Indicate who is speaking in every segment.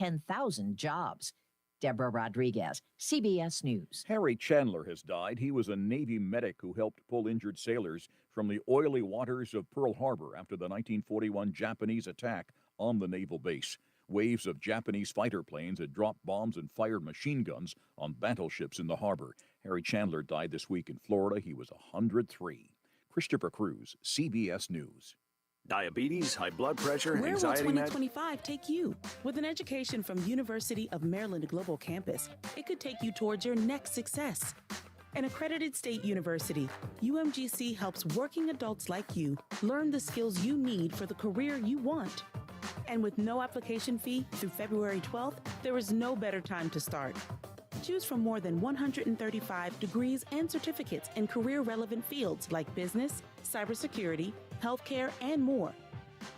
Speaker 1: 10,000 jobs. Deborah Rodriguez, CBS News.
Speaker 2: Harry Chandler has died. He was a Navy medic who helped pull injured sailors from the oily waters of Pearl Harbor after the 1941 Japanese attack on the naval base. Waves of Japanese fighter planes had dropped bombs and fired machine guns on battleships in the harbor. Harry Chandler died this week in Florida. He was 103. Christopher Cruz, CBS News.
Speaker 3: Diabetes, high blood pressure,
Speaker 4: Where
Speaker 3: anxiety.
Speaker 4: Will 2025 take you? With an education from University of Maryland Global Campus, it could take you towards your next success. An accredited state university, UMGC helps working adults like you learn the skills you need for the career you want. And with no application fee through February 12th, there is no better time to start. Choose from more than 135 degrees and certificates in career-relevant fields like business, cybersecurity, healthcare, and more.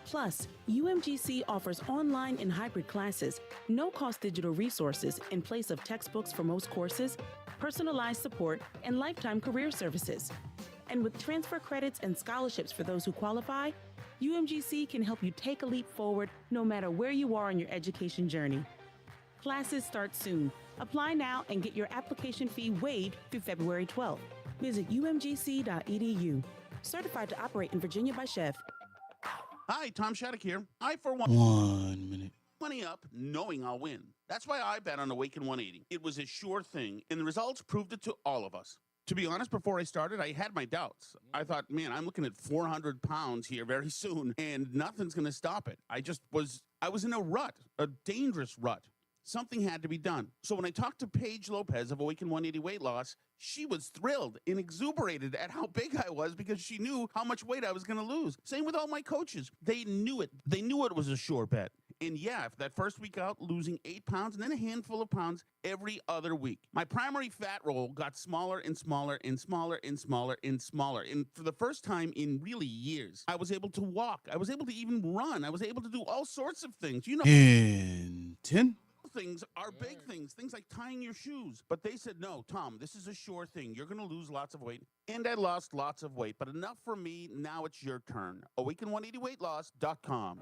Speaker 4: Plus, UMGC offers online and hybrid classes, no-cost digital resources in place of textbooks for most courses, personalized support, and lifetime career services. And with transfer credits and scholarships for those who qualify, UMGC can help you take a leap forward no matter where you are on your education journey. Classes start soon. Apply now and get your application fee waived through February 12th. Visit umgc.edu. Certified to operate in Virginia by Chef.
Speaker 5: Hi, Tom Shattuck here. I, for one...
Speaker 6: 1 minute.
Speaker 5: Money up, knowing I'll win. That's why I bet on Awaken 180. It was a sure thing, and the results proved it to all of us. To be honest, before I started, I had my doubts. I thought, man, I'm looking at 400 pounds here very soon, and nothing's going to stop it. I was in a rut, a dangerous rut. Something had to be done. So when I talked to Paige Lopez of Awaken 180 Weight Loss, she was thrilled and exuberated at how big I was because she knew how much weight I was going to lose. Same with all my coaches. They knew it. They knew it was a sure bet. And yeah, that first week out, losing 8 pounds and then a handful of pounds every other week. My primary fat roll got smaller and smaller and smaller and smaller and smaller. And for the first time in really years, I was able to walk. I was able to even run. I was able to do all sorts of things. You know.
Speaker 6: In 10.
Speaker 5: Things are big things like tying your shoes. But they said, no, Tom, this is a sure thing. You're going to lose lots of weight. And I lost lots of weight, but enough for me. Now it's your turn. Awaken180weightloss.com.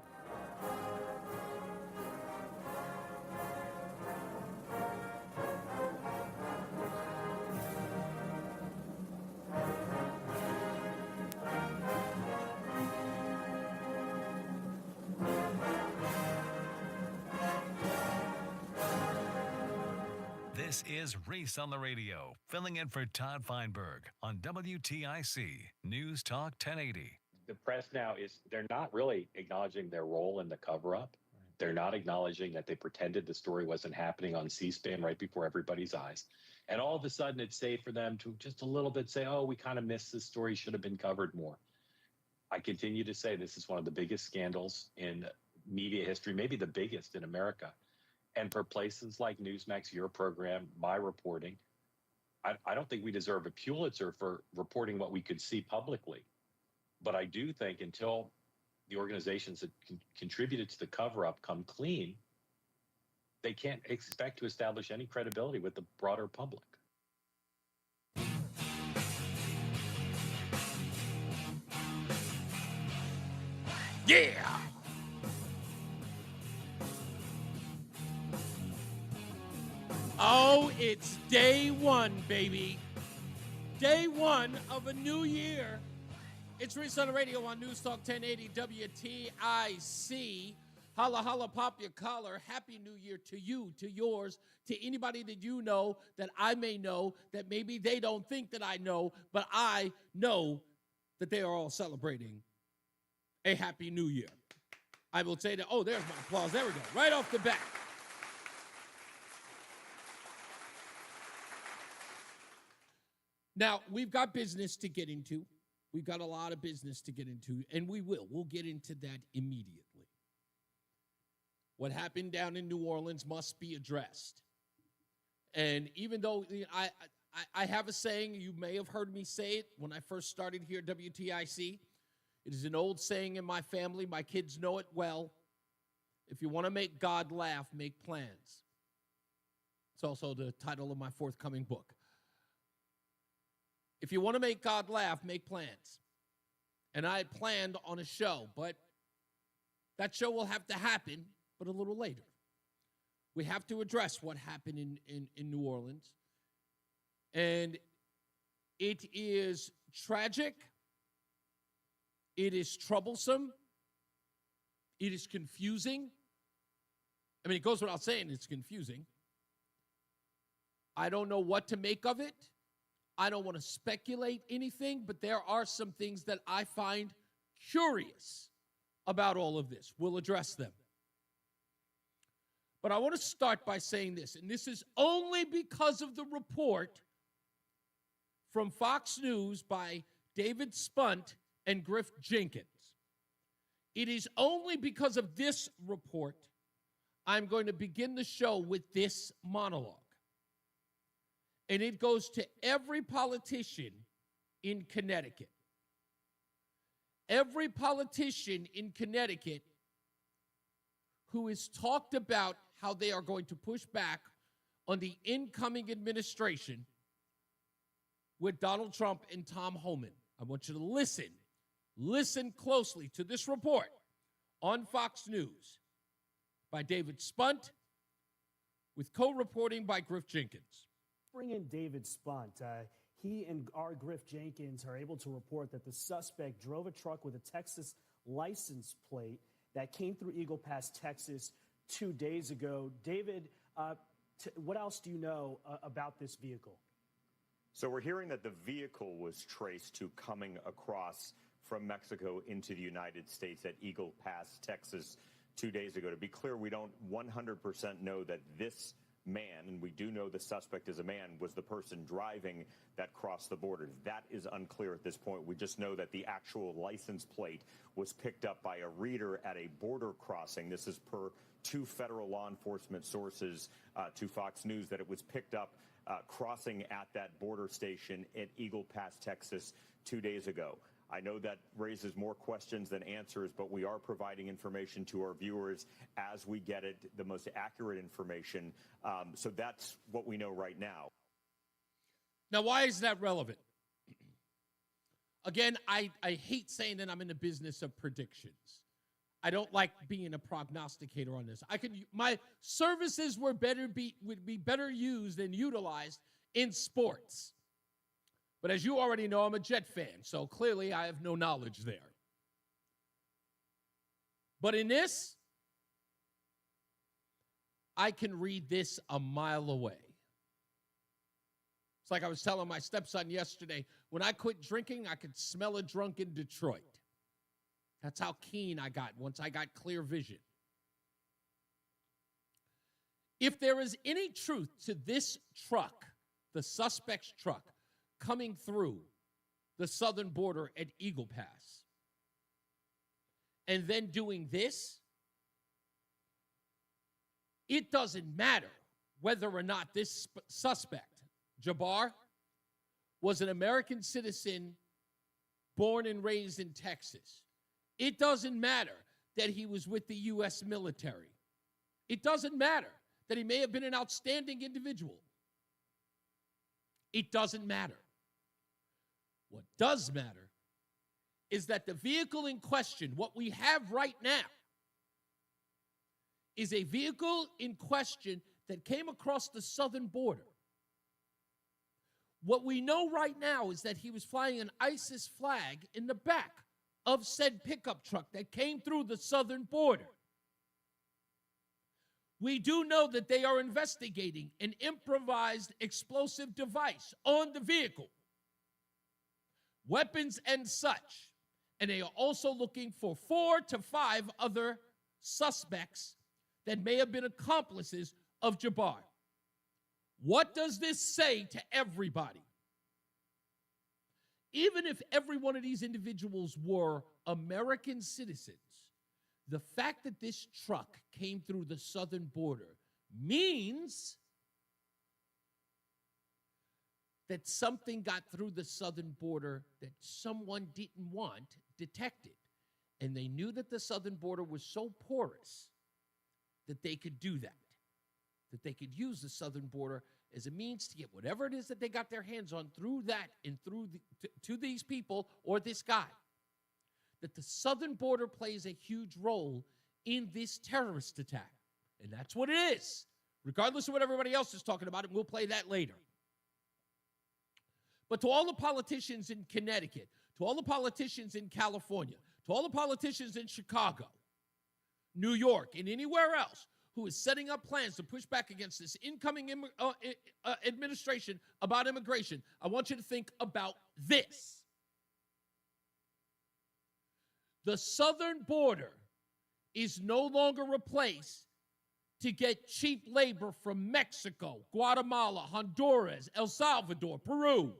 Speaker 7: This is Reese on the radio, filling in for Todd Feinberg on WTIC News Talk 1080.
Speaker 8: The press now they're not really acknowledging their role in the cover-up. They're not acknowledging that they pretended the story wasn't happening on C-SPAN right before everybody's eyes. And all of a sudden it's safe for them to just a little bit say, oh, we kind of missed this story, should have been covered more. I continue to say this is one of the biggest scandals in media history, maybe the biggest in America. And for places like Newsmax, your program, my reporting, I don't think we deserve a Pulitzer for reporting what we could see publicly. But I do think until the organizations that contributed to the cover-up come clean, they can't expect to establish any credibility with the broader public.
Speaker 5: Yeah!
Speaker 9: Oh, it's day one, baby. Day one of a new year. It's Reese on the radio on NewsTalk 1080 WTIC. Holla, holla, pop your collar. Happy New Year to you, to yours, to anybody that you know, that I may know, that maybe they don't think that I know, but I know that they are all celebrating a Happy New Year. I will say that, oh, there's my applause. There we go, right off the bat. Now, we've got business to get into. We've got a lot of business to get into, and we will. We'll get into that immediately. What happened down in New Orleans must be addressed. And even though I have a saying, you may have heard me say it when I first started here at WTIC. It is an old saying in my family. My kids know it well. If you want to make God laugh, make plans. It's also the title of my forthcoming book. If you want to make God laugh, make plans. And I had planned on a show, but that show will have to happen, but a little later. We have to address what happened in New Orleans. And it is tragic. It is troublesome. It is confusing. I mean, it goes without saying it's confusing. I don't know what to make of it. I don't want to speculate anything, but there are some things that I find curious about all of this. We'll address them. But I want to start by saying this, and this is only because of the report from Fox News by David Spunt and Griff Jenkins. It is only because of this report I'm going to begin the show with this monologue. And it goes to every politician in Connecticut. Every politician in Connecticut who has talked about how they are going to push back on the incoming administration with Donald Trump and Tom Homan. I want you to listen closely to this report on Fox News by David Spunt with co-reporting by Griff Jenkins.
Speaker 10: Bring in David Spunt. He and our Griff Jenkins are able to report that the suspect drove a truck with a Texas license plate that came through Eagle Pass, Texas, 2 days ago. David, what else do you know about this vehicle?
Speaker 11: So we're hearing that the vehicle was traced to coming across from Mexico into the United States at Eagle Pass, Texas, 2 days ago. To be clear, we don't 100% know that this man, and we do know the suspect is a man, was the person driving that crossed the border. That is unclear at this point. We just know that the actual license plate was picked up by a reader at a border crossing. This is per two federal law enforcement sources to Fox News, that it was picked up crossing at that border station at Eagle Pass, Texas, 2 days ago. I know that raises more questions than answers, but we are providing information to our viewers as we get it, the most accurate information. So that's what we know right now.
Speaker 9: Now, why is that relevant? Again, I hate saying that I'm in the business of predictions. I don't like being a prognosticator on this. My services would be better used and utilized in sports. But as you already know, I'm a Jet fan, so clearly I have no knowledge there. But in this, I can read this a mile away. It's like I was telling my stepson yesterday, when I quit drinking, I could smell a drunk in Detroit. That's how keen I got once I got clear vision. If there is any truth to this truck, the suspect's truck, coming through the southern border at Eagle Pass, and then doing this, it doesn't matter whether or not this suspect, Jabbar, was an American citizen born and raised in Texas. It doesn't matter that he was with the U.S. military. It doesn't matter that he may have been an outstanding individual. It doesn't matter. What does matter is that the vehicle in question, what we have right now, is a vehicle in question that came across the southern border. What we know right now is that he was flying an ISIS flag in the back of said pickup truck that came through the southern border. We do know that they are investigating an improvised explosive device on the vehicle, weapons and such, and they are also looking for 4 to 5 other suspects that may have been accomplices of Jabbar. What does this say to everybody? Even if every one of these individuals were American citizens, the fact that this truck came through the southern border means that something got through the southern border that someone didn't want detected. And they knew that the southern border was so porous that they could do that they could use the southern border as a means to get whatever it is that they got their hands on through that and through to these people or this guy. That the southern border plays a huge role in this terrorist attack. And that's what it is. regardless of what everybody else is talking about, and we'll play that later. But to all the politicians in Connecticut, to all the politicians in California, to all the politicians in Chicago, New York, and anywhere else who is setting up plans to push back against this incoming administration about immigration, I want you to think about this. The southern border is no longer a place to get cheap labor from Mexico, Guatemala, Honduras, El Salvador, Peru.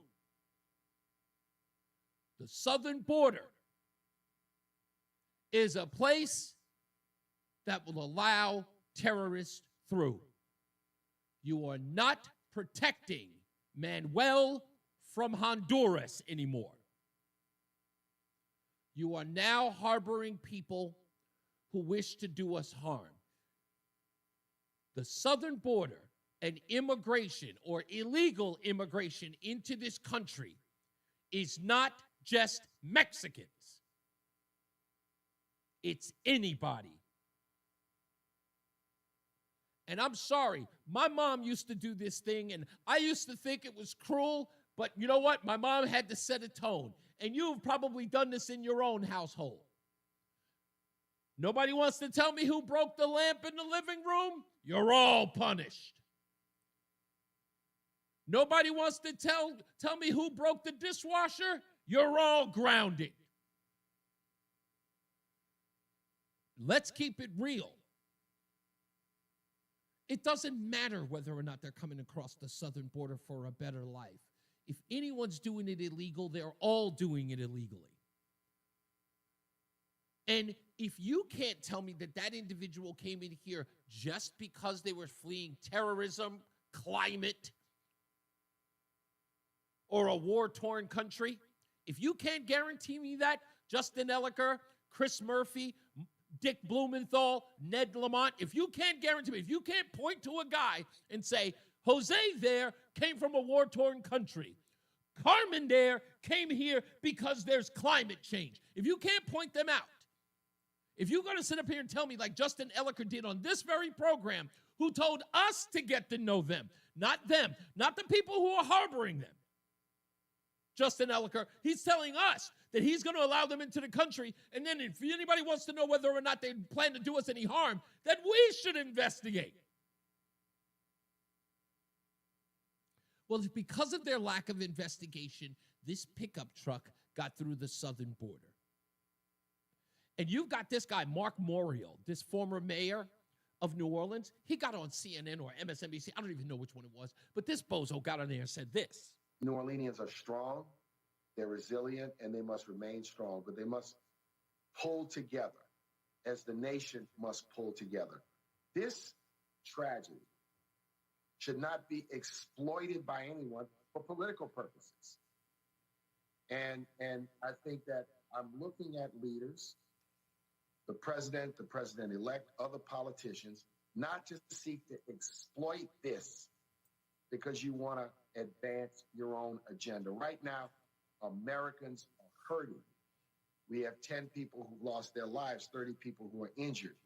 Speaker 9: The southern border is a place that will allow terrorists through. You are not protecting Manuel from Honduras anymore. You are now harboring people who wish to do us harm. The southern border and immigration or illegal immigration into this country is not just Mexicans. It's anybody. And I'm sorry, my mom used to do this thing, and I used to think it was cruel, but you know what? My mom had to set a tone. And you've probably done this in your own household. Nobody wants to tell me who broke the lamp in the living room? You're all punished. Nobody wants to tell me who broke the dishwasher? You're all grounded. Let's keep it real. It doesn't matter whether or not they're coming across the southern border for a better life. If anyone's doing it illegal, they're all doing it illegally. And if you can't tell me that that individual came in here just because they were fleeing terrorism, climate, or a war-torn country, if you can't guarantee me that, Justin Elliker, Chris Murphy, Dick Blumenthal, Ned Lamont, if you can't guarantee me, if you can't point to a guy and say, Jose there came from a war-torn country, Carmen there came here because there's climate change. If you can't point them out, if you're going to sit up here and tell me like Justin Elliker did on this very program, who told us to get to know them, not the people who are harboring them. Justin Elliker, he's telling us that he's going to allow them into the country, and then if anybody wants to know whether or not they plan to do us any harm, then we should investigate. Well, it's because of their lack of investigation, this pickup truck got through the southern border. And you've got this guy, Mark Morial, this former mayor of New Orleans. He got on CNN or MSNBC. I don't even know which one it was. But this bozo got on there and said this.
Speaker 12: New Orleanians are strong, they're resilient, and they must remain strong. But they must pull together as the nation must pull together. This tragedy should not be exploited by anyone for political purposes. And I think that I'm looking at leaders, the president-elect, other politicians, not just seek to exploit this because you want to advance your own agenda. Right now, Americans are hurting. We have 10 people who've lost their lives, 30 people who are injured.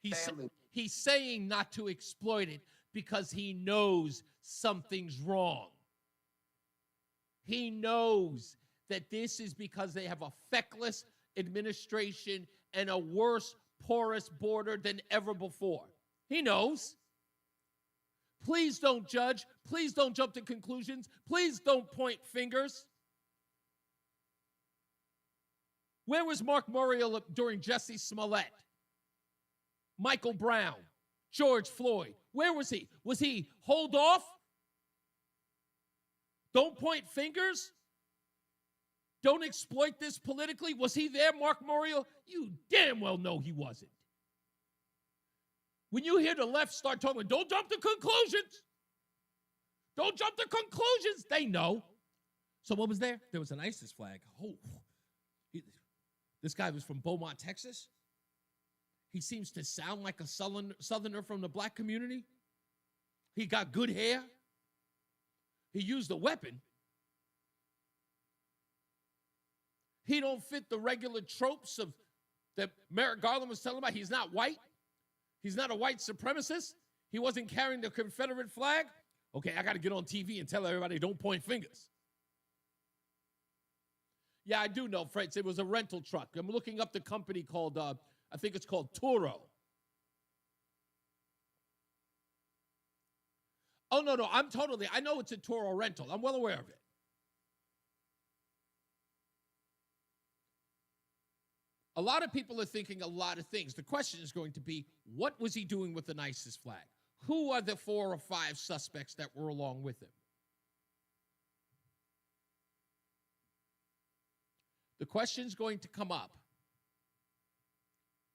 Speaker 9: He's saying not to exploit it because he knows something's wrong. He knows that this is because they have a feckless administration and a worse, porous border than ever before. He knows. Please don't judge. Please don't jump to conclusions. Please don't point fingers. Where was Mark Morial during Jussie Smollett, Michael Brown, George Floyd? Where was he? Was he hold off? Don't point fingers? Don't exploit this politically? Was he there, Mark Morial? You damn well know he wasn't. When you hear the left start talking, don't jump to conclusions. Don't jump to conclusions. They know. So what was there? There was an ISIS flag. Oh, this guy was from Beaumont, Texas. He seems to sound like a southerner from the black community. He got good hair. He used a weapon. He don't fit the regular tropes that Merrick Garland was telling about. He's not white. He's not a white supremacist. He wasn't carrying the Confederate flag? Okay, I got to get on TV and tell everybody don't point fingers. Yeah, I do know, Fred. It was a rental truck. I'm looking up the company called, I think it's called Turo. Oh, no, I know it's a Toro rental. I'm well aware of it. A lot of people are thinking a lot of things. The question is going to be, what was he doing with the ISIS flag? Who are the 4 or 5 suspects that were along with him? The question's going to come up,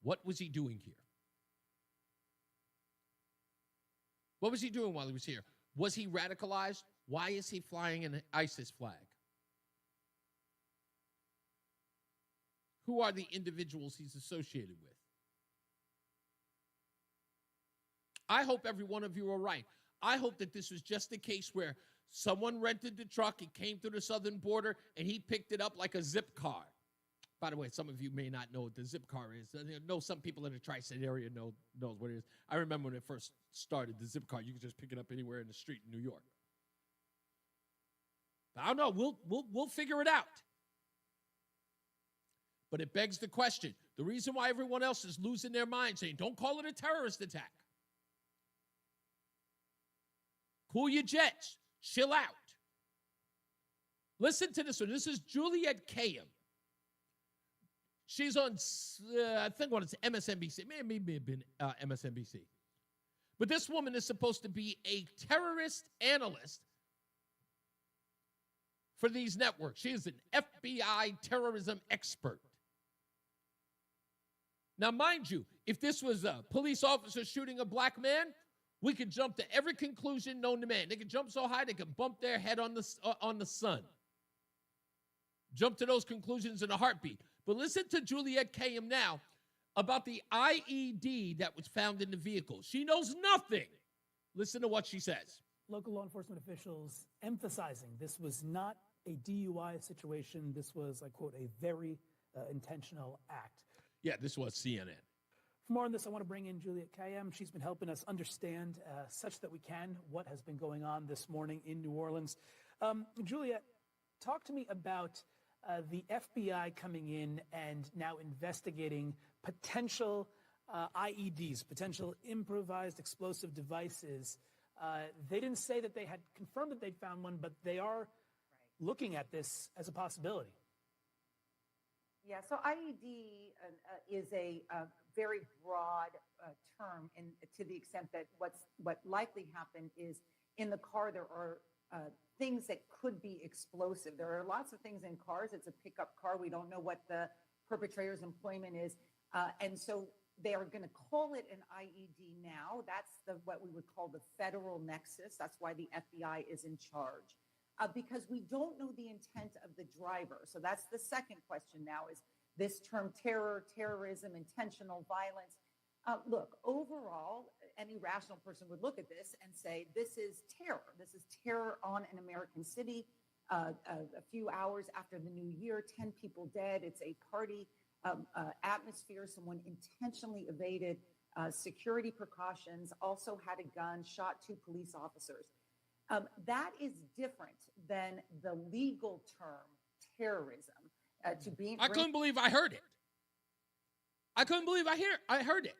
Speaker 9: what was he doing here? What was he doing while he was here? Was he radicalized? Why is he flying an ISIS flag? Who are the individuals he's associated with? I hope every one of you are right. I hope that this was just a case where someone rented the truck, it came through the southern border, and he picked it up like a zip car. By the way, some of you may not know what the zip car is. I know some people in the tri-state area knows what it is. I remember when it first started, the zip car, you could just pick it up anywhere in the street in New York. But I don't know. We'll figure it out. But it begs the question, the reason why everyone else is losing their mind, saying, don't call it a terrorist attack. Cool your jets. Chill out. Listen to this one. This is Juliette Kayyem. She's on, I think it's MSNBC. It may have been MSNBC. But this woman is supposed to be a terrorist analyst for these networks. She is an FBI terrorism expert. Now, mind you, if this was a police officer shooting a black man, we could jump to every conclusion known to man. They could jump so high they could bump their head on the sun. Jump to those conclusions in a heartbeat. But listen to Juliette Kayyem now about the IED that was found in the vehicle. She knows nothing. Listen to what she says.
Speaker 13: Local law enforcement officials emphasizing this was not a DUI situation. This was, I quote, a very intentional act.
Speaker 9: Yeah, this was CNN.
Speaker 13: For more on this, I want to bring in Juliette Kayyem. She's been helping us understand, such that we can, what has been going on this morning in New Orleans. Juliette, talk to me about the FBI coming in and now investigating potential IEDs, potential improvised explosive devices. They didn't say that they had confirmed that they'd found one, but they are looking at this as a possibility.
Speaker 14: Yeah, so IED is a very broad term, and to the extent that what likely happened is in the car there are things that could be explosive. There are lots of things in cars. It's a pickup car. We don't know what the perpetrator's employment is, and so they are going to call it an IED now. That's what we would call the federal nexus. That's why the FBI is in charge. Because we don't know the intent of the driver. So that's the second question now is this term terrorism, intentional violence. Look, overall, any rational person would look at this and say, this is terror. This is terror on an American city. A few hours after the new year, 10 people dead. It's a party atmosphere. Someone intentionally evaded security precautions, also had a gun, shot 2 police officers. That is different than the legal term terrorism. I
Speaker 9: couldn't believe I heard it. I couldn't believe I heard it.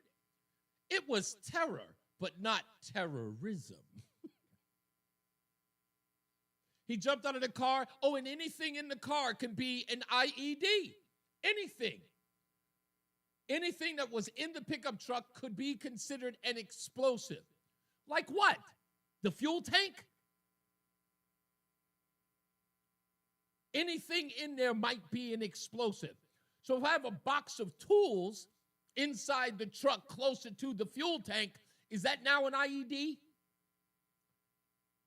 Speaker 9: It was terror, but not terrorism. He jumped out of the car. Oh, and anything in the car can be an IED. Anything. Anything that was in the pickup truck could be considered an explosive. Like what? The fuel tank? Anything in there might be an explosive. So if I have a box of tools inside the truck closer to the fuel tank, is that now an IED?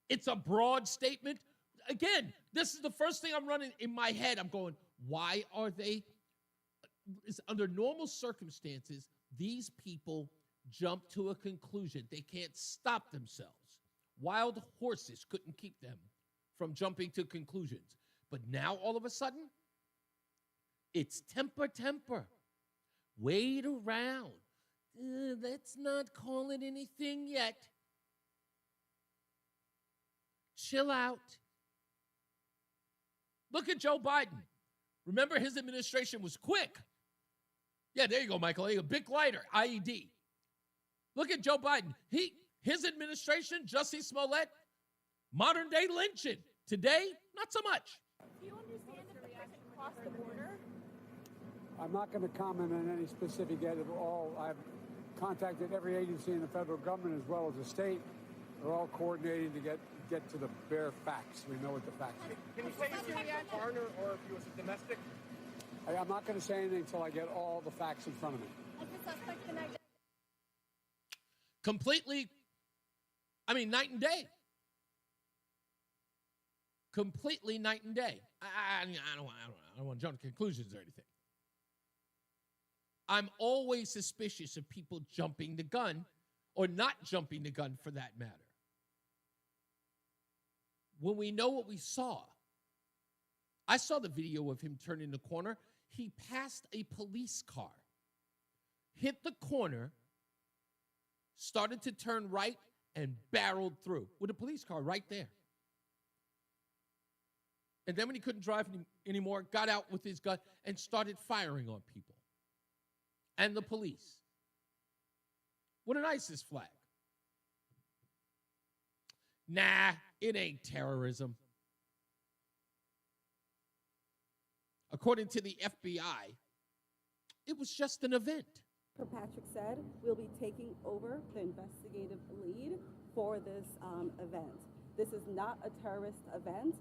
Speaker 9: It's a broad statement. Again, this is the first thing I'm running in my head. I'm going, why are they? Under normal circumstances, these people jump to a conclusion. They can't stop themselves. Wild horses couldn't keep them from jumping to conclusions. But now, all of a sudden, it's temper. Wait around. Let's not call it anything yet. Chill out. Look at Joe Biden. Remember, his administration was quick. Yeah, there you go, Michael. A big lighter, IED. Look at Joe Biden. His administration, Jussie Smollett, modern day lynching. Today, not so much.
Speaker 15: Do you understand the reaction across the border?
Speaker 16: I'm not going to comment on any specific yet at all. I've contacted every agency in the federal government as well as the state. They're all coordinating to get to the bare facts. We know what the facts are.
Speaker 17: Can you say if he was a foreigner or if he was a domestic?
Speaker 16: I'm not going to say anything until I get all the facts in front of me.
Speaker 15: Has the suspect been identified?
Speaker 9: Completely, night and day. Completely night and day. I don't want to jump to conclusions or anything. I'm always suspicious of people jumping the gun or not jumping the gun for that matter. When we know what we saw, I saw the video of him turning the corner. He passed a police car, hit the corner, started to turn right, and barreled through with a police car right there. And then when he couldn't drive anymore, got out with his gun and started firing on people and the police with an ISIS flag. Nah, it ain't terrorism. According to the FBI, it was just an event.
Speaker 18: Kirkpatrick said we'll be taking over the investigative lead for this event. This is not a terrorist event.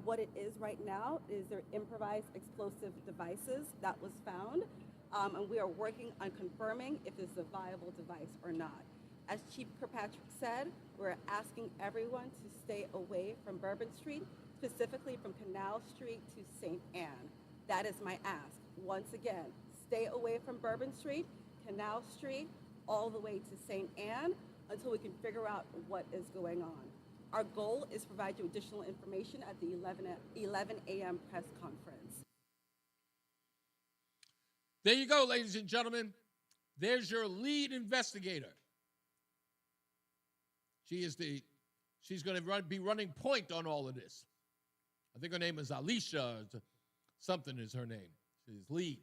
Speaker 18: What it is right now is their improvised explosive devices that was found, and we are working on confirming if it's a viable device or not. As Chief Kirkpatrick said, we're asking everyone to stay away from Bourbon Street, specifically from Canal Street to St. Anne. That is my ask. Once again, stay away from Bourbon Street, Canal Street, all the way to St. Anne until we can figure out what is going on. Our goal is to provide you additional information at the 11 a.m. press conference.
Speaker 9: There you go, ladies and gentlemen. There's your lead investigator. She's going to be running point on all of this. I think her name is Alicia. Something is her name. She's lead.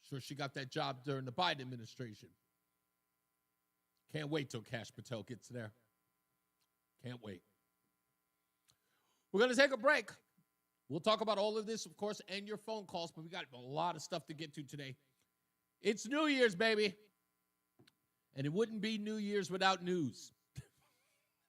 Speaker 9: Sure, she got that job during the Biden administration. Can't wait till Kash Patel gets there. Can't wait. We're going to take a break. We'll talk about all of this, of course, and your phone calls, but we got a lot of stuff to get to today. It's New Year's, baby. And it wouldn't be New Year's without news.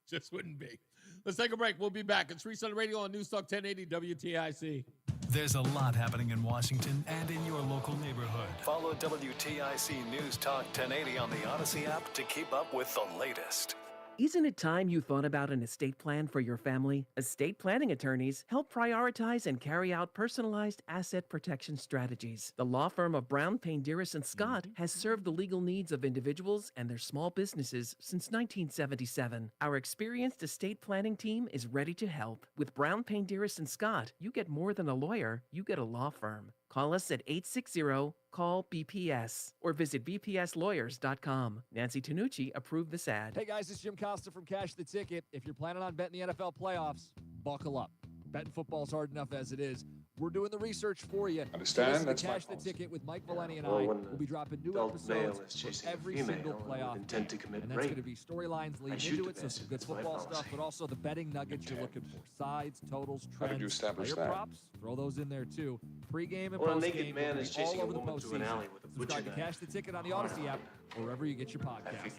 Speaker 9: Just wouldn't be. Let's take a break. We'll be back. It's Reese on the radio on NewsTalk 1080 WTIC.
Speaker 7: There's a lot happening in Washington and in your local neighborhood.
Speaker 3: Follow WTIC News Talk 1080 on the Odyssey app to keep up with the latest.
Speaker 19: Isn't it time you thought about an estate plan for your family? Estate planning attorneys help prioritize and carry out personalized asset protection strategies. The law firm of Brown, Payne, Dearest & Scott has served the legal needs of individuals and their small businesses since 1977. Our experienced estate planning team is ready to help. With Brown, Payne, Dearest & Scott, you get more than a lawyer, you get a law firm. Call us at 860-CALL-BPS or visit bpslawyers.com. Nancy Tanucci approved this ad.
Speaker 20: Hey guys, it's Jim Costa from Cash the Ticket. If you're planning on betting the NFL playoffs, buckle up. Betting football's hard enough as it is. We're doing the research for you.
Speaker 21: Understand? That's
Speaker 20: Cash the Ticket with Mike Valeni and I. We'll be dropping new episodes for every single playoff game. And that's going to be storylines leading into it, so some good football stuff, but also the betting nuggets you're looking for. Sides, totals, trends,
Speaker 21: How did you establish
Speaker 20: player
Speaker 21: that?
Speaker 20: props. Throw those in there too. Pre-game and
Speaker 21: Well, a
Speaker 20: post-game.
Speaker 21: naked man is
Speaker 20: all
Speaker 21: chasing a
Speaker 20: over the
Speaker 21: woman through an
Speaker 20: postseason.
Speaker 21: alley with a butcher
Speaker 20: Subscribe to
Speaker 21: knife.
Speaker 20: Cash the Ticket on the Odyssey app or wherever you get your podcasts.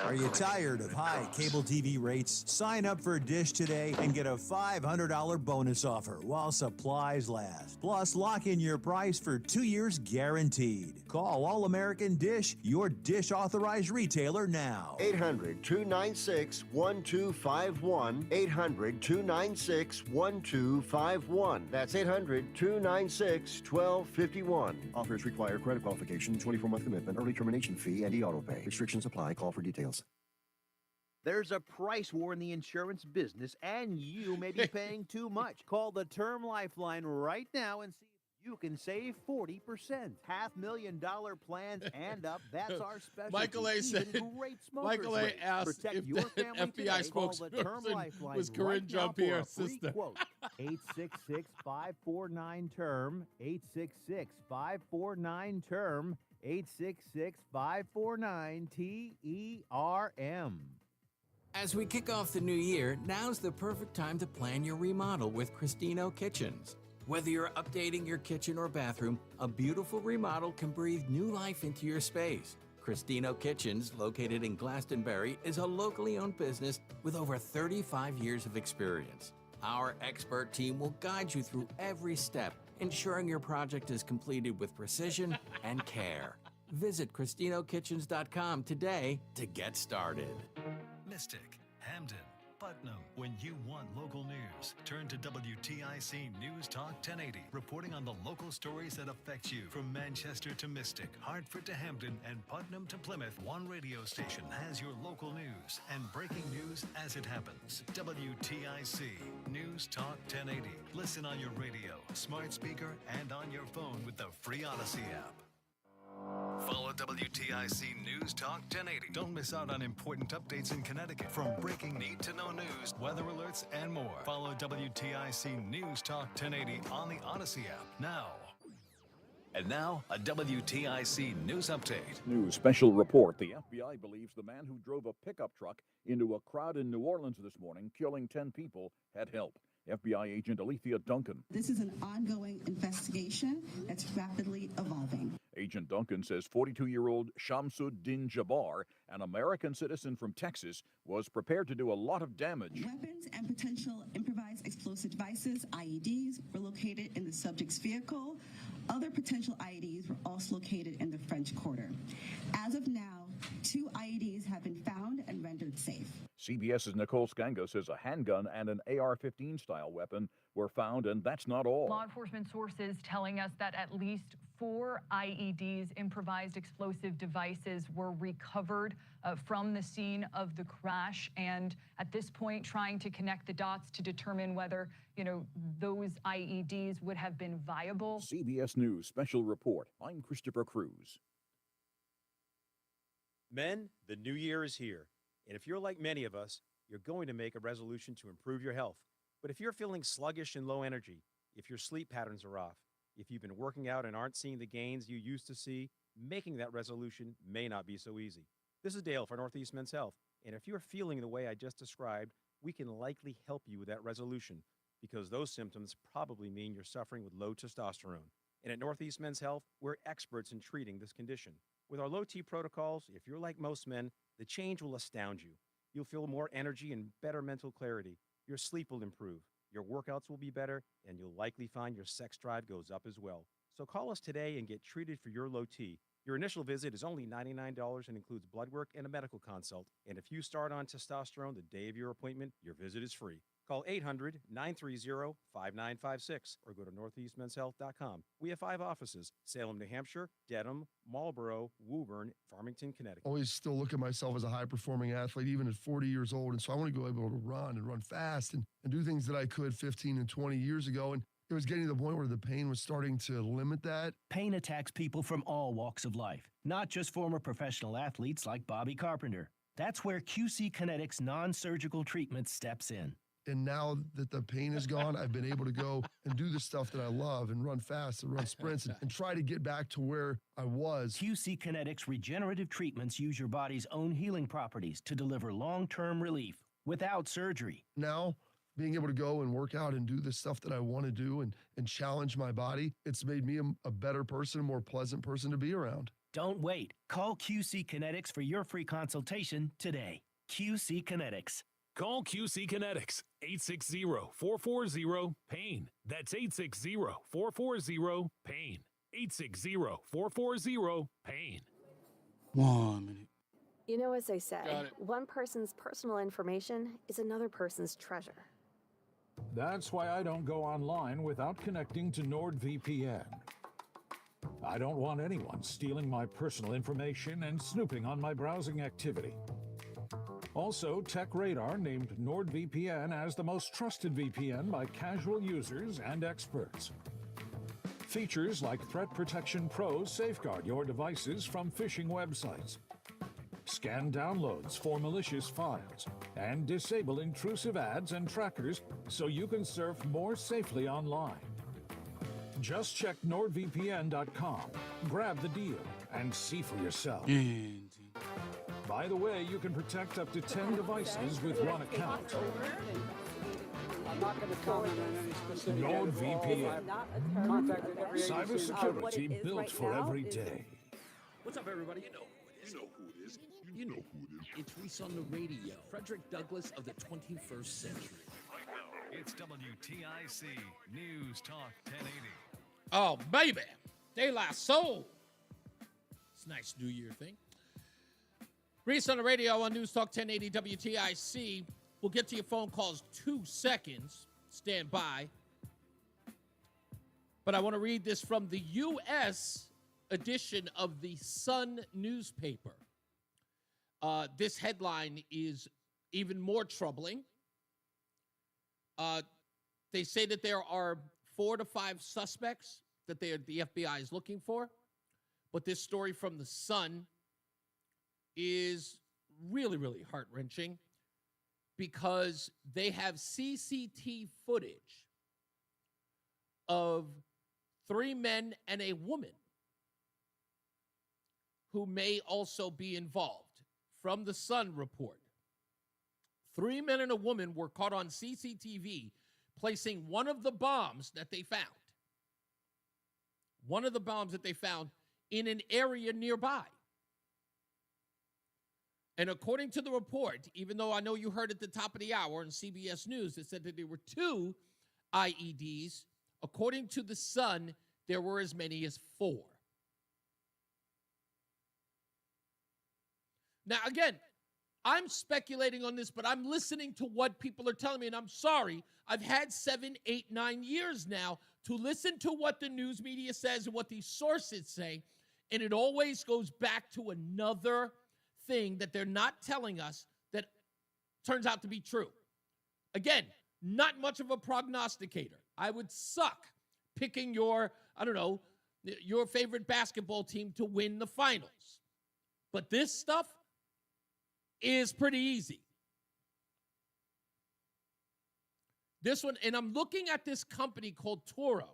Speaker 22: Are you tired of high cable TV rates? Sign up for Dish today and get a $500 bonus offer while supplies last. Plus, lock in your price for 2 years guaranteed. Call All American Dish, your Dish authorized retailer now.
Speaker 23: 800-296-1251. 800-296-1251. That's 800-296-1251. Offers require credit qualification, 24-month commitment, early termination fee, and e-auto pay. Restrictions apply. Call for details.
Speaker 24: There's a price war in the insurance business, and you may be paying too much. Call the Term Lifeline right now and see. You can save 40%. $500,000 plans and up. That's our specialty.
Speaker 9: Michael A. said,
Speaker 24: great
Speaker 9: Michael A.
Speaker 24: rates.
Speaker 9: asked
Speaker 24: Protect
Speaker 9: if
Speaker 24: your
Speaker 9: the
Speaker 24: family
Speaker 9: FBI
Speaker 24: today. Call the Term
Speaker 9: spokesperson
Speaker 24: Lifeline
Speaker 9: was Corinne
Speaker 24: right now for
Speaker 9: Jean-Pierre's
Speaker 24: a free
Speaker 9: sister.
Speaker 24: quote. 866-549-TERM. 866-549-TERM. 866-549-TERM.
Speaker 1: As we kick off the new year, now's the perfect time to plan your remodel with Cristino Kitchens. Whether you're updating your kitchen or bathroom, a beautiful remodel can breathe new life into your space. Cristino Kitchens, located in Glastonbury, is a locally owned business with over 35 years of experience. Our expert team will guide you through every step, ensuring your project is completed with precision and care. Visit CristinoKitchens.com today to get started.
Speaker 7: Mystic, Hamden, Putnam. When you want local news, turn to WTIC News Talk 1080, reporting on the local stories that affect you. From Manchester to Mystic, Hartford to Hamden, and Putnam to Plymouth, one radio station has your local news and breaking news as it happens. WTIC News Talk 1080. Listen on your radio, smart speaker, and on your phone with the free Odyssey app. Follow WTIC News Talk 1080. Don't miss out on important updates in Connecticut, from breaking need-to-know news, weather alerts, and more. Follow WTIC News Talk 1080 on the Odyssey app now. And now, a WTIC news update.
Speaker 2: New special report. The FBI believes the man who drove a pickup truck into a crowd in New Orleans this morning, killing 10 people, had help. FBI agent Alethea Duncan.
Speaker 4: This is an ongoing investigation that's rapidly evolving.
Speaker 2: Agent Duncan says 42-year-old Shamsuddin Jabbar, an American citizen from Texas, was prepared to do a lot of damage.
Speaker 4: Weapons and potential improvised explosive devices, IEDs, were located in the subject's vehicle. Other potential IEDs were also located in the French Quarter. As of now, 2 IEDs have been found and rendered safe.
Speaker 2: CBS's Nicole Skanga says a handgun and an AR-15 style weapon were found, and that's not all.
Speaker 21: Law enforcement sources telling us that at least 4 IEDs, improvised explosive devices, were recovered from the scene of the crash, and at this point trying to connect the dots to determine whether, those IEDs would have been viable.
Speaker 2: CBS News special report. I'm Christopher Cruz.
Speaker 25: Men, the new year is here. And if you're like many of us, you're going to make a resolution to improve your health. But if you're feeling sluggish and low energy, if your sleep patterns are off, if you've been working out and aren't seeing the gains you used to see, making that resolution may not be so easy. This is Dale for Northeast Men's Health. And if you're feeling the way I just described, we can likely help you with that resolution, because those symptoms probably mean you're suffering with low testosterone. And at Northeast Men's Health, we're experts in treating this condition. With our low T protocols, if you're like most men, the change will astound you. You'll feel more energy and better mental clarity. Your sleep will improve. Your workouts will be better, and you'll likely find your sex drive goes up as well. So call us today and get treated for your low T. Your initial visit is only $99 and includes blood work and a medical consult. And if you start on testosterone the day of your appointment, your visit is free. Call 800-930-5956 or go to northeastmenshealth.com. We have 5 offices: Salem, New Hampshire, Dedham, Marlborough, Woburn, Farmington, Connecticut.
Speaker 26: Always still look at myself as a high-performing athlete, even at 40 years old. And so I want to go able to run and run fast and do things that I could 15 and 20 years ago. And it was getting to the point where the pain was starting to limit that.
Speaker 27: Pain attacks people from all walks of life, not just former professional athletes like Bobby Carpenter. That's where QC Kinetics non-surgical treatment steps in.
Speaker 26: And now that the pain is gone, I've been able to go and do the stuff that I love and run fast and run sprints and try to get back to where I was.
Speaker 27: QC Kinetics regenerative treatments use your body's own healing properties to deliver long-term relief without surgery.
Speaker 26: Now, being able to go and work out and do the stuff that I want to do and challenge my body, it's made me a better person, a more pleasant person to be around.
Speaker 27: Don't wait. Call QC Kinetics for your free consultation today. QC Kinetics.
Speaker 28: Call QC Kinetics, 860-440-PAIN. That's 860-440-PAIN. 860-440-PAIN.
Speaker 6: 1 minute.
Speaker 15: You know, as they say, one person's personal information is another person's treasure.
Speaker 29: That's why I don't go online without connecting to NordVPN. I don't want anyone stealing my personal information and snooping on my browsing activity. Also, TechRadar named NordVPN as the most trusted VPN by casual users and experts. Features like Threat Protection Pro safeguard your devices from phishing websites. Scan downloads for malicious files and disable intrusive ads and trackers so you can surf more safely online. Just check NordVPN.com, grab the deal, and see for yourself. By the way, you can protect up to 10 devices with one account.
Speaker 5: I'm not going to comment on any specific.
Speaker 29: NordVPN. Cybersecurity built for every day.
Speaker 9: What's up, everybody? You know who it is. You know who it is. It's Reese on the radio. Frederick Douglass of the 21st century.
Speaker 7: It's WTIC News Talk 1080.
Speaker 9: Oh, baby. De La Soul. It's a nice New Year thing. Reese on the radio on News Talk 1080 WTIC. We'll get to your phone calls 2 seconds. Stand by. But I want to read this from the U.S. edition of the Sun newspaper. This headline is even more troubling. They say that there are 4 to 5 suspects that the FBI is looking for. But this story from the Sun is really, really heart-wrenching because they have CCTV footage of 3 men and a woman who may also be involved. From the Sun report, 3 men and a woman were caught on CCTV placing one of the bombs that they found. One of the bombs that they found in an area nearby. And according to the report, even though I know you heard at the top of the hour on CBS News, it said that there were 2 IEDs. According to the Sun, there were as many as 4. Now, again, I'm speculating on this, but I'm listening to what people are telling me, and I'm sorry. I've had 7, 8, 9 years now to listen to what the news media says and what these sources say, and it always goes back to another thing that they're not telling us that turns out to be true. Again, not much of a prognosticator. I would suck picking your favorite basketball team to win the finals. But this stuff is pretty easy. This one, and I'm looking at this company called Toro.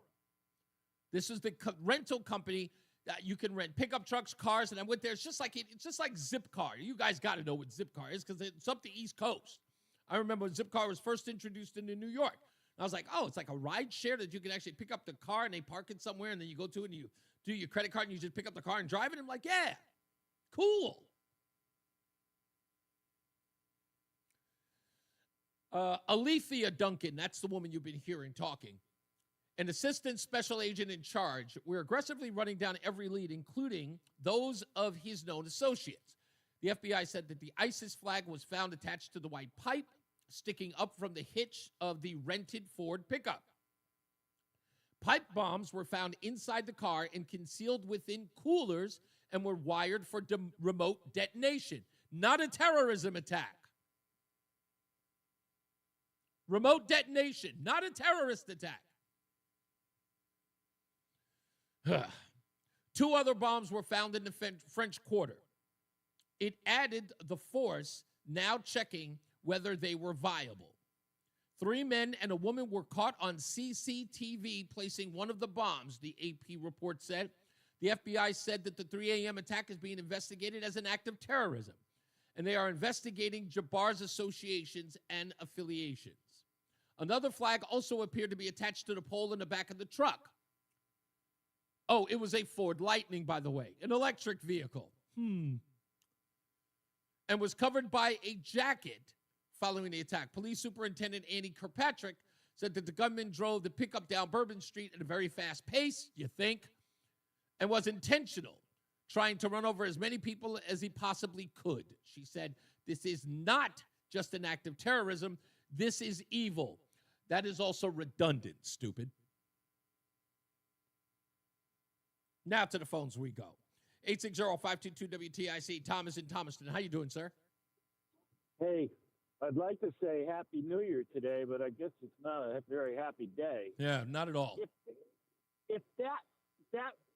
Speaker 9: This is the rental company that you can rent pickup trucks, cars, and I went there. It's just like Zipcar. You guys got to know what Zipcar is because it's up the East Coast. I remember when Zipcar was first introduced into New York. I was like, oh, it's like a ride share that you can actually pick up the car and they park it somewhere, and then you go to it and you do your credit card and you just pick up the car and drive it. I'm like, yeah, cool. Alethea Duncan, that's the woman you've been hearing talking. An assistant special agent in charge. We're aggressively running down every lead, including those of his known associates. The FBI said that the ISIS flag was found attached to the white pipe sticking up from the hitch of the rented Ford pickup. Pipe bombs were found inside the car and concealed within coolers and were wired for remote detonation. Not a terrorism attack. Remote detonation, not a terrorist attack. 2 other bombs were found in the French Quarter. It added the force now checking whether they were viable. 3 men and a woman were caught on CCTV placing one of the bombs, the AP report said. The FBI said that the 3 a.m. attack is being investigated as an act of terrorism, and they are investigating Jabbar's associations and affiliations. Another flag also appeared to be attached to the pole in the back of the truck. Oh, it was a Ford Lightning, by the way, an electric vehicle. And was covered by a jacket following the attack. Police Superintendent Andy Kirkpatrick said that the gunman drove the pickup down Bourbon Street at a very fast pace, you think, and was intentional, trying to run over as many people as he possibly could. She said, this is not just an act of terrorism. This is evil. That is also redundant, stupid. Now to the phones we go. 860-522-WTIC. Thomas in Thomaston. How you doing, sir?
Speaker 8: Hey, I'd like to say Happy New Year today, but I guess it's not a very happy day.
Speaker 9: Yeah, not at all.
Speaker 8: if that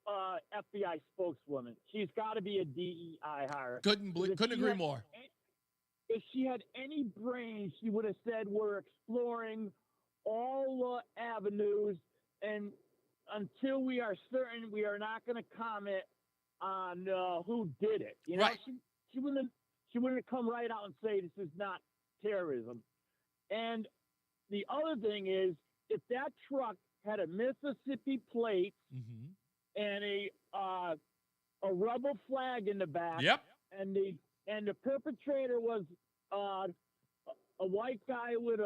Speaker 8: FBI spokeswoman, she's got to be a DEI hire.
Speaker 9: Couldn't agree more.
Speaker 8: If she had any brains, she would have said we're exploring all avenues, and until we are certain, we are not going to comment on who did it. You know,
Speaker 9: right.
Speaker 8: She wouldn't have come right out and say this is not terrorism. And the other thing is, if that truck had a Mississippi plate and a rebel flag in the back,
Speaker 9: yep,
Speaker 8: and the perpetrator was a white guy with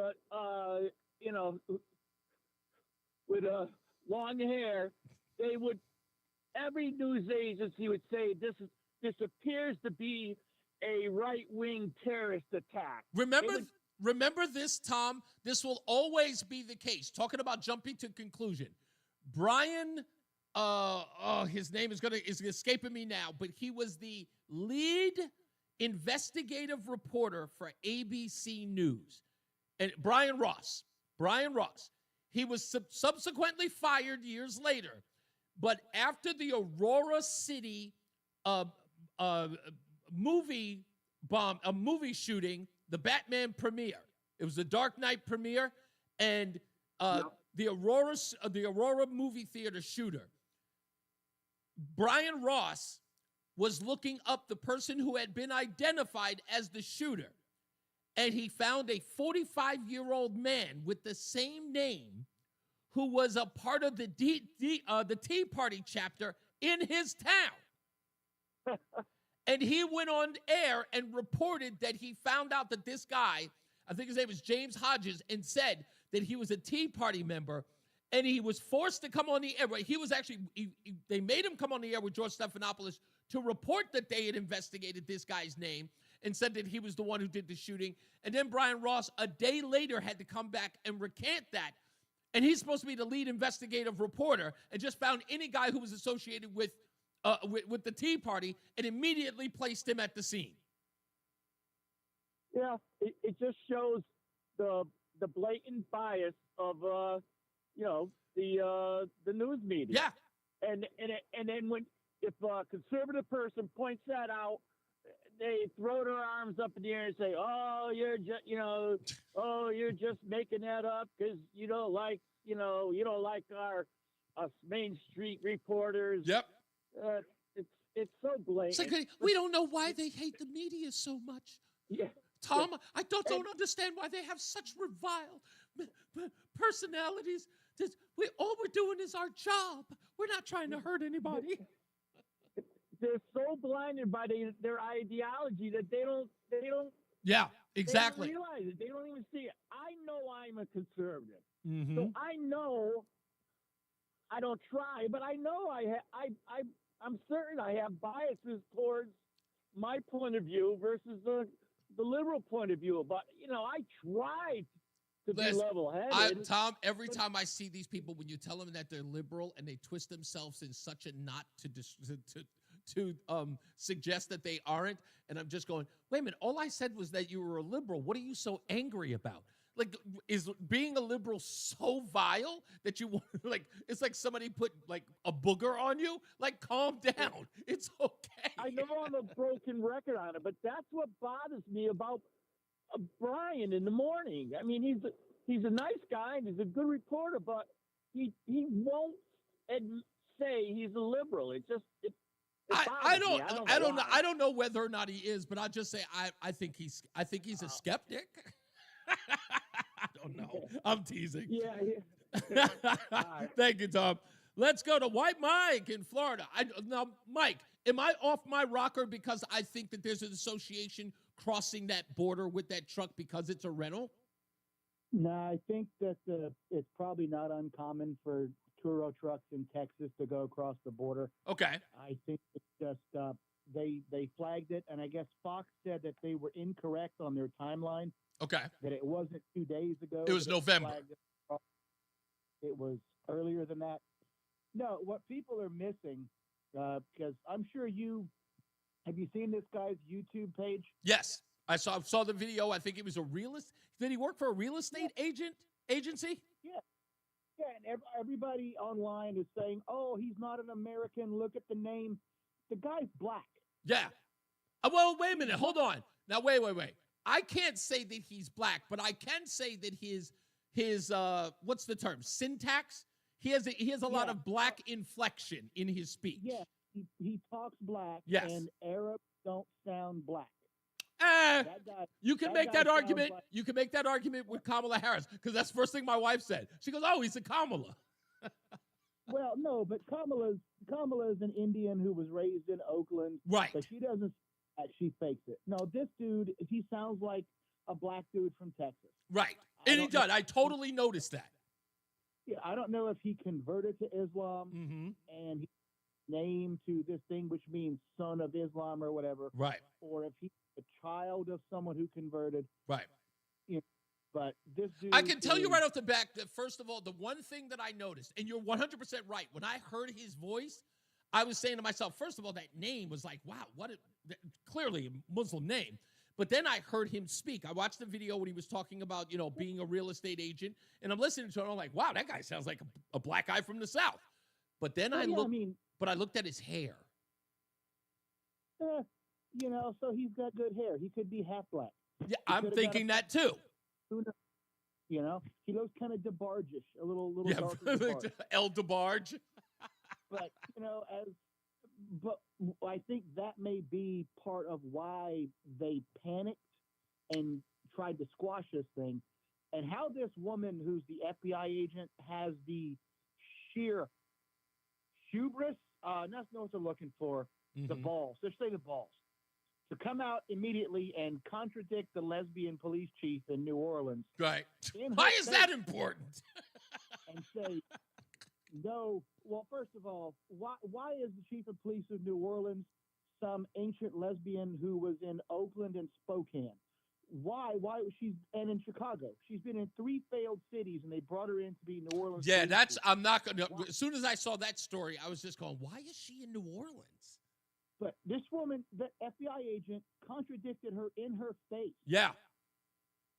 Speaker 8: with long hair, every news agency would say this appears to be a right-wing terrorist attack.
Speaker 9: Remember this, Tom. This will always be the case. Talking about jumping to conclusion, Brian. His name is escaping me now, but he was the lead investigative reporter for ABC News, and Brian Ross. He was subsequently fired years later, but after the Aurora City movie shooting, the Batman premiere. It was the Dark Knight premiere, and the Aurora movie theater shooter. Brian Ross was looking up the person who had been identified as the shooter, and he found a 45-year-old man with the same name who was a part of the Tea Party chapter in his town. And he went on air and reported that he found out that this guy, I think his name was James Hodges, and said that he was a Tea Party member, and he was forced to come on the air. He was actually, they made him come on the air with George Stephanopoulos to report that they had investigated this guy's name and said that he was the one who did the shooting. And then Brian Ross, a day later, had to come back and recant that. And he's supposed to be the lead investigative reporter, and just found any guy who was associated with the Tea Party and immediately placed him at the scene.
Speaker 8: Yeah, it just shows the blatant bias of the news media.
Speaker 9: Yeah,
Speaker 8: and then if a conservative person points that out, they throw their arms up in the air and say, "Oh, you're just making that up because you don't like our us Main Street reporters."
Speaker 9: Yep.
Speaker 8: It's so blatant.
Speaker 9: It's like, we don't know why they hate the media so much.
Speaker 8: Yeah.
Speaker 9: Tom, I don't understand why they have such reviled personalities. All we're doing is our job. We're not trying to hurt anybody.
Speaker 8: They're so blinded by their ideology that they don't.
Speaker 9: Yeah, exactly.
Speaker 8: They don't realize it. They don't even see it. I know I'm a conservative,
Speaker 9: mm-hmm.
Speaker 8: so I know. I don't try, but I know I'm certain I have biases towards my point of view versus the liberal point of view. But I try to be level-headed.
Speaker 9: Tom, every time I see these people, when you tell them that they're liberal and they twist themselves in such a knot to suggest that they aren't, and I'm just going, wait a minute, all I said was that you were a liberal. What are you so angry about? Like, is being a liberal so vile that you want, like, it's like somebody put, like, a booger on you? Like, calm down. It's okay.
Speaker 8: I know I'm a broken record on it, but that's what bothers me about Brian in the morning. I mean, he's a nice guy and he's a good reporter, but he won't say he's a liberal. It
Speaker 9: I don't know whether or not he is, but I'll just say I think he's a skeptic. I don't know. I'm teasing.
Speaker 8: Yeah.
Speaker 9: Thank you, Tom. Let's go to White Mike in Florida. Now, Mike, am I off my rocker because I think that there's an association crossing that border with that truck because it's a rental?
Speaker 3: No, I think that it's probably not uncommon for Turo trucks in Texas to go across the border.
Speaker 9: Okay.
Speaker 3: I think it's just they flagged it, and I guess Fox said that they were incorrect on their timeline.
Speaker 9: Okay.
Speaker 3: That it wasn't 2 days ago.
Speaker 9: It was November.
Speaker 3: It was earlier than that. No, what people are missing, because I'm sure have you seen this guy's YouTube page?
Speaker 9: Yes. I saw the video. I think it was a realist. Did he work for a real estate agency?
Speaker 3: Yeah. Yeah, and everybody online is saying, "Oh, he's not an American. Look at the name. The guy's black."
Speaker 9: Yeah. Well, wait a minute. Hold on. Now, wait. I can't say that he's black, but I can say that his what's the term? Syntax. He has a lot of black inflection in his speech.
Speaker 3: Yeah, he talks black.
Speaker 9: Yes.
Speaker 3: And Arabs don't sound black.
Speaker 9: You can make that argument. You can make that argument with Kamala Harris because that's the first thing my wife said. She goes, "Oh, he's a Kamala."
Speaker 3: Well, no, but Kamala's an Indian who was raised in Oakland.
Speaker 9: Right.
Speaker 3: But she doesn't. She fakes it. No, this dude, he sounds like a black dude from Texas.
Speaker 9: Right. And he does. I totally noticed that.
Speaker 3: Yeah, I don't know if he converted to Islam and he named to this thing which means son of Islam or whatever.
Speaker 9: Right.
Speaker 3: Or if he's a child of someone who converted.
Speaker 9: Right.
Speaker 3: You know, but this dude,
Speaker 9: I can tell you right off the bat that, first of all, the one thing that I noticed, and you're 100% right, when I heard his voice, I was saying to myself, first of all, that name was like, wow, clearly a Muslim name. But then I heard him speak. I watched the video when he was talking about, being a real estate agent, and I'm listening to it, and I'm like, wow, that guy sounds like a black guy from the South. But then I looked at his hair.
Speaker 3: So he's got good hair. He could be half black.
Speaker 9: Yeah, I'm thinking that too.
Speaker 3: Who knows? He looks kind of DeBarge-ish, a little darker DeBarge.
Speaker 9: El DeBarge.
Speaker 3: But but I think that may be part of why they panicked and tried to squash this thing, and how this woman, who's the FBI agent, has the sheer hubris. That's not what they're looking for. The balls. Let's say the balls. To come out immediately and contradict the lesbian police chief in New Orleans.
Speaker 9: Right. Why is that important?
Speaker 3: And say, no. Well, first of all, why is the chief of police of New Orleans some ancient lesbian who was in Oakland and Spokane? Why was she, and in Chicago? She's been in 3 failed cities, and they brought her in to be New Orleans.
Speaker 9: Yeah, I'm not going to. As soon as I saw that story, I was just going, why is she in New Orleans?
Speaker 3: But this woman, the FBI agent, contradicted her in her face.
Speaker 9: Yeah.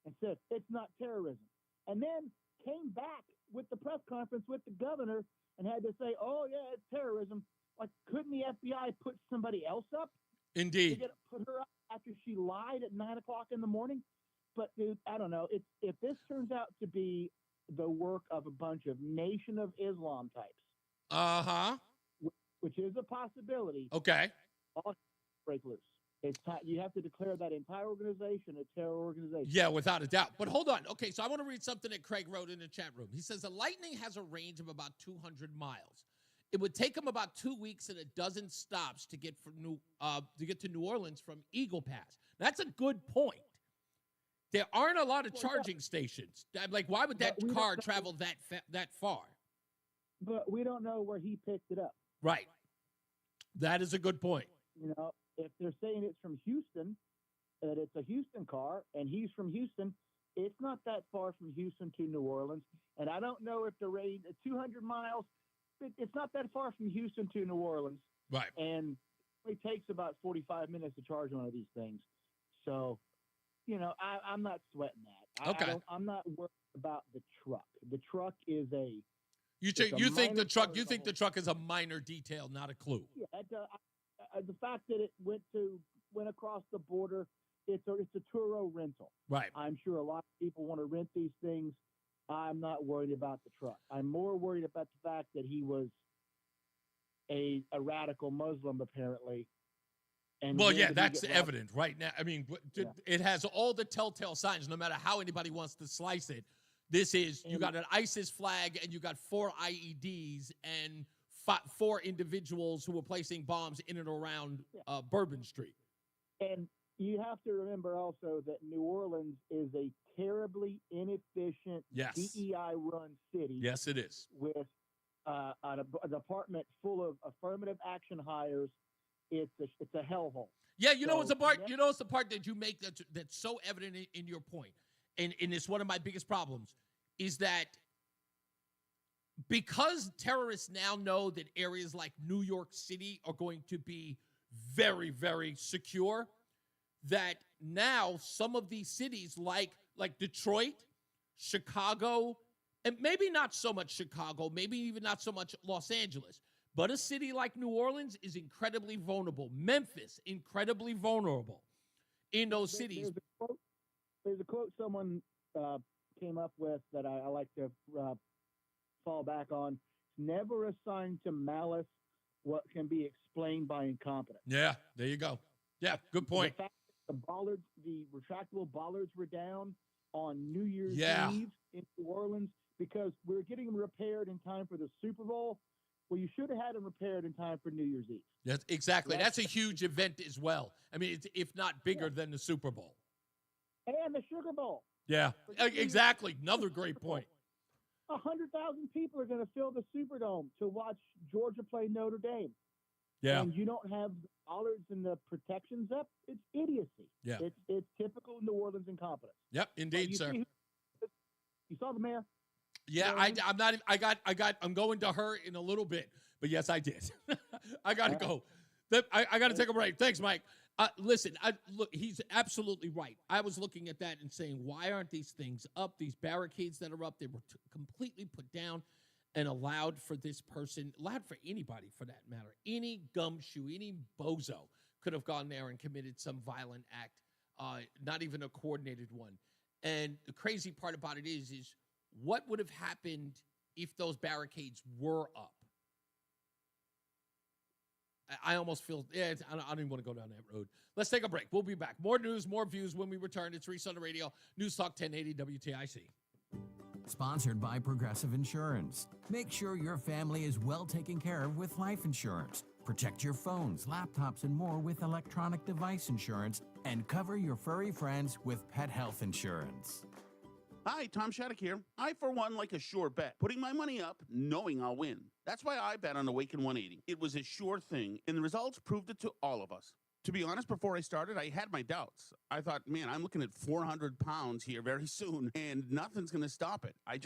Speaker 3: And said, it's not terrorism. And then came back with the press conference with the governor and had to say, oh, yeah, it's terrorism. Like, couldn't the FBI put somebody else up?
Speaker 9: Indeed.
Speaker 3: Put her up after she lied at 9 o'clock in the morning? But, dude, I don't know. If this turns out to be the work of a bunch of Nation of Islam types.
Speaker 9: Uh-huh.
Speaker 3: Which is a possibility.
Speaker 9: Okay.
Speaker 3: All break loose. You have to declare that entire organization a terror organization.
Speaker 9: Yeah, without a doubt. But hold on. Okay, so I want to read something that Craig wrote in the chat room. He says, the Lightning has a range of about 200 miles. It would take them about 2 weeks and a dozen stops to get to New Orleans from Eagle Pass. That's a good point. There aren't a lot of charging stations. Like, why would that car travel that far?
Speaker 3: But we don't know where he picked it up.
Speaker 9: Right. That is a good point.
Speaker 3: If they're saying it's from Houston, that it's a Houston car, and he's from Houston, it's not that far from Houston to New Orleans. And I don't know if the range, 200 miles, it's not that far from Houston to New Orleans.
Speaker 9: Right.
Speaker 3: And it takes about 45 minutes to charge one of these things. So, I'm not sweating that.
Speaker 9: Okay.
Speaker 3: I'm not worried about the truck. The truck is
Speaker 9: You think the truck is a minor detail, not a clue.
Speaker 3: Yeah, the fact that it went across the border, it's a Turo rental.
Speaker 9: Right.
Speaker 3: I'm sure a lot of people want to rent these things. I'm not worried about the truck. I'm more worried about the fact that he was a radical Muslim, apparently. And
Speaker 9: that's evident right now. I mean, it has all the telltale signs, no matter how anybody wants to slice it. This is, you got an ISIS flag, and you got 4 IEDs and 4 individuals who were placing bombs in and around Bourbon Street.
Speaker 3: And you have to remember also that New Orleans is a terribly inefficient, DEI-run city.
Speaker 9: Yes, it is.
Speaker 3: With a department full of affirmative action hires. It's a hellhole.
Speaker 9: Yeah, it's the part that you make that's so evident in your point. And it's one of my biggest problems, is that because terrorists now know that areas like New York City are going to be very, very secure, that now some of these cities like Detroit, Chicago, and maybe not so much Chicago, maybe even not so much Los Angeles, but a city like New Orleans is incredibly vulnerable. Memphis, incredibly vulnerable in those cities.
Speaker 3: There's a quote someone came up with that I like to fall back on. Never assign to malice what can be explained by incompetence.
Speaker 9: Yeah, there you go. Yeah, good point.
Speaker 3: The fact that the retractable bollards were down on New Year's Eve in New Orleans because we were getting them repaired in time for the Super Bowl. Well, you should have had them repaired in time for New Year's Eve.
Speaker 9: Yes, exactly. That's a huge event as well. I mean, it's, if not bigger than the Super Bowl.
Speaker 3: And the Sugar Bowl.
Speaker 9: Yeah, exactly. Another great point.
Speaker 3: 100,000 people are going to fill the Superdome to watch Georgia play Notre Dame.
Speaker 9: Yeah.
Speaker 3: And you don't have the bollards and the protections up. It's idiocy.
Speaker 9: Yeah.
Speaker 3: It's typical New Orleans incompetence.
Speaker 9: Yep, indeed, sir.
Speaker 3: You saw the mayor?
Speaker 9: Yeah, I'm going to her in a little bit, but yes, I did. I got to go. I got to take a break. Thanks, Mike. Listen, look, he's absolutely right. I was looking at that and saying, why aren't these things up? These barricades that are up, they were completely put down and allowed for this person, allowed for anybody for that matter. Any gumshoe, any bozo could have gone there and committed some violent act, not even a coordinated one. And the crazy part about it is what would have happened if those barricades were up? I almost feel, I don't even want to go down that road. Let's take a break. We'll be back. More news, more views when we return. It's Reese on the radio, News Talk 1080 WTIC.
Speaker 1: Sponsored by Progressive Insurance. Make sure your family is well taken care of with life insurance. Protect your phones, laptops, and more with electronic device insurance, and cover your furry friends with pet health insurance.
Speaker 10: Hi, Tom Shattuck here. I, for one, like a sure bet, putting my money up, knowing I'll win. That's why I bet on Awaken 180. It was a sure thing, and the results proved it to all of us. To be honest, before I started, I had my doubts. I thought, man, I'm looking at 400 pounds here very soon, and nothing's going to stop it. I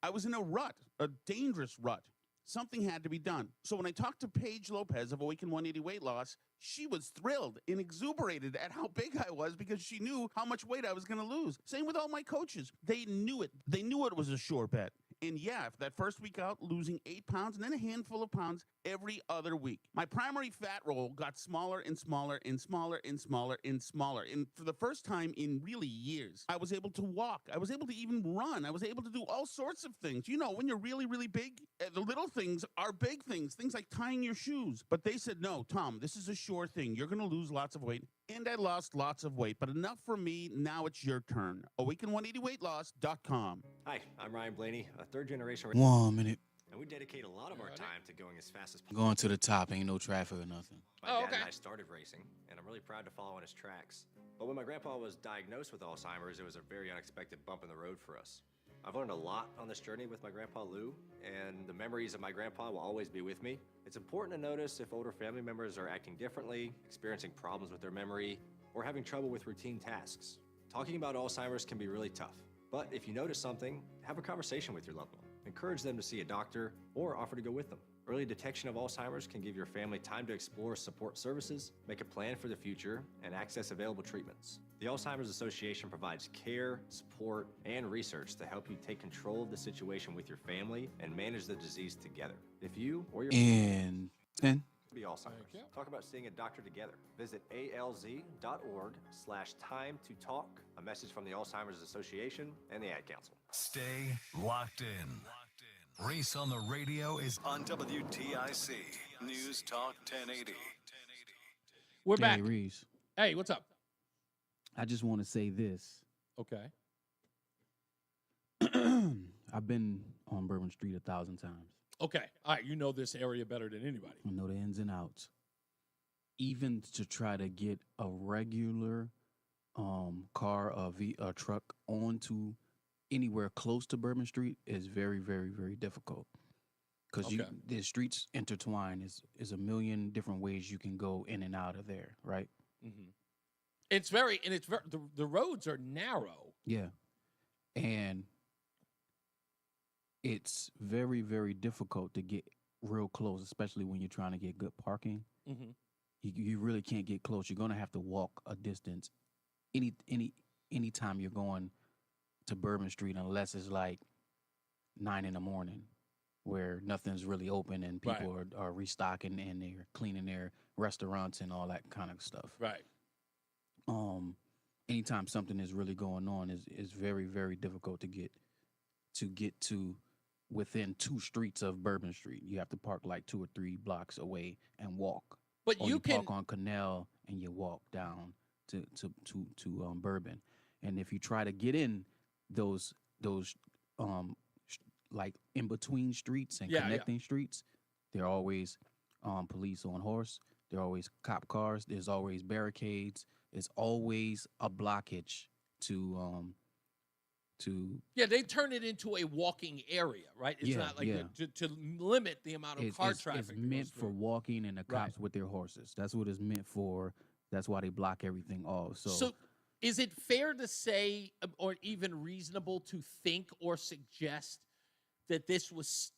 Speaker 10: was in a rut, a dangerous rut. Something had to be done. So when I talked to Paige Lopez of Awaken 180 Weight Loss, she was thrilled and exuberated at how big I was because she knew how much weight I was going to lose. Same with all my coaches. They knew it. They knew it was a sure bet. And yeah, if that first week out, losing 8 pounds and then a handful of pounds every other week. My primary fat roll got smaller and smaller and smaller and smaller and smaller. And for the first time in really years, I was able to walk. I was able to even run. I was able to do all sorts of things. You know, when you're really, really big, the little things are big things. Things like tying your shoes. But they said, no, Tom, this is a sure thing. You're going to lose lots of weight. And I lost lots of weight, but enough for me. Now it's your turn. Awaken180weightloss.com.
Speaker 11: Hi, I'm Ryan Blaney, a third-generation.
Speaker 6: 1 minute.
Speaker 11: And we dedicate a lot of our time to going as fast as possible.
Speaker 6: Going to the top, ain't no traffic or nothing.
Speaker 11: My dad and I started racing, and I'm really proud to follow in his tracks. But when my grandpa was diagnosed with Alzheimer's, it was a very unexpected bump in the road for us. I've learned a lot on this journey with my grandpa Lou, and the memories of my grandpa will always be with me. It's important to notice if older family members are acting differently, experiencing problems with their memory, or having trouble with routine tasks. Talking about Alzheimer's can be really tough, but if you notice something, have a conversation with your loved one. Encourage them to see a doctor or offer to go with them. Early detection of Alzheimer's can give your family time to explore support services, make a plan for the future, and access available treatments. The Alzheimer's Association provides care, support, and research to help you take control of the situation with your family and manage the disease together. If you or your
Speaker 6: And 10.
Speaker 11: be Alzheimer's. Talk about seeing a doctor together. Visit alz.org/time to talk. A message from the Alzheimer's Association and the Ad Council.
Speaker 7: Stay locked in. Reese on the radio is on WTIC News Talk 1080.
Speaker 9: We're
Speaker 6: Hey,
Speaker 9: back.
Speaker 6: Reese.
Speaker 9: Hey, what's up?
Speaker 6: I just want to say this.
Speaker 9: Okay.
Speaker 6: I've been on Bourbon Street 1,000 times.
Speaker 9: Okay. All right. You know this area better than anybody.
Speaker 6: I know the ins and outs. Even to try to get a regular car, a truck onto anywhere close to Bourbon Street is very, very, very difficult. Because the streets intertwine. Is a million different ways you can go in and out of there, right?
Speaker 9: Mm-hmm. The roads are narrow.
Speaker 6: Yeah. And it's very, very difficult to get real close, especially when you're trying to get good parking.
Speaker 9: Mm-hmm.
Speaker 6: You really can't get close. You're going to have to walk a distance any time you're going to Bourbon Street, unless it's like 9 in the morning, where nothing's really open and people are restocking and they're cleaning their restaurants and all that kind of stuff.
Speaker 9: Right.
Speaker 6: Anytime something is really going on is very, very difficult to get to within 2 streets of Bourbon Street. You have to park like 2 or 3 blocks away and walk.
Speaker 9: But
Speaker 6: or
Speaker 9: you can
Speaker 6: park on Canal and you walk down to Bourbon. And if you try to get in those like in between streets and connecting streets, there are always police on horse. There are always cop cars. There's always barricades. There's always a blockage to
Speaker 9: they turn it into a walking area, right? It's not like to limit the amount of car traffic.
Speaker 6: It's meant for walking and the cops with their horses. That's what it's meant for. That's why they block everything off. So
Speaker 9: is it fair to say, or even reasonable to think or suggest that this was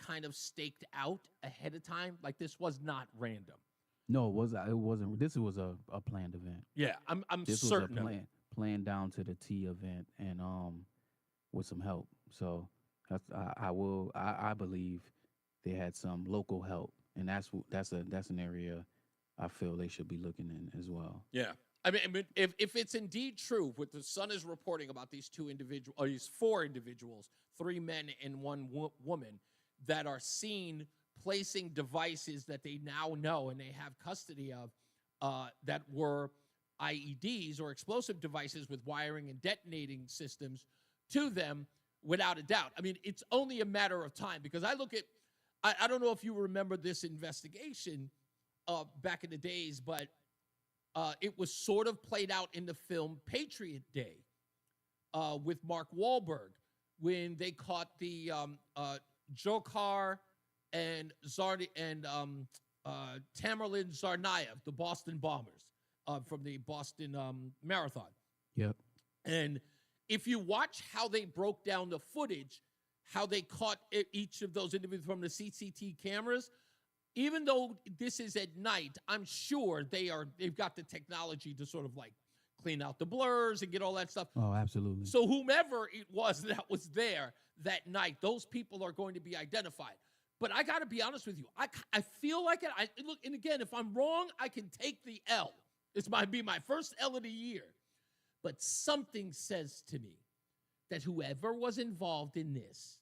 Speaker 9: kind of staked out ahead of time? Like this was not random.
Speaker 6: No, it wasn't. This was a planned event.
Speaker 9: Yeah, I'm
Speaker 6: this
Speaker 9: certain.
Speaker 6: Was a planned down to the T event and with some help. So I believe they had some local help, and that's an area I feel they should be looking in as well.
Speaker 9: Yeah. I mean, if it's indeed true, what the Sun is reporting about these 4 individuals, 3 men and 1 woman, that are seen placing devices that they now know and they have custody of that were IEDs or explosive devices with wiring and detonating systems to them, without a doubt. I mean, it's only a matter of time, because I look at, I don't know if you remember this investigation back in the days, but it was sort of played out in the film Patriot Day with Mark Wahlberg, when they caught the Dzhokhar and Tamerlan Tsarnaev, the Boston bombers from the Boston Marathon.
Speaker 6: Yep.
Speaker 9: And if you watch how they broke down the footage, how they caught each of those individuals from the CCTV cameras, even though this is at night, I'm sure they've got the technology to sort of like clean out the blurs and get all that stuff.
Speaker 6: Oh, absolutely.
Speaker 9: So whomever it was that was there that night, those people are going to be identified. But I got to be honest with you. I feel like it. Look, and again, if I'm wrong, I can take the L. This might be my first L of the year. But something says to me that whoever was involved in this,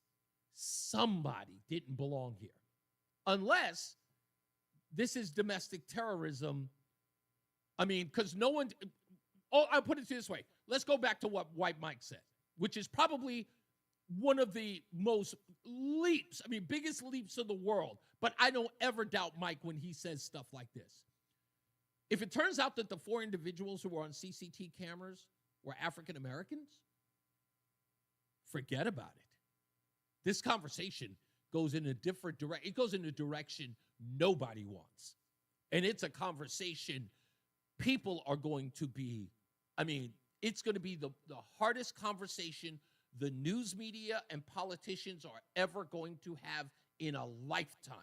Speaker 9: somebody didn't belong here. Unless this is domestic terrorism. I mean, because no one... Oh, I'll put it this way. Let's go back to what White Mike said, which is probably one of the most biggest leaps in the world. But I don't ever doubt Mike when he says stuff like this. If it turns out that the 4 individuals who were on CCTV cameras were African Americans, forget about it. This conversation goes in a different direction. It goes in a direction nobody wants. And it's a conversation people are going to be, it's going to be the hardest conversation the news media and politicians are ever going to have in a lifetime.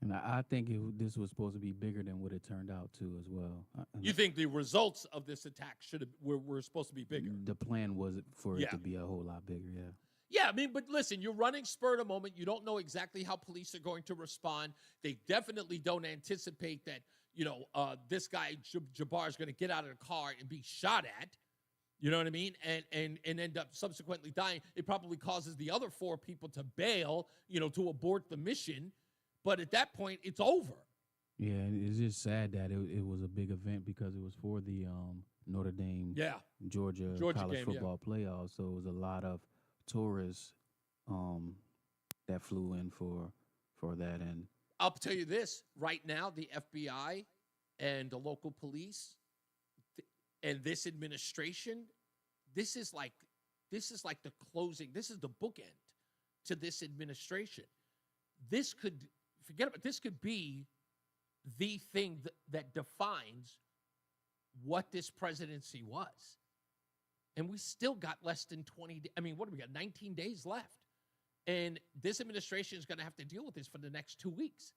Speaker 6: And I think this was supposed to be bigger than what it turned out to as well.
Speaker 9: You think the results of this attack were supposed to be bigger?
Speaker 6: The plan was for it to be a whole lot bigger, yeah.
Speaker 9: Yeah, but listen, you're running spur of the moment. You don't know exactly how police are going to respond. They definitely don't anticipate that, this guy, Jabbar, is going to get out of the car and be shot at. You know what I mean? And end up subsequently dying. It probably causes the other 4 people to bail, to abort the mission. But at that point, it's over.
Speaker 6: Yeah, it's just sad that it was a big event because it was for the Notre Dame, Georgia college
Speaker 9: game,
Speaker 6: football playoffs. So it was a lot of tourists that flew in for that. And
Speaker 9: I'll tell you this, right now, the FBI and the local police and this administration, this is like the closing. This is the bookend to this administration. This could be the thing that defines what this presidency was. And we still got less than 20. What do we got? 19 days left. And this administration is going to have to deal with this for the next 2 weeks.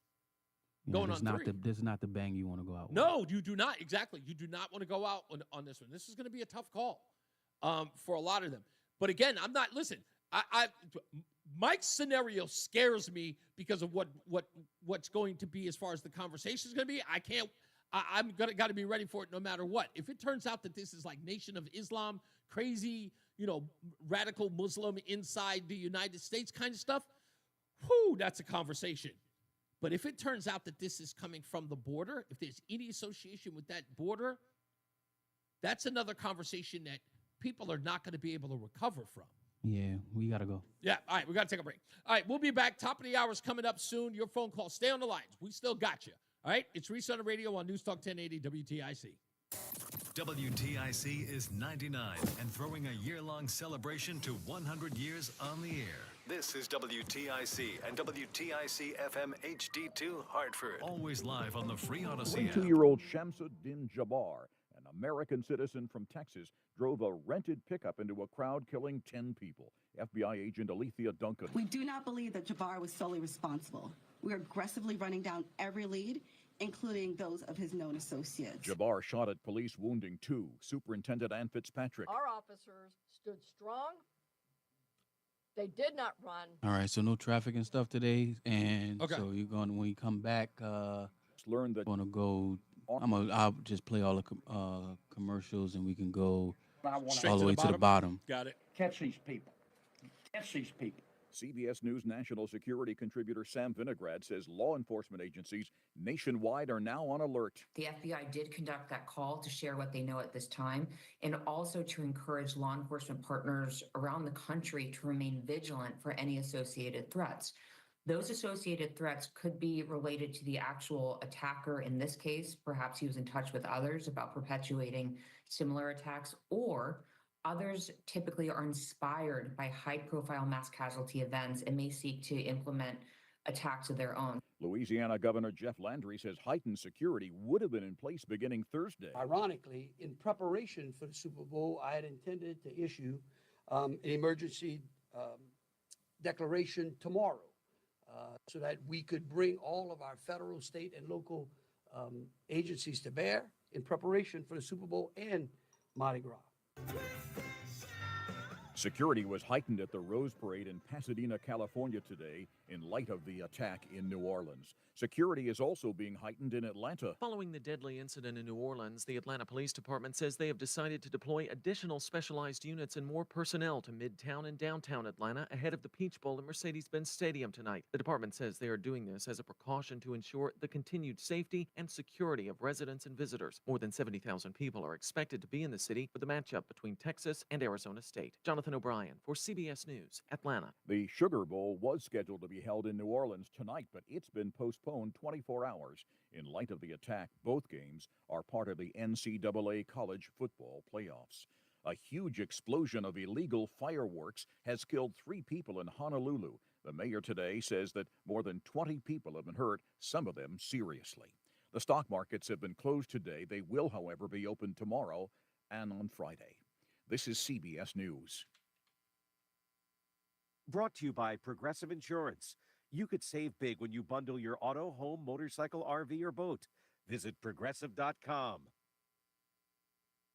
Speaker 9: Going on 3.
Speaker 6: This is not the bang you want to go out with.
Speaker 9: No, you do not. Exactly. You do not want to go out on this one. This is going to be a tough call for a lot of them. But again, I'm not, listen, Mike's scenario scares me because of what's going to be as far as the conversation is going to be. I'm got to be ready for it no matter what. If it turns out that this is like Nation of Islam, crazy, radical Muslim inside the United States kind of stuff, that's a conversation. But if it turns out that this is coming from the border, if there's any association with that border, that's another conversation that people are not going to be able to recover from.
Speaker 6: Yeah, we got to go.
Speaker 9: Yeah, all right, we got to take a break. All right, we'll be back. Top of the hour is coming up soon. Your phone call. Stay on the lines. We still got you. All right, it's Reese on the radio on NewsTalk 1080 WTIC.
Speaker 7: WTIC is 99 and throwing a year-long celebration to 100 years on the air. This is WTIC and WTIC FM HD2 Hartford. Always live on the free Odyssey app.
Speaker 2: 22-year-old Shamsuddin Jabbar, an American citizen from Texas, drove a rented pickup into a crowd, killing 10 people. FBI agent Alethea Duncan.
Speaker 4: We do not believe that Jabbar was solely responsible. We're aggressively running down every lead, including those of his known associates.
Speaker 2: Jabbar shot at police, wounding 2. Superintendent Ann Fitzpatrick.
Speaker 12: Our officers stood strong. They did not run.
Speaker 6: All right, so no traffic and stuff today, and
Speaker 9: Okay.
Speaker 6: so you're going when you come back.
Speaker 2: Learn that.
Speaker 6: Going to go. I'll just play all the commercials, and we can go all the way to the bottom.
Speaker 9: Got it.
Speaker 13: Catch these people. Catch these people.
Speaker 2: CBS News national security contributor Sam Vinograd says law enforcement agencies nationwide are now on alert.
Speaker 14: The FBI did conduct that call to share what they know at this time and also to encourage law enforcement partners around the country to remain vigilant for any associated threats. Those associated threats could be related to the actual attacker in this case. Perhaps he was in touch with others about perpetuating similar attacks, or others typically are inspired by high-profile mass casualty events and may seek to implement attacks of their own.
Speaker 2: Louisiana Governor Jeff Landry says heightened security would have been in place beginning Thursday.
Speaker 5: Ironically, in preparation for the Super Bowl, I had intended to issue an emergency declaration tomorrow so that we could bring all of our federal, state, and local agencies to bear in preparation for the Super Bowl and Mardi Gras.
Speaker 2: Security was heightened at the Rose Parade in Pasadena, California today in light of the attack in New Orleans. Security is also being heightened in Atlanta.
Speaker 16: Following the deadly incident in New Orleans, the Atlanta Police Department says they have decided to deploy additional specialized units and more personnel to Midtown and downtown Atlanta ahead of the Peach Bowl at Mercedes-Benz Stadium tonight. The department says they are doing this as a precaution to ensure the continued safety and security of residents and visitors. More than 70,000 people are expected to be in the city for the matchup between Texas and Arizona State. Jonathan O'Brien for CBS News, Atlanta.
Speaker 2: The Sugar Bowl was scheduled to be held in New Orleans tonight, but it's been postponed 24 hours. In light of the attack, both games are part of the NCAA college football playoffs. A huge explosion of illegal fireworks has killed 3 people in Honolulu. The mayor today says that more than 20 people have been hurt, some of them seriously. The stock markets have been closed today. They will, however, be open tomorrow and on Friday. This is CBS News.
Speaker 17: Brought to you by Progressive Insurance. You could save big when you bundle your auto, home, motorcycle, RV, or boat. Visit Progressive.com.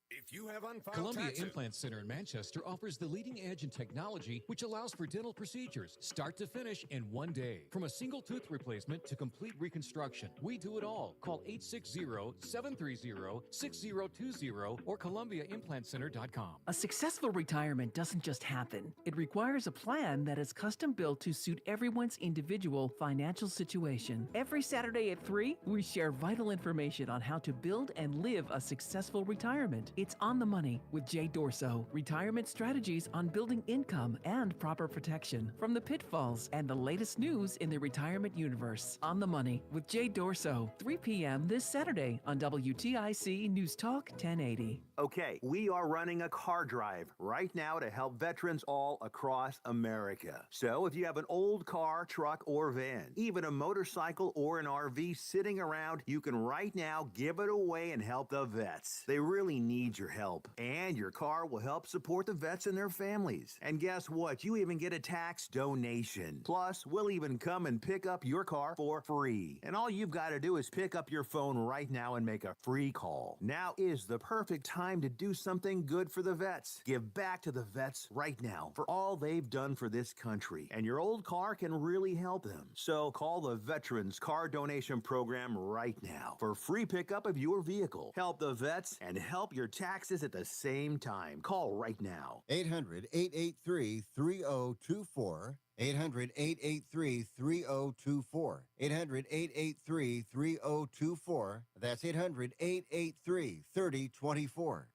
Speaker 18: If you have unfiled
Speaker 19: Columbia
Speaker 18: taxes,
Speaker 19: Implant Center in Manchester offers the leading edge in technology, which allows for dental procedures start to finish in one day. From a single tooth replacement to complete reconstruction, we do it all. Call 860-730-6020 or ColumbiaImplantCenter.com.
Speaker 20: A successful retirement doesn't just happen. It requires a plan that is custom built to suit everyone's individual financial situation. Every Saturday at 3, we share vital information on how to build and live a successful retirement. It's On the Money with Jay Dorso. Retirement strategies on building income and proper protection from the pitfalls and the latest news in the retirement universe. On the Money with Jay Dorso, 3 p.m. this Saturday on WTIC News Talk 1080.
Speaker 24: Okay, we are running a car drive right now to help veterans all across America. So if you have an old car, truck, or van, even a motorcycle or an RV sitting around, you can right now give it away and help the vets. They really need needs your help. And your car will help support the vets and their families. And guess what? You even get a tax donation. Plus, we'll even come and pick up your car for free. And all you've got to do is pick up your phone right now and make a free call. Now is the perfect time to do something good for the vets. Give back to the vets right now for all they've done for this country. And your old car can really help them. So call the Veterans Car Donation Program right now for free pickup of your vehicle. Help the vets and help your taxes at the same time. Call right now.
Speaker 15: 800-883-3024. 800-883-3024. 800-883-3024. That's 800-883-3024.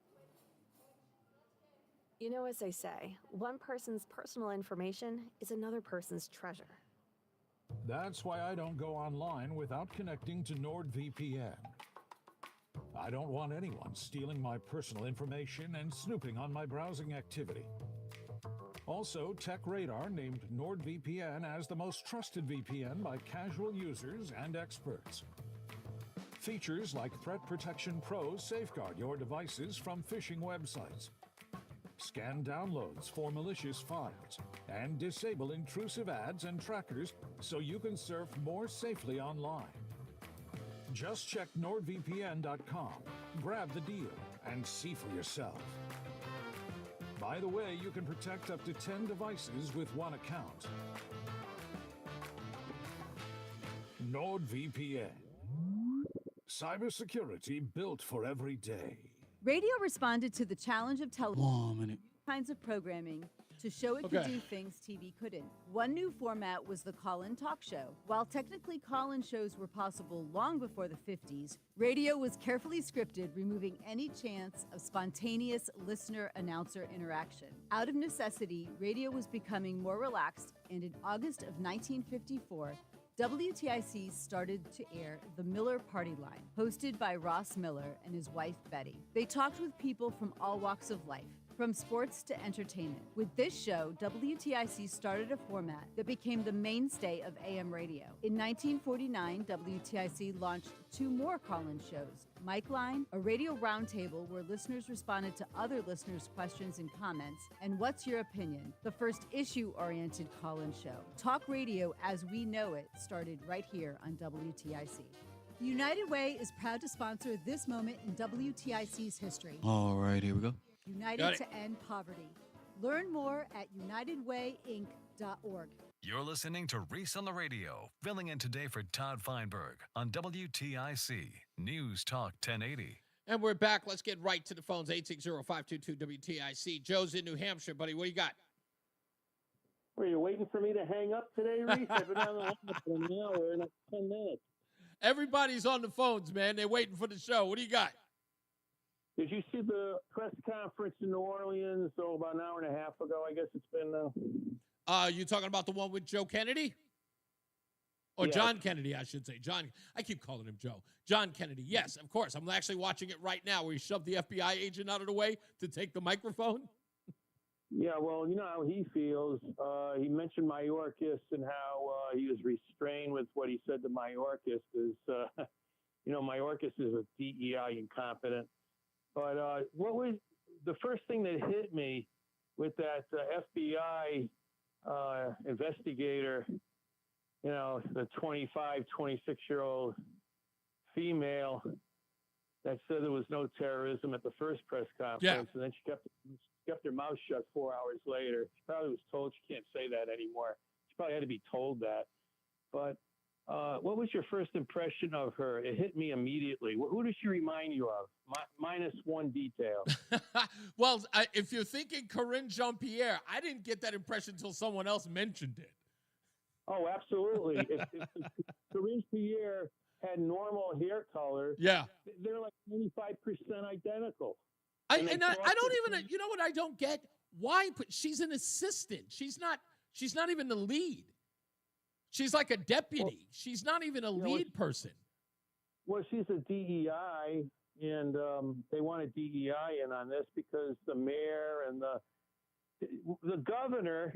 Speaker 18: You know, as they say, one person's personal information is another person's treasure.
Speaker 29: That's why I don't go online without connecting to NordVPN. I don't want anyone stealing my personal information and snooping on my browsing activity. Also, TechRadar named NordVPN as the most trusted VPN by casual users and experts. Features like Threat Protection Pro safeguard your devices from phishing websites. Scan downloads for malicious files, and disable intrusive ads and trackers so you can surf more safely online. Just check NordVPN.com, grab the deal, and see for yourself. By the way, you can protect up to 10 devices with one account. NordVPN. Cybersecurity built for every day.
Speaker 21: Radio responded to the challenge of
Speaker 6: minute.
Speaker 21: kinds of programming to show it could do things TV couldn't. One new format was the call-in talk show. While technically call-in shows were possible long before the 50s, radio was carefully scripted, removing any chance of spontaneous listener-announcer interaction. Out of necessity, radio was becoming more relaxed, and in August of 1954, WTIC started to air The Miller Party Line, hosted by Ross Miller and his wife, Betty. They talked with people from all walks of life, from sports to entertainment. With this show, WTIC started a format that became the mainstay of AM radio. In 1949, WTIC launched 2 more call-in shows, Mike Line, a radio roundtable where listeners responded to other listeners' questions and comments, and What's Your Opinion, the first issue-oriented call-in show. Talk radio as we know it started right here on WTIC. The United Way is proud to sponsor this moment in WTIC's history.
Speaker 6: All right, here we go.
Speaker 21: United to End Poverty. Learn more at unitedwayinc.org.
Speaker 7: You're listening to Reese on the Radio, filling in today for Todd Feinberg on WTIC News Talk 1080.
Speaker 9: And we're back. Let's get right to the phones. 860-522-WTIC. Joe's in New Hampshire, buddy. What do you got?
Speaker 8: Were you waiting for me to hang up today, Reese? I've been on the line for an hour and 10 minutes.
Speaker 9: Everybody's on the phones, man. They're waiting for the show. What do you got?
Speaker 8: Did you see the press conference in New Orleans about an hour and a half ago? I guess it's been.
Speaker 9: You talking about the one with Joe Kennedy? Or
Speaker 8: Yes.
Speaker 9: John Kennedy, I should say. I keep calling him Joe. John Kennedy. Yes, of course. I'm actually watching it right now where he shoved the FBI agent out of the way to take the microphone.
Speaker 8: Yeah, well, you know how he feels. He mentioned Mayorkas and how he was restrained with what he said to Mayorkas because, Mayorkas is a DEI incompetent. But what was the first thing that hit me with that FBI investigator, the 25, 26-year-old female that said there was no terrorism at the first press conference, and then she kept her mouth shut 4 hours later. She probably was told she can't say that anymore. She probably had to be told that. But what was your first impression of her? It hit me immediately. Who does she remind you of? Minus one detail.
Speaker 9: Well, if you're thinking Corinne Jean-Pierre, I didn't get that impression until someone else mentioned it.
Speaker 8: Oh, absolutely. if Corinne Pierre had normal hair color, they're like 95% identical.
Speaker 9: I don't even, you know what I don't get? Why? She's an assistant. She's not even the lead. She's like a deputy. Well, she's not even a lead person.
Speaker 8: Well, she's a DEI, and they want a DEI in on this because the mayor and the governor,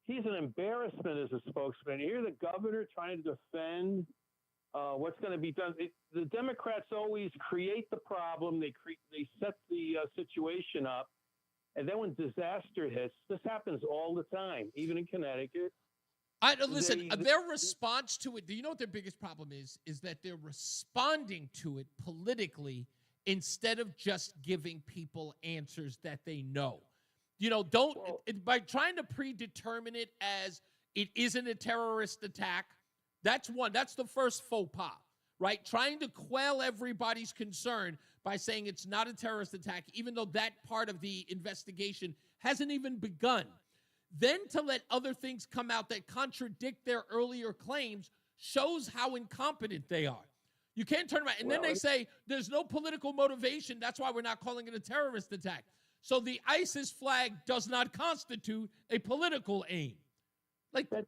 Speaker 8: he's an embarrassment as a spokesman. You hear the governor trying to defend what's going to be done. The Democrats always create the problem. They set the situation up, and then when disaster hits, this happens all the time, even in Connecticut.
Speaker 9: Listen, their response to it, do you know what their biggest problem is? Is that they're responding to it politically instead of just giving people answers that they know. You know, by trying to predetermine it as it isn't a terrorist attack, that's the first faux pas, right? Trying to quell everybody's concern by saying it's not a terrorist attack, even though that part of the investigation hasn't even begun. Then to let other things come out that contradict their earlier claims shows how incompetent they are. You can't turn around. And then they say there's no political motivation. That's why we're not calling it a terrorist attack. So the ISIS flag does not constitute a political aim. Like
Speaker 8: that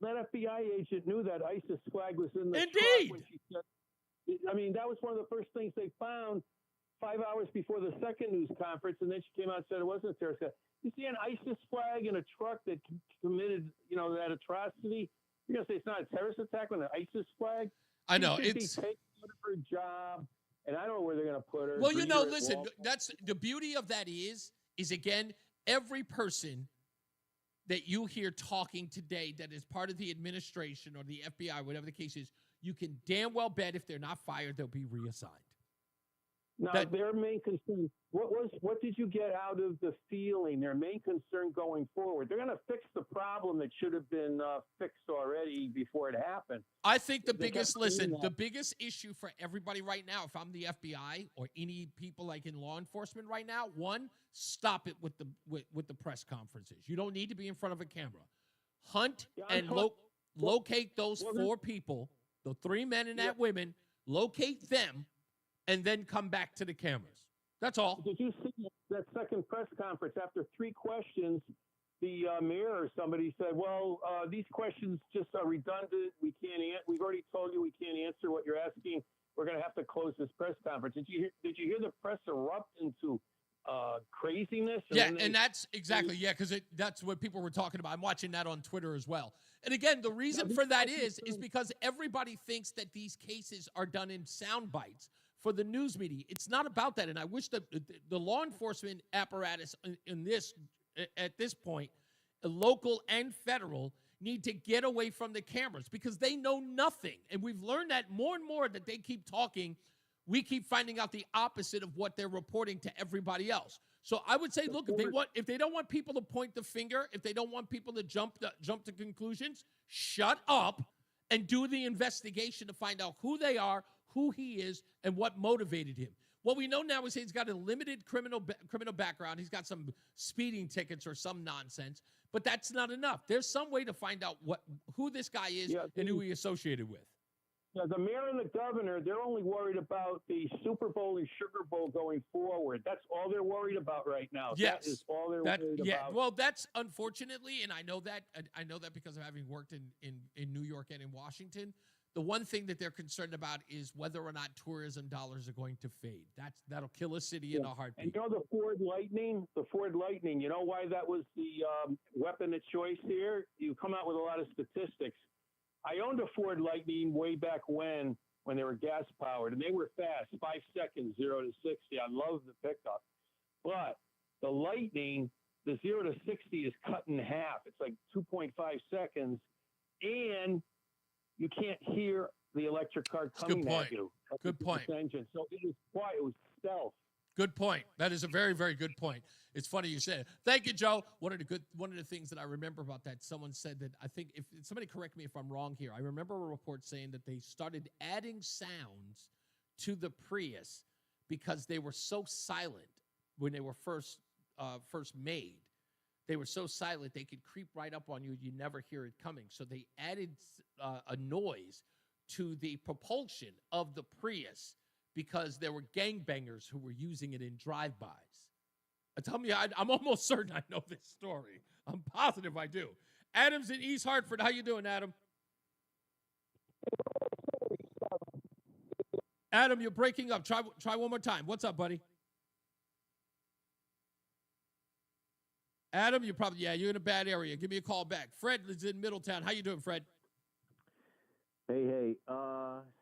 Speaker 8: FBI agent knew that ISIS flag was in the
Speaker 9: Indeed.
Speaker 8: truck when she said, I mean, that was one of the first things they found 5 hours before the second news conference, and then she came out and said it wasn't a terrorist attack. You see an ISIS flag in a truck that committed, that atrocity. You're gonna say it's not a terrorist attack with an ISIS flag?
Speaker 9: I know
Speaker 8: She should
Speaker 9: it's
Speaker 8: be taken out of her job, and I don't know where they're gonna put her.
Speaker 9: Well, listen, that's the beauty of that is again, every person that you hear talking today that is part of the administration or the FBI, whatever the case is, you can damn well bet if they're not fired, they'll be reassigned.
Speaker 8: Now, their main concern, what did you get out of the feeling? Their main concern going forward, they're going to fix the problem that should have been fixed already before it happened.
Speaker 9: I think the biggest issue for everybody right now, if I'm the FBI or any people like in law enforcement right now, one, stop it with the press conferences. You don't need to be in front of a camera. Hunt and locate those four people, the three men and that women, locate them, and then come back to the cameras. That's all.
Speaker 8: Did you see that second press conference? After three questions, the mayor or somebody said, well, these questions just are redundant. We've already told you we can't answer what you're asking. We're going to have to close this press conference. Did you hear the press erupt into craziness?
Speaker 9: And that's exactly, because that's what people were talking about. I'm watching that on Twitter as well. And again, the reason for that is because everybody thinks that these cases are done in sound bites for the news media. It's not about that. And I wish that the law enforcement apparatus at this point, local and federal, need to get away from the cameras because they know nothing. And we've learned that more and more that they keep talking. We keep finding out the opposite of what they're reporting to everybody else. So I would say, look, if they don't want people to point the finger, if they don't want people to jump to conclusions, shut up and do the investigation to find out who they are, who he is, and what motivated him. What we know now is he's got a limited criminal background. He's got some speeding tickets or some nonsense, but that's not enough. There's some way to find out who this guy is and who he associated with.
Speaker 8: Yeah, the mayor and the governor, they're only worried about the Super Bowl and Sugar Bowl going forward. That's all they're worried about right now.
Speaker 9: Yes.
Speaker 8: That is all they're worried about.
Speaker 9: Well, that's unfortunately, and I know that because of having worked in New York and in Washington. The one thing that they're concerned about is whether or not tourism dollars are going to fade. That'll kill a city in a heartbeat.
Speaker 8: And the Ford Lightning, you know why that was the weapon of choice here? You come out with a lot of statistics. I owned a Ford Lightning way back when they were gas powered, and they were fast, 5 seconds, 0 to 60. I love the pickup. But the Lightning, the 0 to 60 is cut in half. It's like 2.5 seconds, and you can't hear the electric car coming at you.
Speaker 9: Good point.
Speaker 8: Engine. So it was quiet. It was stealth.
Speaker 9: Good point. That is a very, very good point. It's funny you said it. Thank you, Joe. One of the things that I remember about that, someone said that, I think, if somebody correct me if I'm wrong here, I remember a report saying that they started adding sounds to the Prius because they were so silent when they were first made. They were so silent they could creep right up on you. You never hear it coming. So they added a noise to the propulsion of the Prius because there were gangbangers who were using it in drive-bys. Tell me, I'm almost certain I know this story. I'm positive I do. Adam's in East Hartford. How you doing, Adam? Adam, you're breaking up. Try one more time. What's up, buddy? Adam, you're in a bad area. Give me a call back. Fred is in Middletown. How you doing, Fred?
Speaker 1: Hey.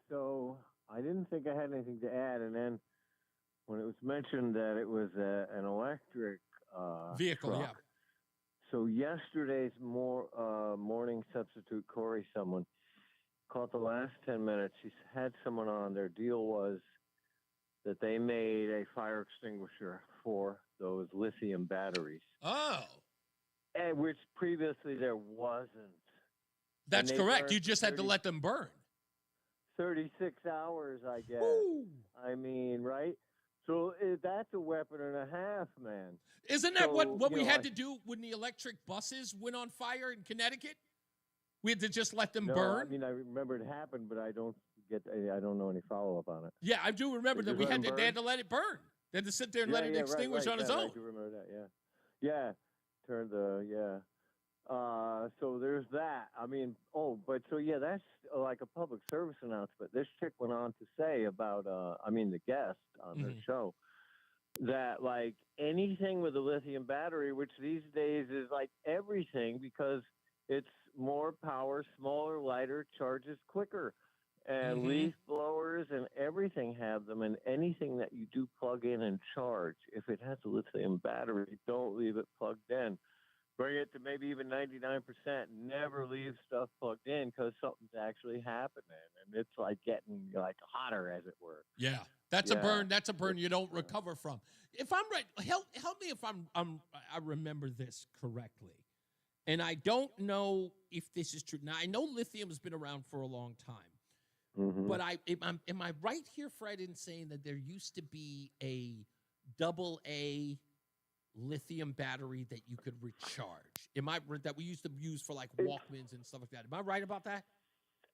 Speaker 1: So I didn't think I had anything to add, and then when it was mentioned that it was an electric
Speaker 9: Vehicle,
Speaker 1: truck.
Speaker 9: yeah.
Speaker 1: So yesterday's morning substitute, Corey, someone caught the last 10 minutes. She had someone on. Their deal was that they made a fire extinguisher for those lithium batteries.
Speaker 9: Oh.
Speaker 1: And which previously there wasn't.
Speaker 9: That's
Speaker 1: And they
Speaker 9: correct.
Speaker 1: burned
Speaker 9: You just had to let them burn.
Speaker 1: 36 hours, I guess.
Speaker 9: Woo.
Speaker 1: I mean, right? So that's a weapon and a half, man.
Speaker 9: Isn't that
Speaker 1: So,
Speaker 9: what we
Speaker 1: you know,
Speaker 9: had to do when the electric buses went on fire in Connecticut? We had to just let them
Speaker 1: No,
Speaker 9: burn?
Speaker 1: I mean, I remember it happened, but I don't know any follow-up on it.
Speaker 9: Yeah, I do remember that
Speaker 1: Did
Speaker 9: we
Speaker 1: you
Speaker 9: had
Speaker 1: let
Speaker 9: they
Speaker 1: 'em
Speaker 9: had to let it burn. They had to sit there and let it
Speaker 1: right,
Speaker 9: extinguish on its
Speaker 1: yeah,
Speaker 9: own.
Speaker 1: I do remember that, yeah. So there's that. I mean, that's like a public service announcement. This chick went on to say about, the guest on her show, that like anything with a lithium battery, which these days is like everything because it's more power, smaller, lighter, charges quicker. And leaf blowers and everything have them, and anything that you do plug in and charge, if it has a lithium battery, don't leave it plugged in. Bring it to maybe even 99%. Never leave stuff plugged in because something's actually happening, and it's like getting like hotter, as it were.
Speaker 9: Yeah, that's a burn. That's a burn you don't recover from. If I'm right, help me if I remember this correctly. And I don't know if this is true. Now I know lithium has been around for a long time. But am I right here, Fred, in saying that there used to be a AA lithium battery that you could recharge? That we used to use for like Walkmans and stuff like that? Am I right about that?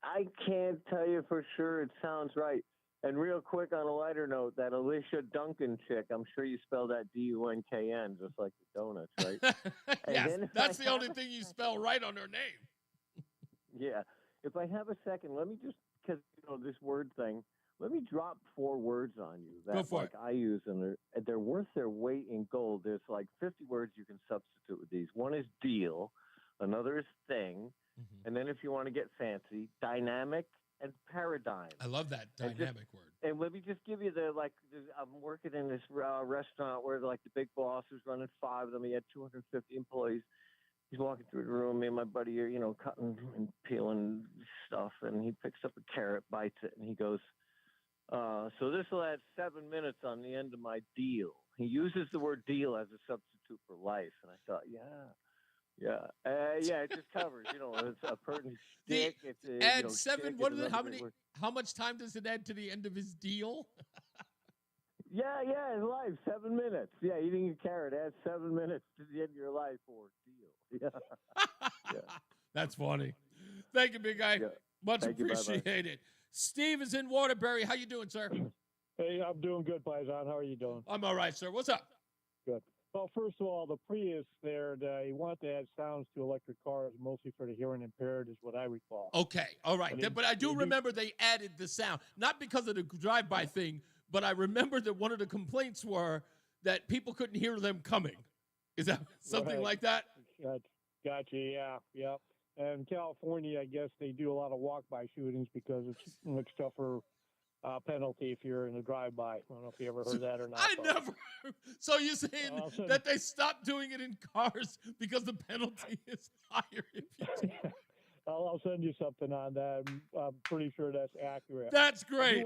Speaker 1: I can't tell you for sure. It sounds right. And real quick on a lighter note, that Alicia Duncan chick, I'm sure you spell that Dunkn just like the donuts, right?
Speaker 9: Yes, that's the only thing you spell right on her name.
Speaker 1: Yeah. If I have a second, let me just, because, this word thing, let me drop 4 words on you that I use, and they're worth their weight in gold. There's like 50 words you can substitute with these. One is deal, another is thing, and then if you want to get fancy, dynamic and paradigm.
Speaker 9: I love that dynamic word.
Speaker 1: And let me just give you I'm working in this restaurant where like the big boss was running 5 of them. He had 250 employees. He's walking through the room, me and my buddy are, cutting and peeling stuff, and he picks up a carrot, bites it, and he goes, so this will add 7 minutes on the end of my deal. He uses the word deal as a substitute for life, and I thought, it just covers, it's a pertinent stick.
Speaker 9: Add 7, how much time does it add to the end of his deal?
Speaker 1: His life, 7 minutes. Yeah, eating a carrot adds 7 minutes to the end of your life or deal. Yeah.
Speaker 9: That's funny. Thank you, big guy.
Speaker 1: Yeah.
Speaker 9: Much
Speaker 1: Thank you. Bye-bye.
Speaker 9: appreciated. Steve is in Waterbury. How you doing, sir?
Speaker 3: Hey, I'm doing good, Paisan. How are you doing?
Speaker 9: I'm all right, sir. What's up?
Speaker 3: Good. Well, first of all, the Prius there, they want to add sounds to electric cars, mostly for the hearing impaired, is what I recall.
Speaker 9: Okay, all right. But I do remember they added the sound, not because of the drive-by thing, but I remember that one of the complaints were that people couldn't hear them coming. Is that something like that?
Speaker 3: Gotcha, yeah. And in California, I guess they do a lot of walk-by shootings because it's a much tougher penalty if you're in a drive-by. I don't know if you ever heard that or not.
Speaker 9: I never. So you're saying that they stopped doing it in cars because the penalty is higher if you do?
Speaker 3: I'll send you something on that. I'm pretty sure that's accurate.
Speaker 9: That's great.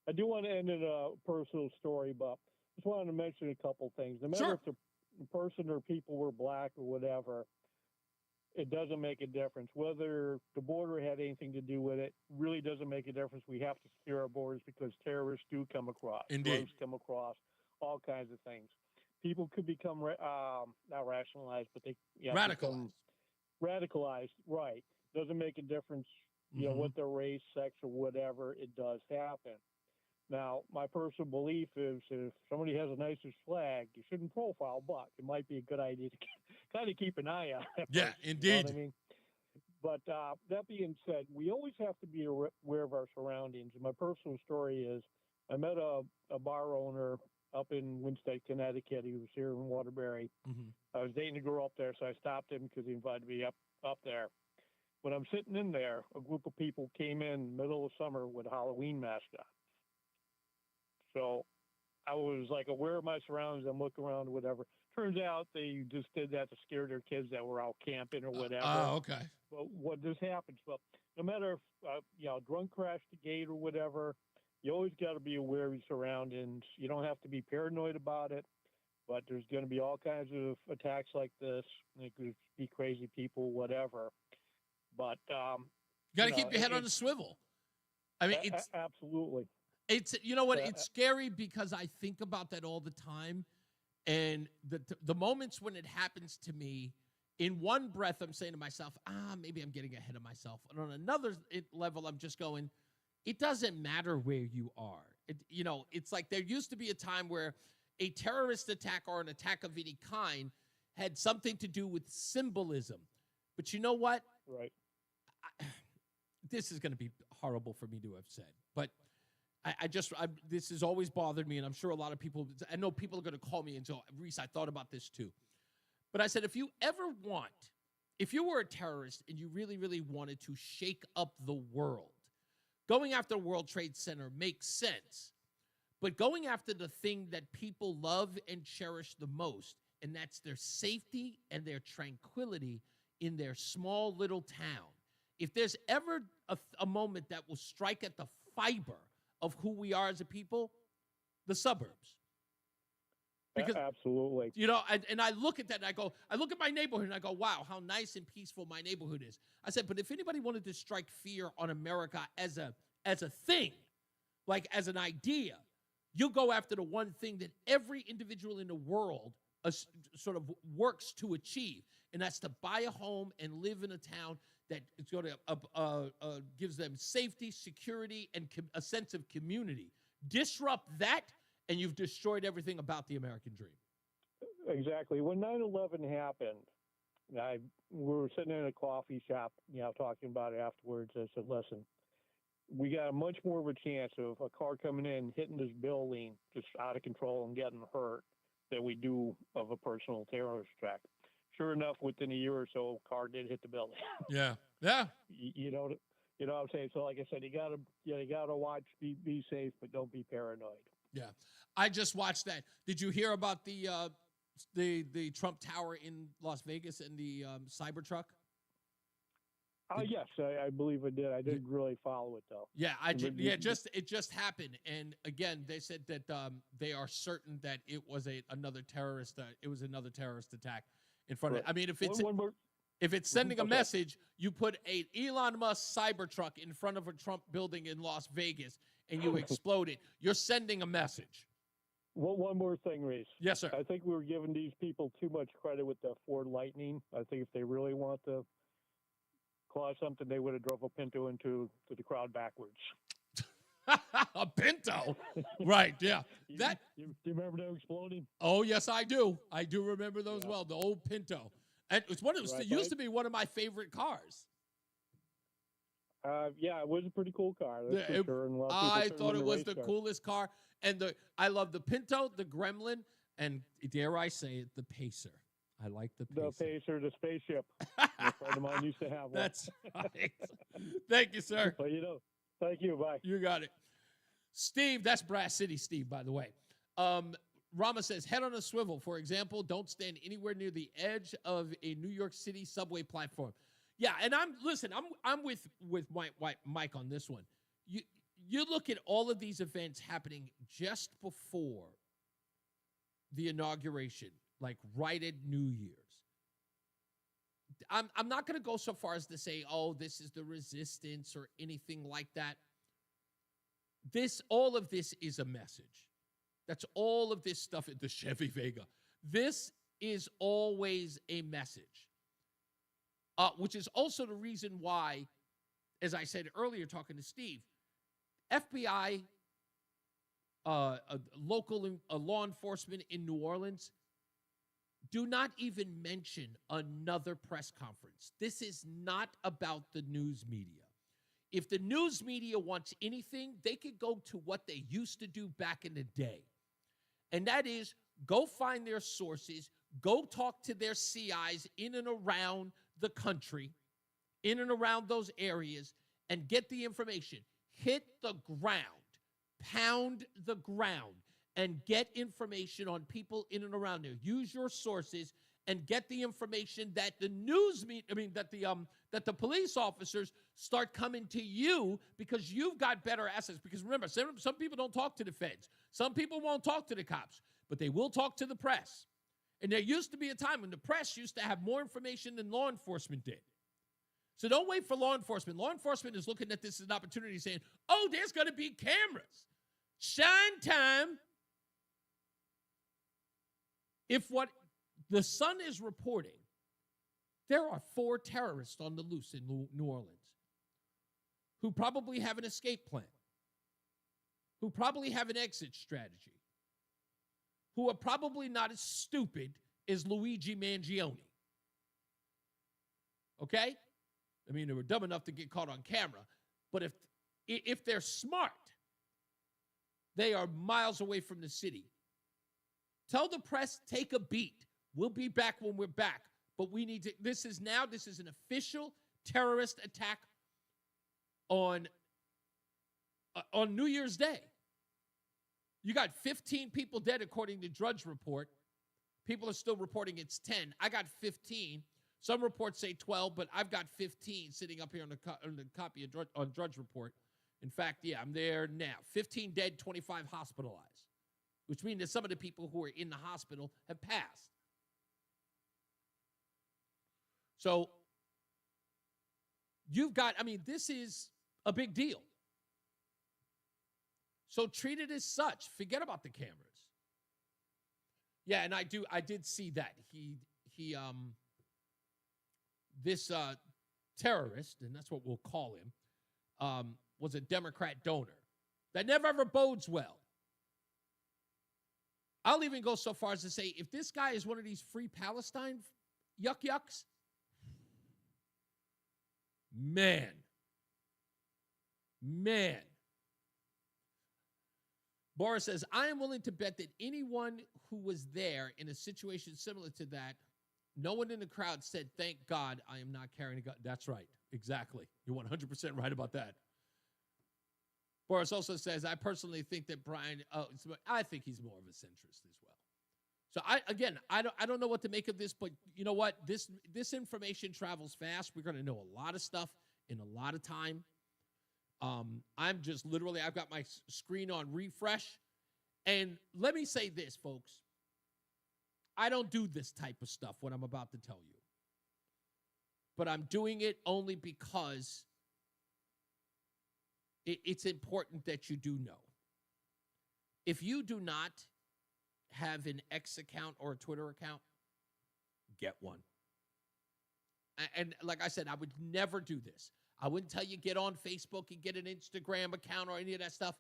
Speaker 3: I do want to end in a personal story, but just wanted to mention a couple things. No matter if the person or people were black or whatever, it doesn't make a difference. Whether the border had anything to do with it really doesn't make a difference. We have to secure our borders because terrorists do come across.
Speaker 9: Indeed.
Speaker 3: Drugs come across, all kinds of things. People could become, not rationalized, but they radicalized, right. Doesn't make a difference, what their race, sex, or whatever. It does happen. Now, my personal belief is if somebody has a nicest flag, you shouldn't profile, but it might be a good idea to kind of keep an eye on it.
Speaker 9: Yeah, indeed.
Speaker 3: You know what I mean? But that being said, we always have to be aware of our surroundings. And my personal story is I met a bar owner up in Winsted, Connecticut. He was here in Waterbury. I was dating a girl up there, so I stopped him because he invited me up there. when I'm sitting in there, a group of people came in middle of summer with Halloween mascots. So I was like aware of my surroundings. I'm looking around, whatever. Turns out they just did that to scare their kids that were out camping or whatever.
Speaker 9: Oh, okay.
Speaker 3: But what just happens? But no matter if drunk crashed the gate or whatever, you always got to be aware of your surroundings. You don't have to be paranoid about it, but there's going to be all kinds of attacks like this. It could be crazy people, whatever. But
Speaker 9: you got to keep your head on the swivel. I mean, it's
Speaker 3: absolutely.
Speaker 9: It's it's scary because I think about that all the time, and the moments when it happens to me, in one breath I'm saying to myself, maybe I'm getting ahead of myself, and on another level I'm just going, it doesn't matter where you are. It's like there used to be a time where a terrorist attack or an attack of any kind had something to do with symbolism, but you know what?
Speaker 3: Right.
Speaker 9: This is going to be horrible for me to have said, but this has always bothered me, and I'm sure a lot of people, I know people are going to call me and say, Reese, I thought about this too. But I said, if you were a terrorist and you really, really wanted to shake up the world, going after World Trade Center makes sense. But going after the thing that people love and cherish the most, and that's their safety and their tranquility in their small little town. If there's ever a moment that will strike at the fiber of who we are as a people, the suburbs. Because,
Speaker 3: absolutely.
Speaker 9: And I look at that and I look at my neighborhood and I go, wow, how nice and peaceful my neighborhood is. I said, but if anybody wanted to strike fear on America as a thing, like as an idea, you'll go after the one thing that every individual in the world sort of works to achieve, and that's to buy a home and live in a town that is going to gives them safety, security, and a sense of community. Disrupt that, and you've destroyed everything about the American dream.
Speaker 3: Exactly. When 9/11 happened, we were sitting in a coffee shop, talking about it afterwards. I said, listen, we got much more of a chance of a car coming in, hitting this building just out of control and getting hurt than we do of a personal terrorist attack. Sure enough, within a year or so, a car did hit the building.
Speaker 9: Yeah.
Speaker 3: You know what I'm saying? So, like I said, you gotta watch, be safe, but don't be paranoid.
Speaker 9: Yeah, I just watched that. Did you hear about the Trump Tower in Las Vegas and the Cybertruck?
Speaker 3: Yes, I believe I did. I didn't really follow it though.
Speaker 9: Yeah, it just happened, and again, they said that they are certain that it was another terrorist attack in front of it. I mean, if it's sending a message, you put an Elon Musk Cybertruck in front of a Trump building in Las Vegas and you explode it, you're sending a message.
Speaker 3: Well, one more thing, Reese.
Speaker 9: Yes, sir.
Speaker 3: I think we were giving these people too much credit with the Ford Lightning. I think if they really want to cause something, they would have drove a Pinto into the crowd backwards.
Speaker 9: A Pinto? Right, yeah.
Speaker 3: Do you remember them exploding?
Speaker 9: Oh, yes, I do. I do remember those well, the old Pinto. And it used to be one of my favorite cars.
Speaker 3: It was a pretty cool car. That's for sure.
Speaker 9: I thought it was the coolest car. And I love the Pinto, the Gremlin, and dare I say it, the Pacer. I like the Pacer.
Speaker 3: The Pacer, the spaceship. A friend of mine used to have one.
Speaker 9: That's right. Thank you, sir.
Speaker 3: Well, thank you. Bye.
Speaker 9: You got it. Steve, that's Brass City Steve, by the way. Rama says, head on a swivel. For example, don't stand anywhere near the edge of a New York City subway platform. Yeah, and I'm with Mike on this one. You look at all of these events happening just before the inauguration, like right at New Year's. I'm not going to go so far as to say, oh, this is the resistance or anything like that. All of this is a message. That's all of this stuff at the Chevy Vega. This is always a message, which is also the reason why, as I said earlier, talking to Steve, FBI, local law enforcement in New Orleans, do not even mention another press conference. This is not about the news media. If the news media wants anything, they could go to what they used to do back in the day. And that is go find their sources, go talk to their CIs in and around the country, in and around those areas and get the information. Hit the ground, pound the ground, and get information on people in and around there. Use your sources and get the information that the that the police officers start coming to you, because you've got better assets. Because remember, some people don't talk to the feds. Some people won't talk to the cops, but they will talk to the press. And there used to be a time when the press used to have more information than law enforcement did. So don't wait for law enforcement. Law enforcement is looking at this as an opportunity, saying, oh, there's going to be cameras. Shine time. If what the Sun is reporting, there are 4 terrorists on the loose in New Orleans who probably have an escape plan, who probably have an exit strategy, who are probably not as stupid as Luigi Mangione. Okay? I mean, they were dumb enough to get caught on camera, but if they're smart, they are miles away from the city. Tell the press, take a beat. We'll be back when we're back. But we need to, this is an official terrorist attack on New Year's Day. You got 15 people dead according to Drudge Report. People are still reporting it's 10. I got 15. Some reports say 12, but I've got 15 sitting up here on the copy on Drudge Report. In fact, yeah, I'm there now. 15 dead, 25 hospitalized, which means that some of the people who are in the hospital have passed. So you've got, this is a big deal. So treat it as such. Forget about the cameras. Yeah, and I did see that. This terrorist, and that's what we'll call him, was a Democrat donor. That never ever bodes well. I'll even go so far as to say, if this guy is one of these Free Palestine yucks, man. Boris says, I am willing to bet that anyone who was there in a situation similar to that, no one in the crowd said, thank God I am not carrying a gun. That's right. Exactly. You're 100% right about that. Boris also says, I personally think that Brian, I think he's more of a centrist as well. So I don't know what to make of this, but you know what? This information travels fast. We're going to know a lot of stuff in a lot of time. I'm just literally, I've got my screen on refresh. And let me say this, folks. I don't do this type of stuff, what I'm about to tell you. But I'm doing it only because it's important that you do know. If you do not have an X account or a Twitter account, get one. And like I said, I would never do this. I wouldn't tell you get on Facebook and get an Instagram account or any of that stuff.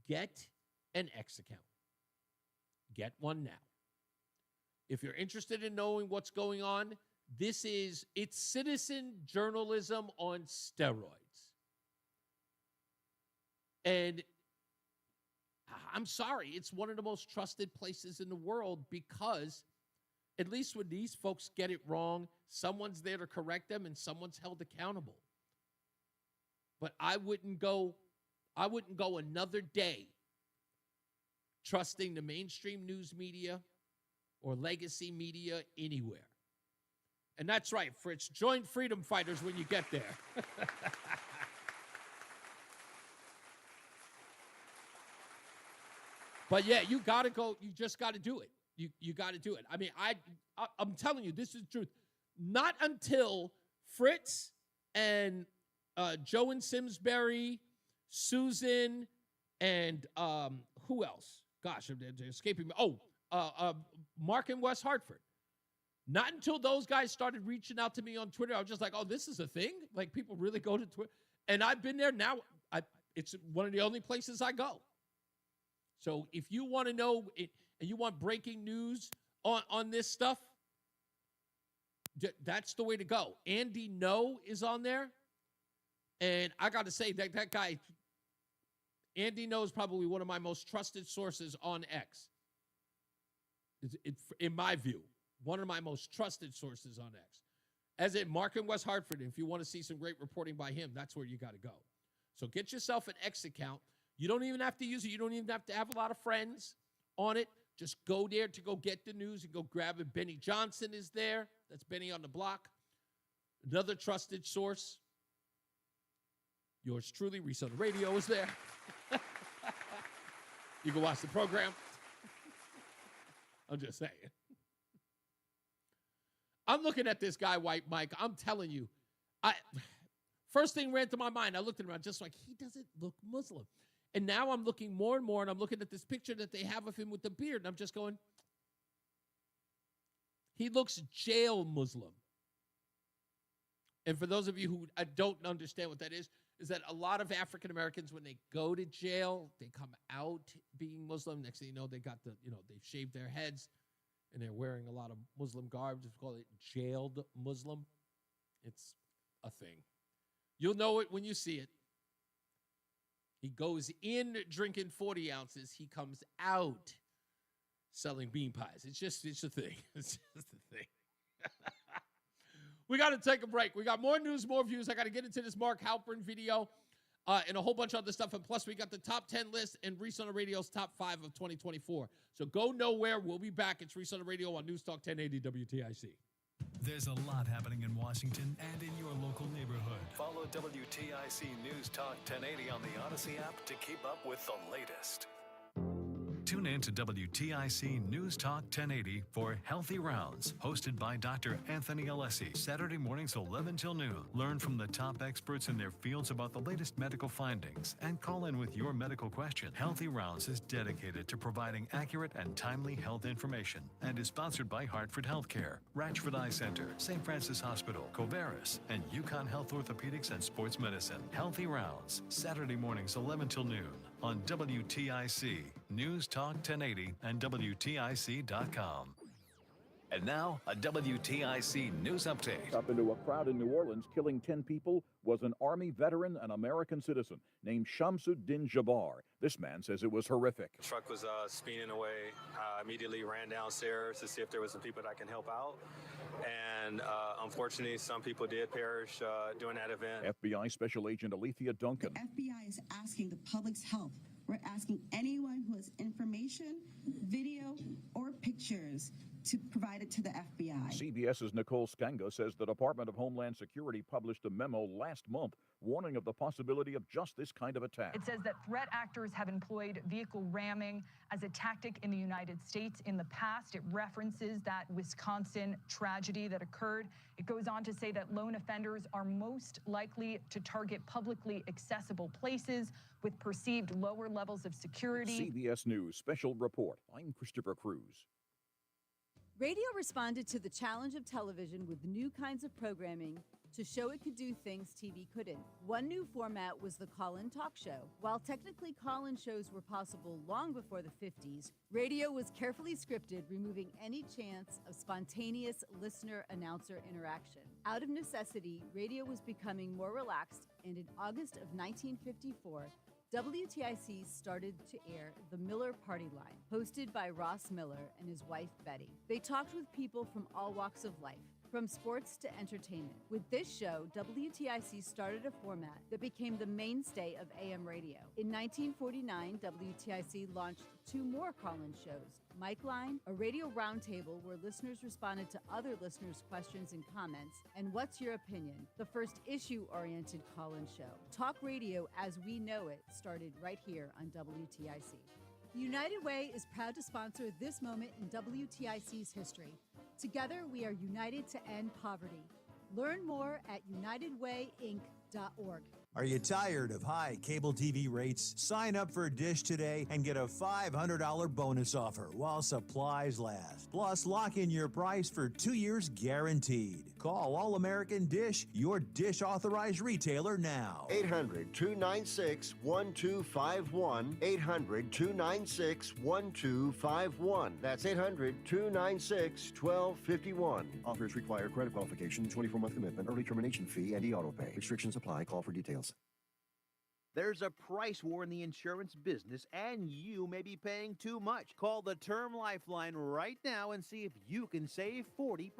Speaker 9: Get an X account. Get one now. If you're interested in knowing what's going on, it's citizen journalism on steroids. And I'm sorry, it's one of the most trusted places in the world because at least when these folks get it wrong, someone's there to correct them and someone's held accountable. But I wouldn't go another day trusting the mainstream news media or legacy media anywhere. And that's right, Fritz. Join freedom fighters when you get there. But yeah, you got to go. You just got to do it. You got to do it. I mean, I'm telling you, this is the truth. Not until Fritz and Joe and Simsbury, Susan, and who else? Gosh, they're escaping me. Mark in West Hartford. Not until those guys started reaching out to me on Twitter, I was just like, oh, this is a thing? Like, people really go to Twitter? And I've been there now. It's one of the only places I go. So if you want to know it, and you want breaking news on this stuff, that's the way to go. Andy No is on there. And I got to say, that guy, Andy No, is probably one of my most trusted sources on X. In my view, one of my most trusted sources on X. as in Mark in West Hartford. If you want to see some great reporting by him, that's where you got to go. So get yourself an X account. You don't even have to use it. You don't even have to have a lot of friends on it. Just go there to go get the news and go grab it. Benny Johnson is there. That's Benny on the Block. Another trusted source. Yours truly, Reese on the Radio, is there. You can watch the program. I'm just saying. I'm looking at this guy, White Mike. I'm telling you. First thing ran to my mind. I looked at him. I'm just like, he doesn't look Muslim. And now I'm looking more and more, and I'm looking at this picture that they have of him with the beard, and I'm just going, he looks jail Muslim. And for those of you who don't understand what that is that a lot of African Americans, when they go to jail, they come out being Muslim. Next thing you know, they got they've shaved their heads, and they're wearing a lot of Muslim garb. Just call it jailed Muslim. It's a thing. You'll know it when you see it. He goes in drinking 40 ounces. He comes out selling bean pies. It's a thing. It's just a thing. We got to take a break. We got more news, more views. I got to get into this Mark Halpern video and a whole bunch of other stuff. And plus, we got the top 10 list and Reese on the Radio's top 5 of 2024. So go nowhere. We'll be back. It's Reese on the Radio on NewsTalk 1080 WTIC.
Speaker 7: There's a lot happening in Washington and in your local neighborhood. Follow WTIC News Talk 1080 on the Odyssey app to keep up with the latest. Tune in to WTIC News Talk 1080 for Healthy Rounds, hosted by Dr. Anthony Alessi, Saturday mornings 11 till noon. Learn from the top experts in their fields about the latest medical findings and call in with your medical question. Healthy Rounds is dedicated to providing accurate and timely health information and is sponsored by Hartford Healthcare, Ratchford Eye Center, St. Francis Hospital, Covaris, and Yukon Health Orthopedics and Sports Medicine. Healthy Rounds, Saturday mornings 11 till noon on WTIC, News Talk 1080 and WTIC.com. And now, a WTIC news update.
Speaker 2: Up into a crowd in New Orleans, killing 10 people, was an Army veteran and American citizen named Shamsuddin Jabbar. This man says it was horrific.
Speaker 4: The truck was speeding away. I immediately ran downstairs to see if there was some people that can help out. And unfortunately, some people did perish during that event.
Speaker 2: FBI Special Agent Alethea Duncan.
Speaker 10: The FBI is asking the public's help. We're asking anyone who has information, video, or pictures to provide it to the FBI.
Speaker 2: CBS's Nicole Scango says the Department of Homeland Security published a memo last month warning of the possibility of just this kind of attack.
Speaker 11: It says that threat actors have employed vehicle ramming as a tactic in the United States in the past. It references that Wisconsin tragedy that occurred. It goes on to say that lone offenders are most likely to target publicly accessible places with perceived lower levels of security.
Speaker 2: CBS News Special Report. I'm Christopher Cruz.
Speaker 21: Radio responded to the challenge of television with new kinds of programming to show it could do things TV couldn't. One new format was the call-in talk show. While technically call-in shows were possible long before the 50s, radio was carefully scripted, removing any chance of spontaneous listener-announcer interaction. Out of necessity, radio was becoming more relaxed, and in August of 1954, WTIC started to air The Miller Party Line, hosted by Ross Miller and his wife, Betty. They talked with people from all walks of life, from sports to entertainment. With this show, WTIC started a format that became the mainstay of AM radio. In 1949, WTIC launched 2 more call-in shows, Mike Line, a radio roundtable where listeners responded to other listeners' questions and comments, and What's Your Opinion, the first issue-oriented call-in show. Talk radio as we know it started right here on WTIC. United Way is proud to sponsor this moment in WTIC's history. Together, we are united to end poverty. Learn more at unitedwayinc.org.
Speaker 22: Are you tired of high cable TV rates? Sign up for Dish today and get a $500 bonus offer while supplies last. Plus, lock in your price for 2 years guaranteed. Call All American Dish, your Dish authorized retailer now.
Speaker 23: 800-296-1251. 800-296-1251. That's 800-296-1251. Offers require credit qualification, 24-month commitment, early termination fee, and e-auto pay. Restrictions apply. Call for details.
Speaker 5: There's a price war in the insurance business, and you may be paying too much. Call the Term Lifeline right now and see if you can save 40%.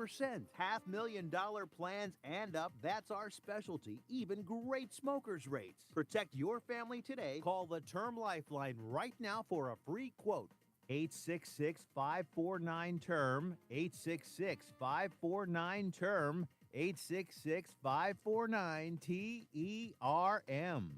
Speaker 5: $500,000 plans and up, that's our specialty. Even great smokers' rates. Protect your family today. Call the Term Lifeline right now for a free quote. 866-549-TERM, 866-549-TERM, 866-549-TERM.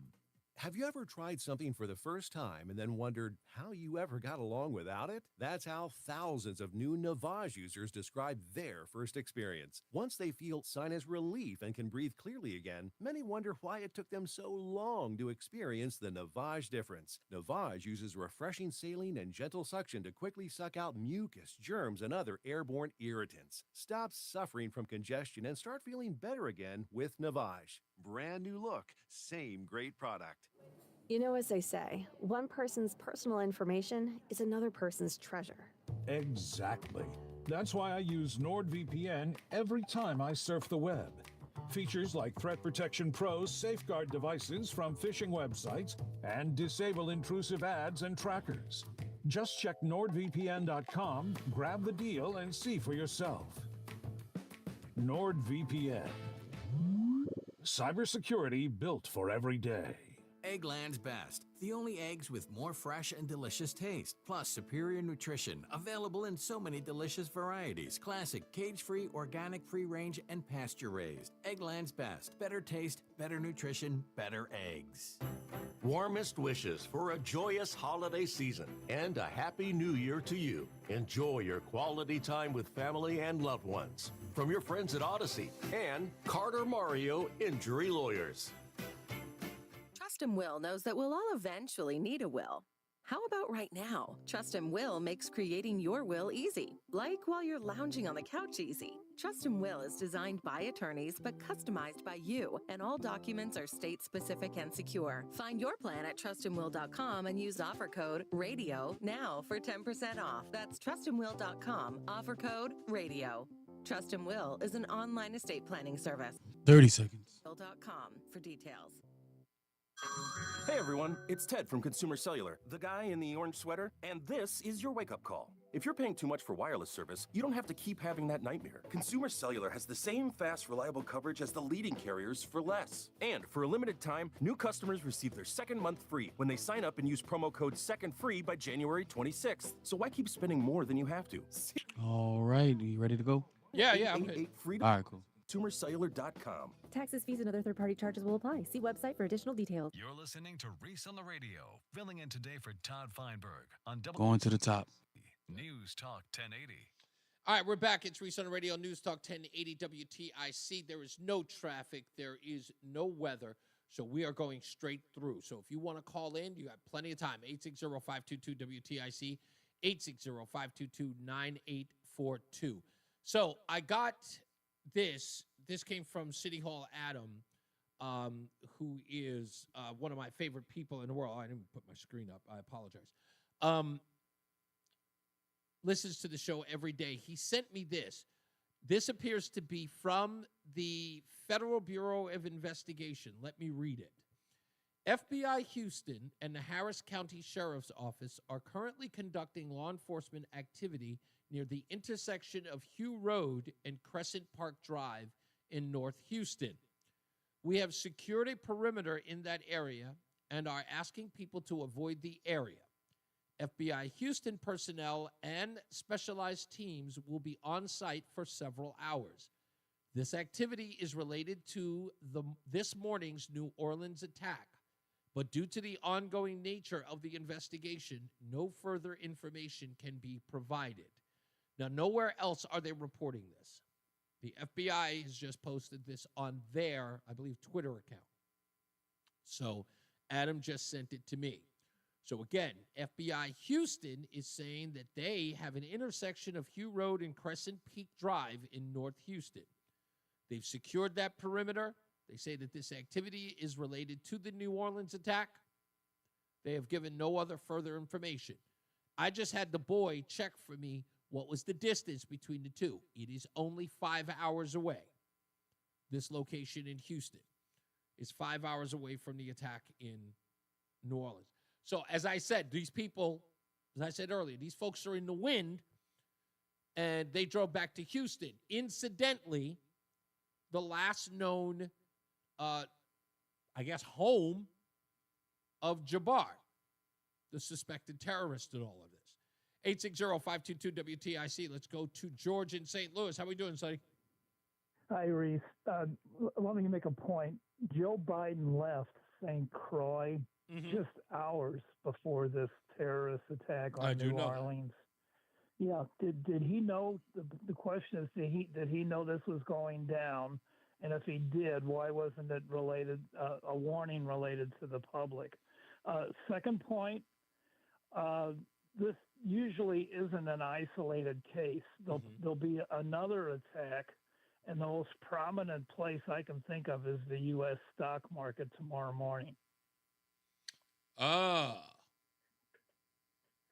Speaker 12: Have you ever tried something for the first time and then wondered how you ever got along without it? That's how thousands of new Navage users describe their first experience. Once they feel sinus relief and can breathe clearly again, many wonder why it took them so long to experience the Navage difference. Navage uses refreshing saline and gentle suction to quickly suck out mucus, germs, and other airborne irritants. Stop suffering from congestion and start feeling better again with Navage. Brand new look, same great product.
Speaker 18: You know, as they say, one person's personal information is another person's treasure.
Speaker 29: Exactly. That's why I use NordVPN every time I surf the web. Features like Threat Protection Pro's safeguard devices from phishing websites and disable intrusive ads and trackers. Just check NordVPN.com, grab the deal, and see for yourself. NordVPN. Cybersecurity built for every day.
Speaker 13: Eggland's Best. The only eggs with more fresh and delicious taste, plus superior nutrition, available in so many delicious varieties. Classic, cage-free, organic, free-range, and pasture-raised. Eggland's Best. Better taste, better nutrition, better eggs.
Speaker 14: Warmest wishes for a joyous holiday season and a happy new year to you. Enjoy your quality time with family and loved ones. From your friends at Odyssey and Carter Mario Injury Lawyers.
Speaker 16: Trust and Will knows that we'll all eventually need a will. How about right now? Trust and Will makes creating your will easy, like while you're lounging on the couch easy. Trust and Will is designed by attorneys but customized by you, and all documents are state-specific and secure. Find your plan at trustandwill.com and use offer code RADIO now for 10% off. That's trustandwill.com, offer code RADIO. Trust and Will is an online estate planning service.
Speaker 6: 30 seconds.
Speaker 16: .com for details.
Speaker 11: Hey everyone, it's Ted from Consumer Cellular, the guy in the orange sweater, and this is your wake-up call. If you're paying too much for wireless service, you don't have to keep having that nightmare. Consumer Cellular has the same fast, reliable coverage as the leading carriers for less. And for a limited time, new customers receive their second month free when they sign up and use promo code SECONDFREE by January 26th. So why keep spending more than you have to?
Speaker 6: All right, you ready to go?
Speaker 9: Yeah, I'm good.
Speaker 11: Free
Speaker 6: All right, cool.
Speaker 11: ConsumerCellular.com.
Speaker 18: Taxes, fees, and other third-party charges will apply. See website for additional details.
Speaker 7: You're listening to Reese on the radio, filling in today for Todd Feinberg on
Speaker 6: Going to the top.
Speaker 7: News Talk 1080.
Speaker 9: All right, we're back. It's Reese on the radio, News Talk 1080 WTIC. There is no traffic. There is no weather. So we are going straight through. So if you want to call in, you have plenty of time. 860-522-WTIC, 860-522-9842. So I got this. This came from City Hall Adam, who is one of my favorite people in the world. I didn't put my screen up. I apologize. Listens to the show every day. He sent me this. This appears to be from the Federal Bureau of Investigation. Let me read it. FBI Houston and the Harris County Sheriff's Office are currently conducting law enforcement activity near the intersection of Hugh Road and Crescent Park Drive in North Houston. We have secured a perimeter in that area and are asking people to avoid the area. FBI Houston personnel and specialized teams will be on site for several hours. This activity is related to this morning's New Orleans attack, but due to the ongoing nature of the investigation, no further information can be provided. Now, nowhere else are they reporting this. The FBI has just posted this on their, I believe, Twitter account. So Adam just sent it to me. So again, FBI Houston is saying that they have an intersection of Hugh Road and Crescent Peak Drive in North Houston. They've secured that perimeter. They say that this activity is related to the New Orleans attack. They have given no other further information. I just had the boy check for me what was the distance between the two. It is only 5 hours away. This location in Houston is 5 hours away from the attack in New Orleans. So as I said, these people, as I said earlier, these folks are in the wind, and they drove back to Houston. Incidentally, the last known, home of Jabbar, the suspected terrorist in all of this. 860-522-WTIC. Let's go to George in St. Louis. How are we doing, Sonny?
Speaker 15: Hi, Reese. Let me make a point. Joe Biden left St. Croix just hours before this terrorist attack on New Orleans. Yeah. Did he know? The question is, did he know this was going down? And if he did, why wasn't it related? A warning related to the public. Second point. This usually isn't an isolated case. There'll be another attack, and the most prominent place I can think of is the U.S. stock market tomorrow morning.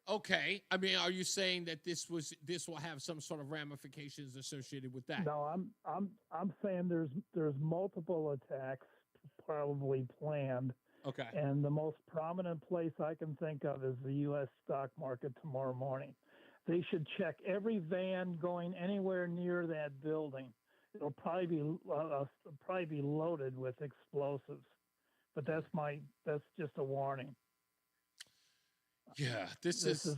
Speaker 9: Okay. I mean, are you saying that this will have some sort of ramifications associated with that?
Speaker 15: No, I'm saying there's multiple attacks probably planned.
Speaker 9: Okay.
Speaker 15: And the most prominent place I can think of is the U.S. stock market tomorrow morning. They should check every van going anywhere near that building. It'll probably be loaded with explosives, but that's just a warning.
Speaker 9: Yeah, this is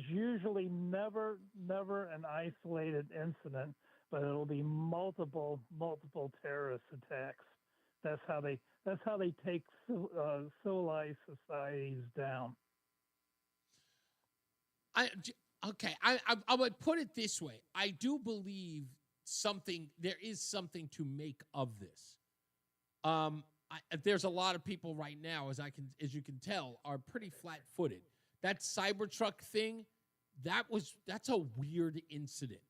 Speaker 15: usually never an isolated incident, but it'll be multiple terrorist attacks. That's how they take civilized societies down.
Speaker 9: I would put it this way. I do believe there is something to make of this. There's a lot of people right now, as you can tell, are pretty flat-footed. That Cybertruck thing, that's a weird incident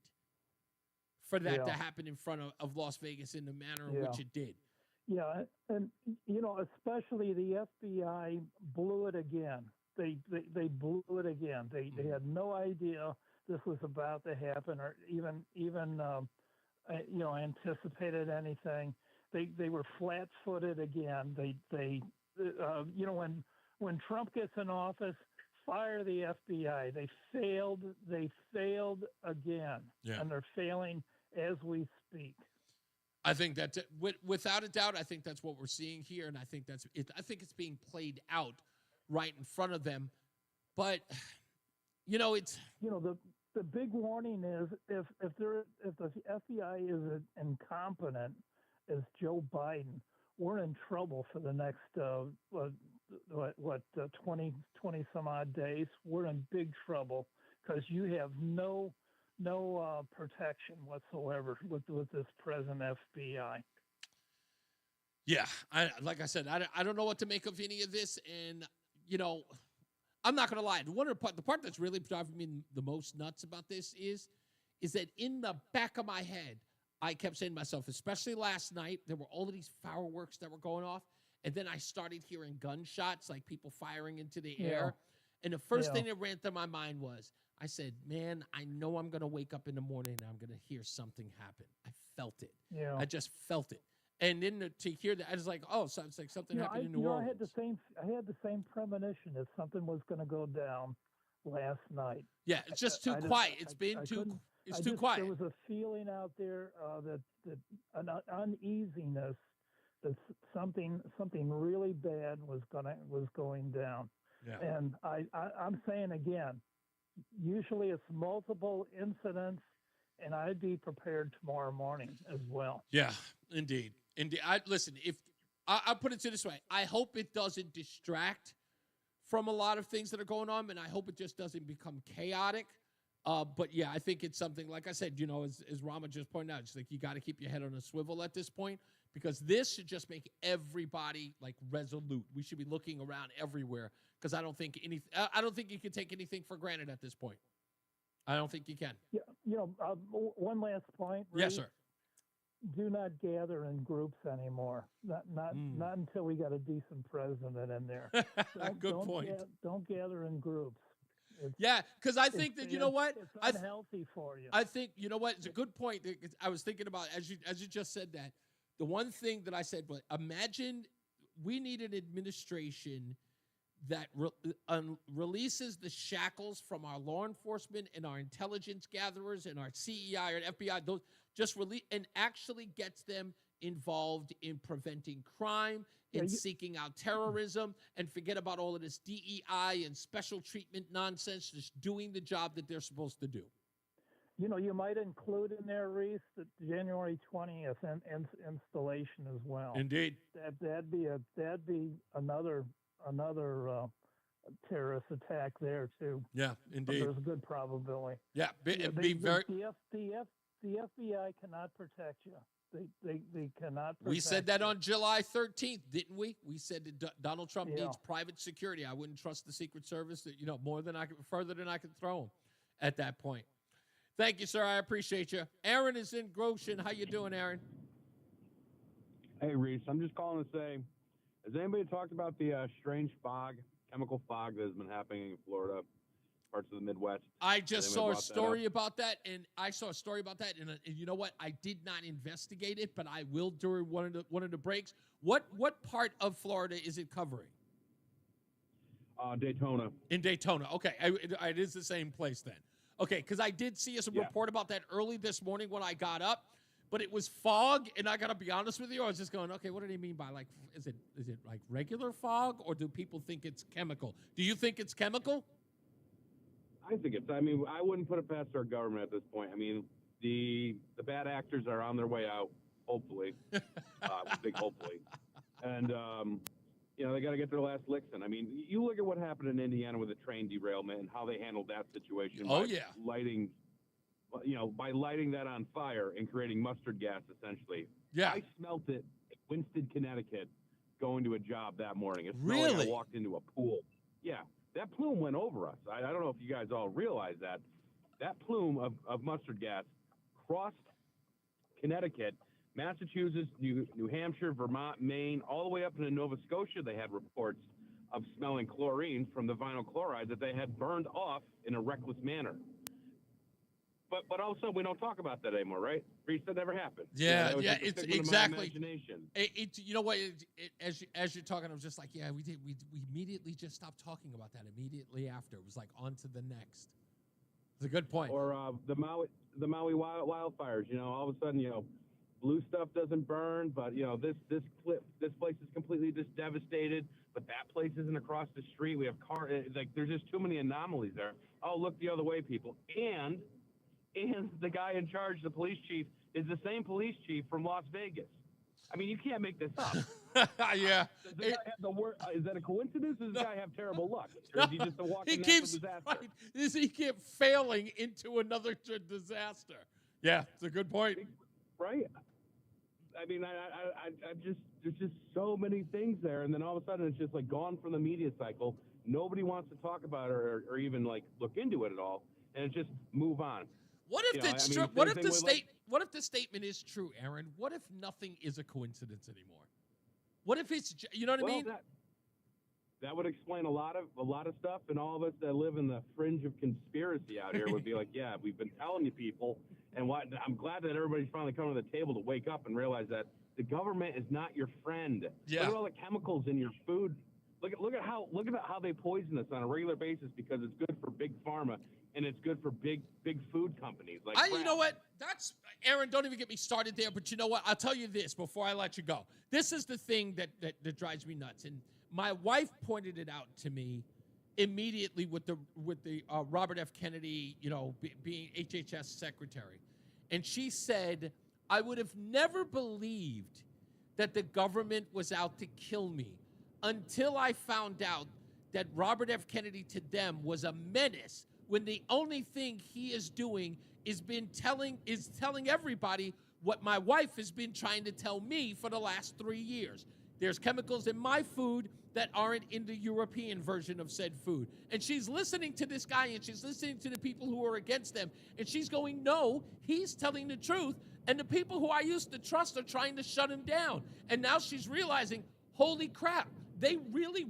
Speaker 9: for that to happen in front of Las Vegas in the manner in which it did.
Speaker 15: Yeah, and especially the FBI blew it again. They blew it again. They had no idea this was about to happen, or even anticipated anything. They were flat-footed again. When Trump gets in office, fire the FBI. They failed again, and they're failing as we speak.
Speaker 9: I think that without a doubt, I think that's what we're seeing here, and I think that's it. I think it's being played out right in front of them. But
Speaker 15: the big warning is if the FBI is incompetent as Joe Biden, we're in trouble for the next 20 some odd days. We're in big trouble because you have no protection whatsoever with this present FBI.
Speaker 9: Yeah, like I said, I don't know what to make of any of this, and I'm not gonna lie. The part that's really driving me the most nuts about this is that in the back of my head, I kept saying to myself, especially last night, there were all of these fireworks that were going off, and then I started hearing gunshots, like people firing into the air, and the first thing that ran through my mind was, I said, man, I know I'm going to wake up in the morning and I'm going to hear something happen. I felt it.
Speaker 15: Yeah.
Speaker 9: I just felt it. And then to hear that, I was like, oh, so it's like something happened in New Orleans.
Speaker 15: I had the same premonition that something was going to go down last night.
Speaker 9: Yeah, it's just too quiet. It's too quiet.
Speaker 15: There was a feeling out there that an uneasiness that something really bad was going down.
Speaker 9: Yeah.
Speaker 15: And I'm saying again, usually it's multiple incidents, and I'd be prepared tomorrow morning as well.
Speaker 9: Yeah, indeed. Listen, I'll put it this way. I hope it doesn't distract from a lot of things that are going on, and I hope it just doesn't become chaotic. But yeah, I think it's something, like I said, as Rama just pointed out, it's like you got to keep your head on a swivel at this point, because this should just make everybody resolute. We should be looking around everywhere, because I don't think you can take anything for granted at this point. I don't think you can.
Speaker 15: Yeah, one last point.
Speaker 9: Yes, sir.
Speaker 15: Do not gather in groups anymore. Not until we got a decent president in there.
Speaker 9: Good point.
Speaker 15: Don't gather in groups.
Speaker 9: Because I think that, you know what?
Speaker 15: It's unhealthy for you.
Speaker 9: I think, you know what? It's a good point. I was thinking about, as you just said that, the one thing that I said, but imagine we need an administration that releases the shackles from our law enforcement and our intelligence gatherers and our CEI and FBI, those just release and actually gets them involved in preventing crime, in seeking out terrorism, and forget about all of this DEI and special treatment nonsense, just doing the job that they're supposed to do.
Speaker 15: You know, you might include in there, Reese, the January 20th installation as well.
Speaker 9: Indeed.
Speaker 15: That'd be another terrorist attack there too.
Speaker 9: Yeah, indeed.
Speaker 15: There's a good probability.
Speaker 9: Yeah,
Speaker 15: The FBI cannot protect you. They cannot protect
Speaker 9: We said that
Speaker 15: you.
Speaker 9: on July 13th, didn't we? We said that Donald Trump
Speaker 15: Yeah.
Speaker 9: needs private security. I wouldn't trust the Secret Service, more than further than I could throw him at that point. Thank you, sir. I appreciate you. Aaron is in Goshen. How you doing, Aaron?
Speaker 8: Hey, Reese. I'm just calling to say, has anybody talked about the strange chemical fog that has been happening in Florida, parts of the Midwest?
Speaker 9: I just saw a story about that, and you know what? I did not investigate it, but I will during one of the breaks. What part of Florida is it covering?
Speaker 8: Daytona.
Speaker 9: In Daytona. Okay, it is the same place then. Okay, because I did see a report about that early this morning when I got up, but it was fog, and I got to be honest with you, I was just going, okay, what do they mean by, like, is it like regular fog, or do people think it's chemical? Do you think it's chemical?
Speaker 8: I think I wouldn't put it past our government at this point. I mean, the bad actors are on their way out, hopefully. Big hopefully. And, they got to get their last licks in. I mean, you look at what happened in Indiana with the train derailment and how they handled that situation.
Speaker 9: Oh,
Speaker 8: by lighting that on fire and creating mustard gas, essentially.
Speaker 9: Yeah.
Speaker 8: I smelt it in Winston, Connecticut, going to a job that morning. It smelled
Speaker 9: Really?
Speaker 8: like I walked into a pool. Yeah. That plume went over us. I don't know if you guys all realize that. That plume of mustard gas crossed Connecticut, Massachusetts, New Hampshire, Vermont, Maine, all the way up into Nova Scotia. They had reports of smelling chlorine from the vinyl chloride that they had burned off in a reckless manner. But also, we don't talk about that anymore, right? Reese, that never happened.
Speaker 9: Yeah,
Speaker 8: that was just a
Speaker 9: it's
Speaker 8: figment of my imagination.
Speaker 9: You know what? As you're talking, I was just like, yeah, we did. We immediately just stopped talking about that immediately after. It was like on to the next. It's a good point.
Speaker 8: Or the Maui wildfires. All of a sudden, blue stuff doesn't burn, but this place is completely just devastated. But that place isn't across the street. We have there's just too many anomalies there. Oh, look the other way, people. And the guy in charge, the police chief, is the same police chief from Las Vegas. I mean, you can't make this up.
Speaker 9: Yeah.
Speaker 8: Does the guy have is that a coincidence? Does this guy have terrible luck? Or is he just a walking disaster?
Speaker 9: Right. He keeps failing into another disaster. Yeah, it's a good point.
Speaker 8: Right? I mean, there's just so many things there, and then all of a sudden it's just like gone from the media cycle. Nobody wants to talk about it or even like look into it at all, and it just move on.
Speaker 9: What if it's true? What if the statement is true, Aaron? What if nothing is a coincidence anymore? What if it's what I mean?
Speaker 8: That would explain a lot of stuff, and all of us that live in the fringe of conspiracy out here would be like, yeah, we've been telling you people, and I'm glad that everybody's finally coming to the table to wake up and realize that the government is not your friend.
Speaker 9: Yeah.
Speaker 8: Look at all the chemicals in your food. Look at how they poison us on a regular basis because it's good for big pharma and it's good for big food companies.
Speaker 9: You know what? That's Aaron. Don't even get me started there. But you know what? I'll tell you this before I let you go. This is the thing that drives me nuts. And my wife pointed it out to me immediately with the Robert F. Kennedy, being HHS secretary, and she said, "I would have never believed that the government was out to kill me until I found out that Robert F. Kennedy to them was a menace, when the only thing he is doing is telling everybody what my wife has been trying to tell me for the last 3 years. There's chemicals in my food that aren't in the European version of said food." And she's listening to this guy, and she's listening to the people who are against them, and she's going, no, he's telling the truth, and the people who I used to trust are trying to shut him down. And now she's realizing, holy crap, they really,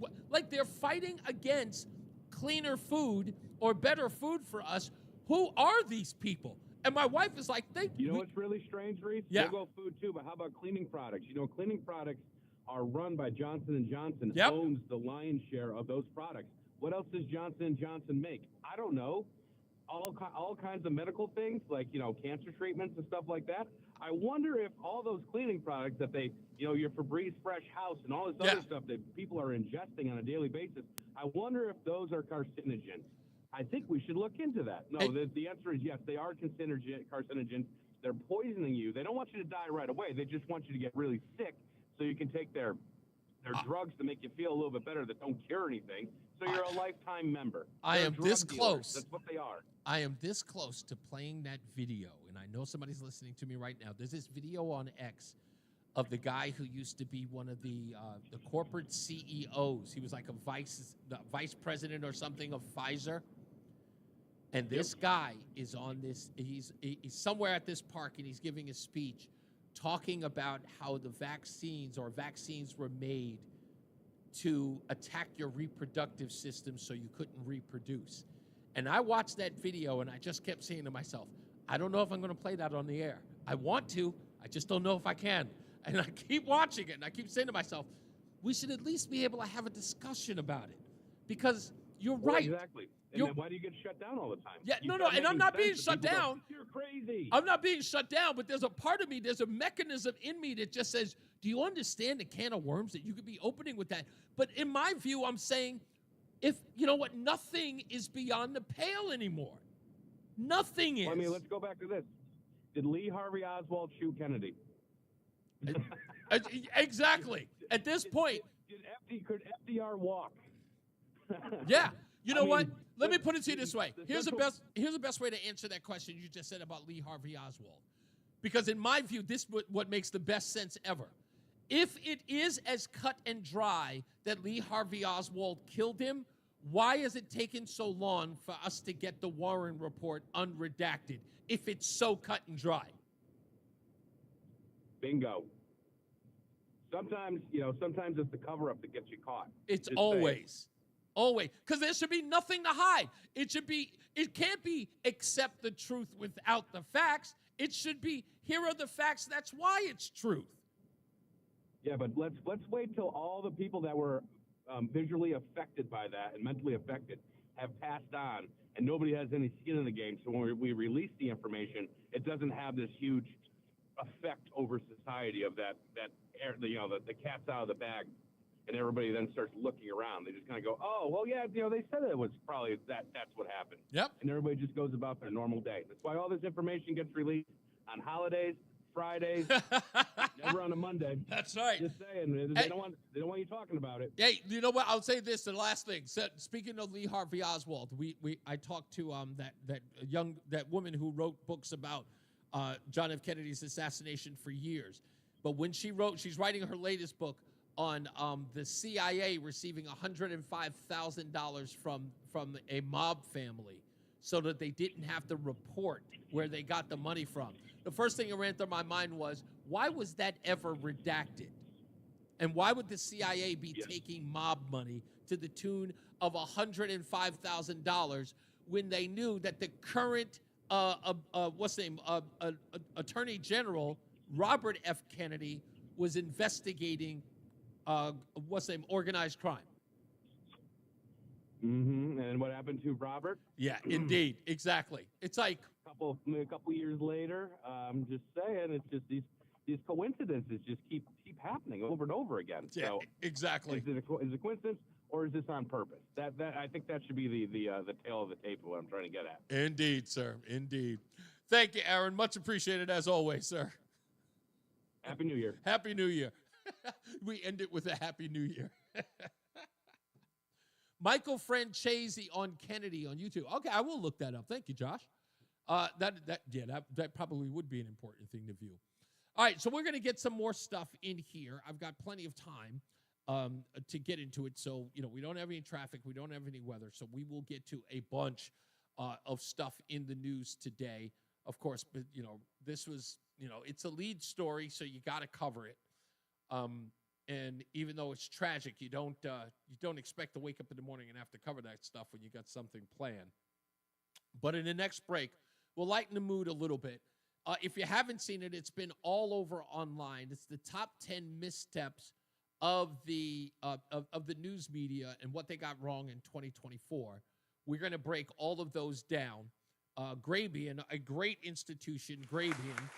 Speaker 9: they're fighting against cleaner food or better food for us. Who are these people? And my wife is like,
Speaker 8: what's really strange, Reese?
Speaker 9: Yeah.
Speaker 8: We'll go food too, but how about cleaning products? Cleaning products are run by Johnson & Johnson, owns the lion's share of those products. What else does Johnson & Johnson make? I don't know. All kinds of medical things, like, cancer treatments and stuff like that. I wonder if all those cleaning products that they, your Febreze Fresh House and all this other stuff that people are ingesting on a daily basis, I wonder if those are carcinogens. I think we should look into that. No, the answer is yes, they are carcinogens. They're poisoning you. They don't want you to die right away. They just want you to get really sick so you can take their drugs to make you feel a little bit better that don't cure anything. So you're a lifetime member.
Speaker 9: I am this close.
Speaker 8: That's what they are.
Speaker 9: I am this close to playing that video, and I know somebody's listening to me right now. There's this video on X of the guy who used to be one of the corporate CEOs. He was like the vice president or something of Pfizer. And this guy is on this. He's somewhere at this park, and he's giving a speech talking about how the vaccines were made to attack your reproductive system so you couldn't reproduce. And I watched that video, and I just kept saying to myself, I don't know if I'm going to play that on the air. I want to. I just don't know if I can. And I keep watching it, and I keep saying to myself, we should at least be able to have a discussion about it. Because you're right.
Speaker 8: Exactly. And then why do you get shut down all the time?
Speaker 9: Yeah, and I'm not being shut down.
Speaker 8: You're crazy.
Speaker 9: I'm not being shut down, but there's a part of me, there's a mechanism in me that just says, do you understand the can of worms that you could be opening with that? But in my view, I'm saying, nothing is beyond the pale anymore. Nothing is.
Speaker 8: Well, let's go back to this. Did Lee Harvey Oswald shoot Kennedy?
Speaker 9: Exactly. At this point.
Speaker 8: Could FDR walk?
Speaker 9: Yeah. You know what? Let me put it to you this way. Here's the best way to answer that question you just said about Lee Harvey Oswald. Because in my view, this is what makes the best sense ever. If it is as cut and dry that Lee Harvey Oswald killed him, why has it taken so long for us to get the Warren report unredacted if it's so cut and dry?
Speaker 8: Bingo. Sometimes it's the cover-up that gets you caught.
Speaker 9: It's always. Because there should be nothing to hide. It can't be accept the truth without the facts. It should be, here are the facts, that's why it's truth.
Speaker 8: Yeah, but let's wait till all the people that were visually affected by that and mentally affected have passed on, and nobody has any skin in the game. So when we release the information, it doesn't have this huge effect over society of the cat's out of the bag. And everybody then starts looking around. They just kind of go, oh, well, yeah, they said it was probably that's what happened.
Speaker 9: Yep.
Speaker 8: And everybody just goes about their normal day. That's why all this information gets released on holidays, Fridays, never on a Monday.
Speaker 9: That's right.
Speaker 8: Just saying, they don't want you talking about it.
Speaker 9: Hey, you know what? I'll say this, the last thing. So, speaking of Lee Harvey Oswald, I talked to that woman who wrote books about John F. Kennedy's assassination for years. But when she's writing her latest book on the CIA receiving $105,000 from a mob family so that they didn't have to report where they got the money from. The first thing that ran through my mind was, why was that ever redacted? And why would the CIA be taking mob money to the tune of $105,000 when they knew that the current Attorney General Robert F. Kennedy was investigating organized crime?
Speaker 8: Mm-hmm. And what happened to Robert?
Speaker 9: Yeah, indeed, exactly. It's like
Speaker 8: a couple years later. I'm just saying, it's just these coincidences just keep happening over and over again.
Speaker 9: Yeah,
Speaker 8: so
Speaker 9: exactly.
Speaker 8: Is it a coincidence or is this on purpose? That I think that should be the tail of the tape of what I'm trying to get at.
Speaker 9: Indeed, sir. Indeed. Thank you, Aaron. Much appreciated as always, sir.
Speaker 8: Happy New Year.
Speaker 9: Happy New Year. We end it with a Happy New Year. Michael Francesi on Kennedy on YouTube. Okay, I will look that up. Thank you, Josh. That probably would be an important thing to view. All right, so we're going to get some more stuff in here. I've got plenty of time to get into it. So, we don't have any traffic. We don't have any weather. So we will get to a bunch of stuff in the news today. Of course, but, this was, it's a lead story, so you got to cover it. And even though it's tragic, you don't expect to wake up in the morning and have to cover that stuff when you got something planned. But in the next break, we'll lighten the mood a little bit. If you haven't seen it, it's been all over online. It's the top 10 missteps of the news media and what they got wrong in 2024. We're going to break all of those down. Grabian, a great institution, Grabian,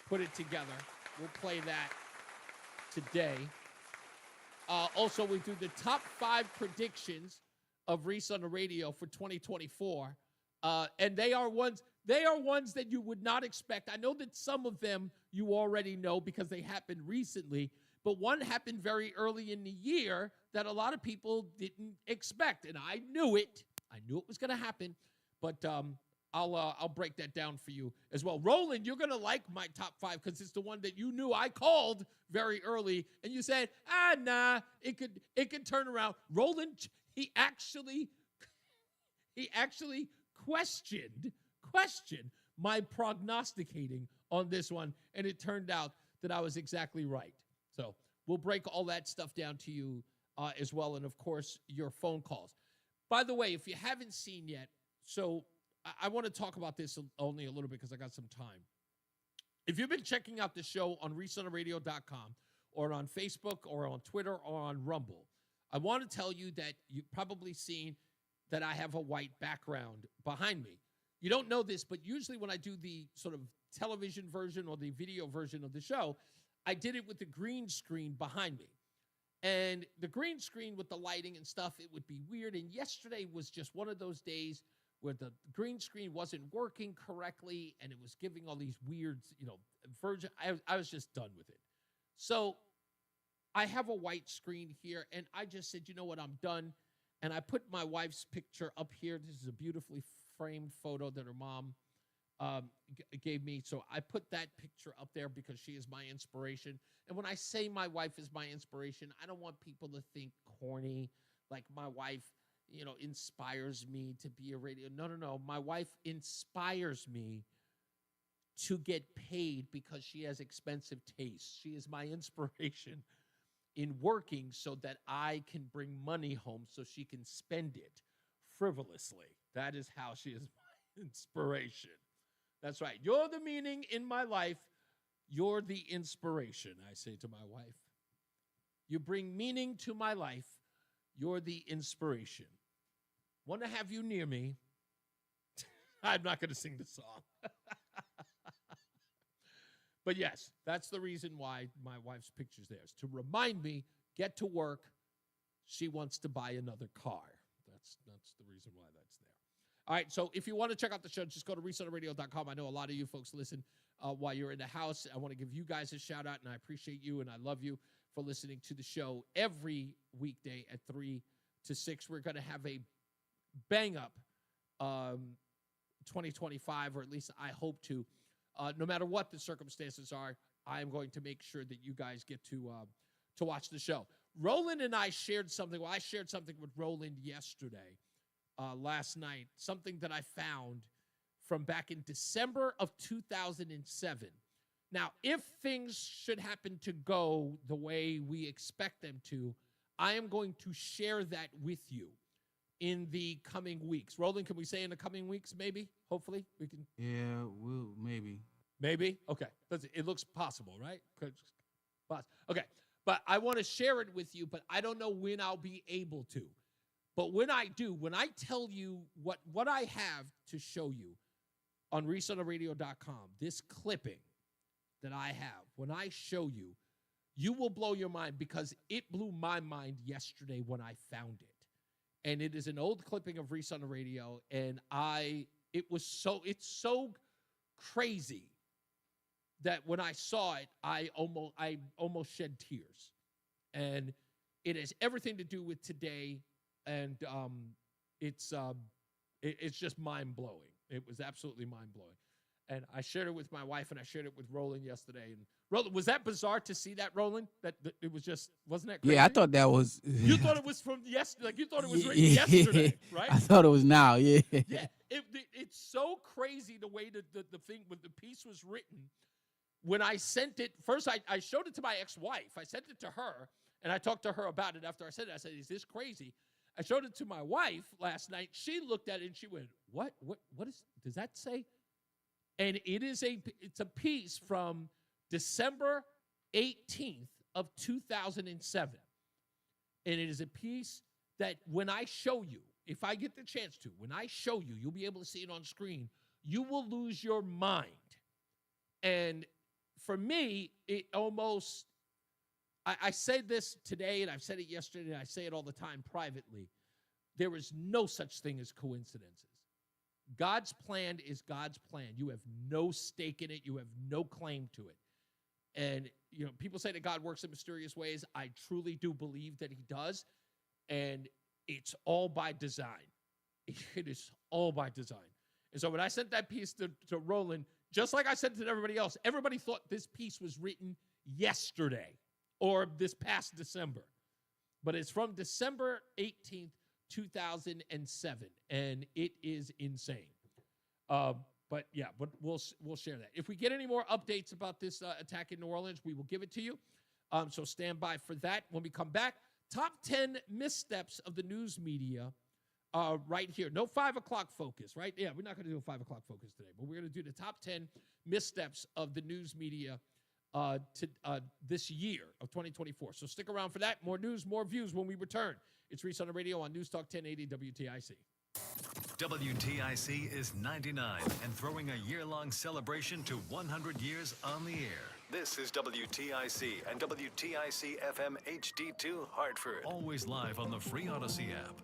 Speaker 9: put it together. We'll play that today. Also, we do the top 5 predictions of Reese on the radio for 2024. And they are ones that you would not expect. I know that some of them you already know because they happened recently, but one happened very early in the year that a lot of people didn't expect. And I knew it. I knew it was going to happen, but I'll break that down for you as well. Roland, you're going to like my top 5 because it's the one that you knew I called very early, and you said, nah, it could turn around. Roland, he actually questioned my prognosticating on this one, and it turned out that I was exactly right. So we'll break all that stuff down to you as well, and of course, your phone calls. By the way, if you haven't seen yet, so I want to talk about this only a little bit because I got some time. If you've been checking out the show on ReeseOnTheRadio.com or on Facebook or on Twitter or on Rumble, I want to tell you that you've probably seen that I have a white background behind me. You don't know this, but usually when I do the sort of television version or the video version of the show, I did it with the green screen behind me. And the green screen with the lighting and stuff, it would be weird. And yesterday was just one of those days where the green screen wasn't working correctly and it was giving all these weird, version. I was just done with it. So I have a white screen here, and I just said, you know what, I'm done. And I put my wife's picture up here. This is a beautifully framed photo that her mom gave me. So I put that picture up there because she is my inspiration. And when I say my wife is my inspiration, I don't want people to think corny, like my wife, inspires me to be a radio. No. My wife inspires me to get paid because she has expensive tastes. She is my inspiration in working so that I can bring money home so she can spend it frivolously. That is how she is my inspiration. That's right. You're the meaning in my life. You're the inspiration, I say to my wife. You bring meaning to my life. You're the inspiration. Want to have you near me. I'm not going to sing the song. But yes, that's the reason why my wife's picture's there. Is to remind me, get to work. She wants to buy another car. That's the reason why that's there. All right, so if you want to check out the show, just go to ReeseOnTheRadio.com. I know a lot of you folks listen while you're in the house. I want to give you guys a shout out, and I appreciate you, and I love you for listening to the show every weekday at 3 to 6. We're going to have a bang-up 2025, or at least I hope to. No matter what the circumstances are, I am going to make sure that you guys get to watch the show. Roland and I shared something. Well, I shared something with Roland yesterday, last night, something that I found from back in December of 2007. Now, if things should happen to go the way we expect them to, I am going to share that with you in the coming weeks. Roland, can we say in the coming weeks, maybe? Hopefully, we can.
Speaker 6: Yeah, we'll maybe.
Speaker 9: Maybe? Okay. It looks possible, right? Okay. But I want to share it with you, but I don't know when I'll be able to. But when I do, when I tell you what I have to show you on ReeseOnTheRadio.com, this clipping that I have, when I show you, you will blow your mind because it blew my mind yesterday when I found it. And it is an old clipping of Reese on the radio, and it's so crazy that when I saw it, I almost shed tears. And it has everything to do with today, and it's just mind-blowing. It was absolutely mind-blowing. And I shared it with my wife, and I shared it with Roland yesterday. And Roland, was that bizarre to see that, Roland? That it was just, wasn't that crazy?
Speaker 6: Yeah, I thought that was.
Speaker 9: You thought it was from yesterday, like you thought it was written yesterday, right?
Speaker 6: I thought it was now, yeah.
Speaker 9: Yeah, it's so crazy the way that the thing with the piece was written. When I sent it, first I showed it to my ex-wife. I sent it to her, and I talked to her about it after I said it. I said, is this crazy? I showed it to my wife last night. She looked at it, and she went, what does that say? And it's a piece from December 18th of 2007. And it is a piece that when I show you, if I get the chance to, when I show you, you'll be able to see it on screen, you will lose your mind. And for me, it almost, I said this today, and I've said it yesterday, and I say it all the time privately. There is no such thing as coincidences. God's plan is God's plan. You have no stake in it. You have no claim to it. And, you know, people say that God works in mysterious ways. I truly do believe that he does. And it's all by design. It is all by design. And so when I sent that piece to Roland, just like I sent it to everybody else, everybody thought this piece was written yesterday or this past December. But it's from December 18th, 2007, and it is insane. But yeah, but we'll share that. If we get any more updates about this attack in New Orleans, we will give it to you. So stand by for that. When we come back, top 10 missteps of the news media right here. No 5 o'clock focus, right? Yeah, we're not going to do a 5 o'clock focus today, but we're going to do the top 10 missteps of the news media this year of 2024. So stick around for that. More news, more views when we return. It's Reese on the radio on NewsTalk 1080 WTIC.
Speaker 7: WTIC is 99 and throwing a year-long celebration to 100 years on the air. This is WTIC and WTIC FM HD2 Hartford. Always live on the free Odyssey app.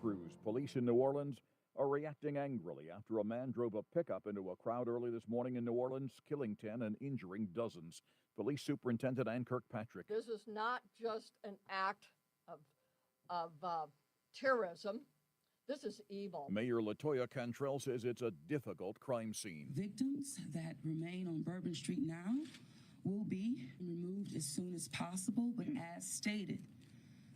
Speaker 2: Police in New Orleans are reacting angrily after a man drove a pickup into a crowd early this morning in New Orleans, killing 10 and injuring dozens. Police Superintendent Ann Kirkpatrick.
Speaker 1: This is not just an act of terrorism. This is evil.
Speaker 2: Mayor LaToya Cantrell says it's a difficult crime scene.
Speaker 17: Victims that remain on Bourbon Street now will be removed as soon as possible, but as stated,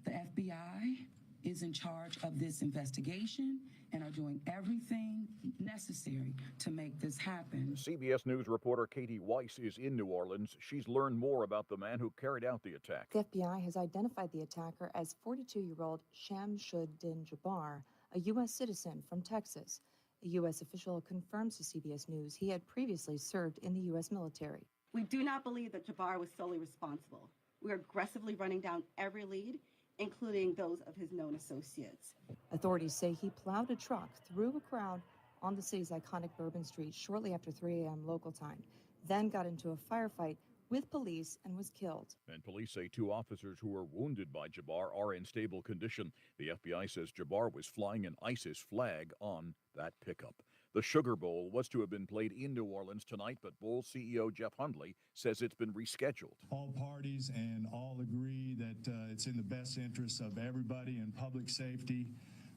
Speaker 17: the FBI is in charge of this investigation and are doing everything necessary to make this happen.
Speaker 2: CBS News reporter Katie Weiss is in New Orleans. She's learned more about the man who carried out the attack.
Speaker 19: The FBI has identified the attacker as 42-year-old Shamsuddin Jabbar, a U.S. citizen from Texas. A U.S. official confirms to CBS News he had previously served in the U.S. military.
Speaker 10: We do not believe that Jabbar was solely responsible. We are aggressively running down every lead, including those of his known associates.
Speaker 19: Authorities say he plowed a truck through a crowd on the city's iconic Bourbon Street shortly after 3 a.m. local time, then got into a firefight with police and was killed.
Speaker 2: And police say 2 officers who were wounded by Jabbar are in stable condition. The FBI says Jabbar was flying an ISIS flag on that pickup. The Sugar Bowl was to have been played in New Orleans tonight, but Bowl CEO Jeff Hundley says it's been rescheduled.
Speaker 20: All parties and all agree that it's in the best interest of everybody and public safety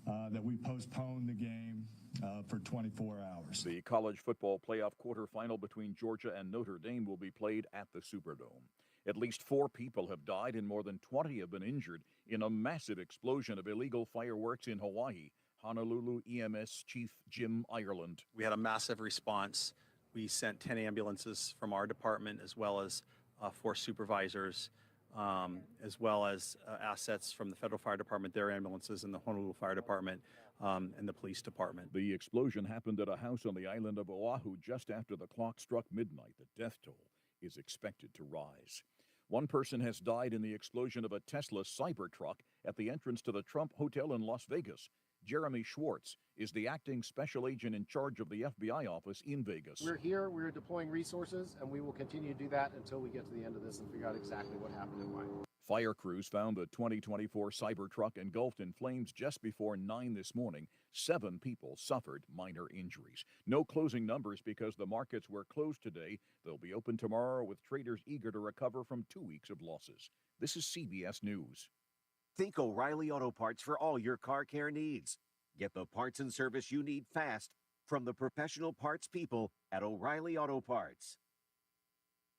Speaker 20: that we postpone the game for 24 hours.
Speaker 2: The college football playoff quarterfinal between Georgia and Notre Dame will be played at the Superdome. At least 4 people have died and more than 20 have been injured in a massive explosion of illegal fireworks in Hawaii. Honolulu EMS Chief Jim Ireland.
Speaker 24: We had a massive response. We sent 10 ambulances from our department, as well as 4 supervisors, as well as assets from the Federal Fire Department, their ambulances, and the Honolulu Fire Department, and the police department.
Speaker 2: The explosion happened at a house on the island of Oahu just after the clock struck midnight. The death toll is expected to rise. 1 person has died in the explosion of a Tesla Cybertruck at the entrance to the Trump Hotel in Las Vegas. Jeremy Schwartz is the acting special agent in charge of the FBI office in Vegas.
Speaker 25: We're here, we're deploying resources, and we will continue to do that until we get to the end of this and figure out exactly what happened and why.
Speaker 2: Fire crews found the 2024 Cybertruck engulfed in flames just before 9 this morning. 7 people suffered minor injuries. No closing numbers because the markets were closed today. They'll be open tomorrow with traders eager to recover from 2 weeks of losses. This is CBS News.
Speaker 26: Think O'Reilly Auto Parts for all your car care needs. Get the parts and service you need fast from the professional parts people at O'Reilly Auto Parts.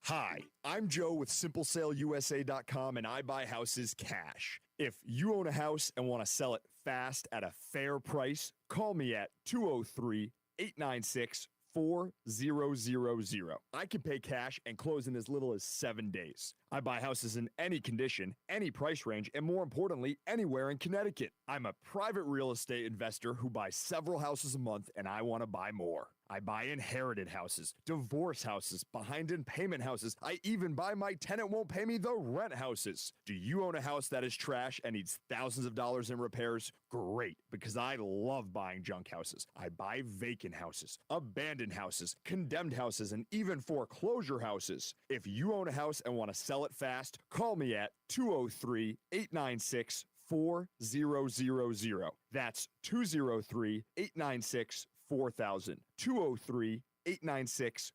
Speaker 27: Hi, I'm Joe with SimpleSaleUSA.com, and I buy houses cash. If you own a house and want to sell it fast at a fair price, call me at 203-896-4000. I can pay cash and close in as little as 7 days. I buy houses in any condition, any price range, and more importantly, anywhere in Connecticut. I'm a private real estate investor who buys several houses a month, and I want to buy more. I buy inherited houses, divorce houses, behind in payment houses. I even buy my tenant won't pay me the rent houses. Do you own a house that is trash and needs thousands of dollars in repairs? Great, because I love buying junk houses. I buy vacant houses, abandoned houses, condemned houses, and even foreclosure houses. If you own a house and want to sell it fast, call me at 203-896-4000. That's 203-896-4000. 203-896-4000.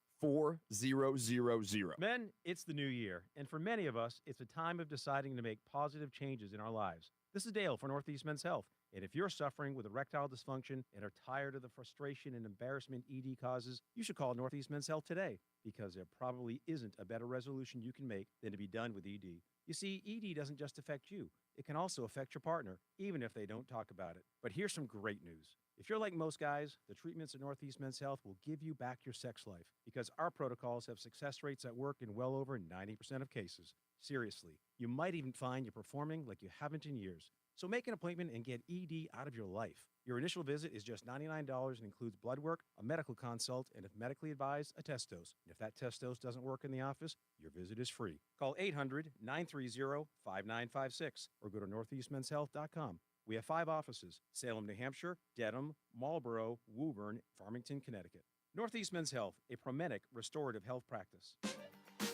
Speaker 3: Men, it's the new year, and for many of us, it's a time of deciding to make positive changes in our lives. This is Dale for Northeast Men's Health, and if you're suffering with erectile dysfunction and are tired of the frustration and embarrassment ED causes, you should call Northeast Men's Health today, because there probably isn't a better resolution you can make than to be done with ED. You see, ED doesn't just affect you. It can also affect your partner, even if they don't talk about it. But here's some great news. If you're like most guys, the treatments at Northeast Men's Health will give you back your sex life, because our protocols have success rates that work in well over 90% of cases. Seriously, you might even find you're performing like you haven't in years. So make an appointment and get ED out of your life. Your initial visit is just $99 and includes blood work, a medical consult, and if medically advised, a test dose. And if that test dose doesn't work in the office, your visit is free. Call 800-930-5956 or go to northeastmenshealth.com. We have 5 offices: Salem, New Hampshire, Dedham, Marlborough, Woburn, Farmington, Connecticut. Northeast Men's Health, a Promenic restorative health practice.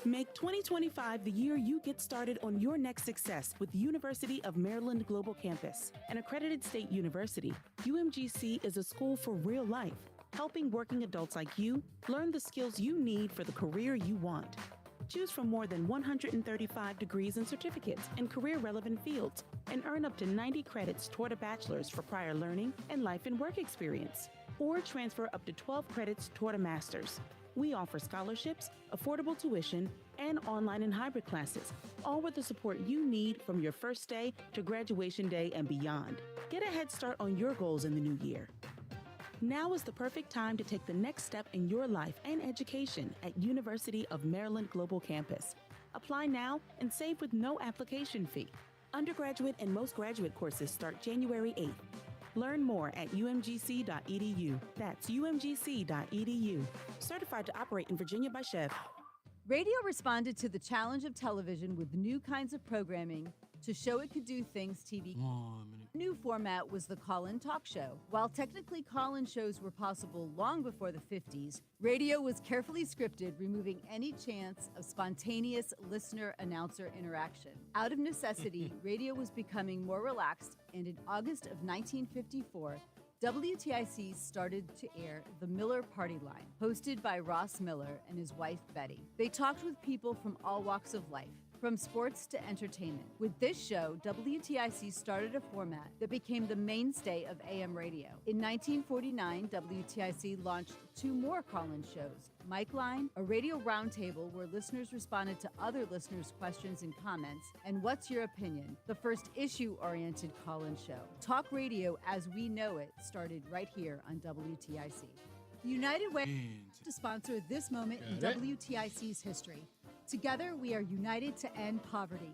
Speaker 4: Make 2025 the year you get started on your next success with the University of Maryland Global Campus. An accredited state university, UMGC is a school for real life, helping working adults like you learn the skills you need for the career you want. Choose from more than 135 degrees and certificates in career-relevant fields and earn up to 90 credits toward a bachelor's for prior learning and life and work experience, or transfer up to 12 credits toward a master's. We offer scholarships, affordable tuition, and online and hybrid classes, all with the support you need from your first day to graduation day and beyond. Get a head start on your goals in the new year. Now is the perfect time to take the next step in your life and education at University of Maryland Global Campus. Apply now and save with no application fee. Undergraduate and most graduate courses start January 8th. Learn more at umgc.edu. That's umgc.edu. Certified to operate in Virginia by Chev.
Speaker 5: Radio responded to the challenge of television with new kinds of programming to show it could do things TV. New format was the call-in talk show. While technically call-in shows were possible long before the 50s, radio was carefully scripted, removing any chance of spontaneous listener-announcer interaction. Out of necessity, radio was becoming more relaxed, and in August of 1954, WTIC started to air The Miller Party Line, hosted by Ross Miller and his wife, Betty. They talked with people from all walks of life, from sports to entertainment. With this show, WTIC started a format that became the mainstay of AM radio. In 1949, WTIC launched 2 more call-in shows: Mike Line, a radio roundtable where listeners responded to other listeners' questions and comments, and What's Your Opinion, the first issue-oriented call-in show. Talk radio as we know it started right here on WTIC. United Way to sponsor this moment in WTIC's history. Together, we are united to end poverty.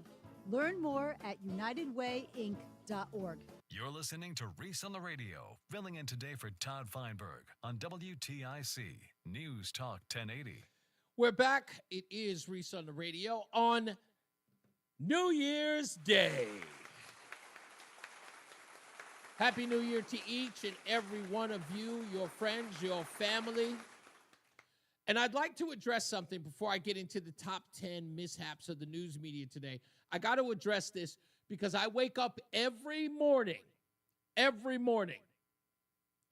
Speaker 5: Learn more at unitedwayinc.org.
Speaker 7: You're listening to Reese on the Radio, filling in today for Todd Feinberg on WTIC News Talk 1080.
Speaker 9: We're back. It is Reese on the Radio on New Year's Day. Happy New Year to each and every one of you, your friends, your family. And I'd like to address something before I get into the top 10 mishaps of the news media today. I got to address this because I wake up every morning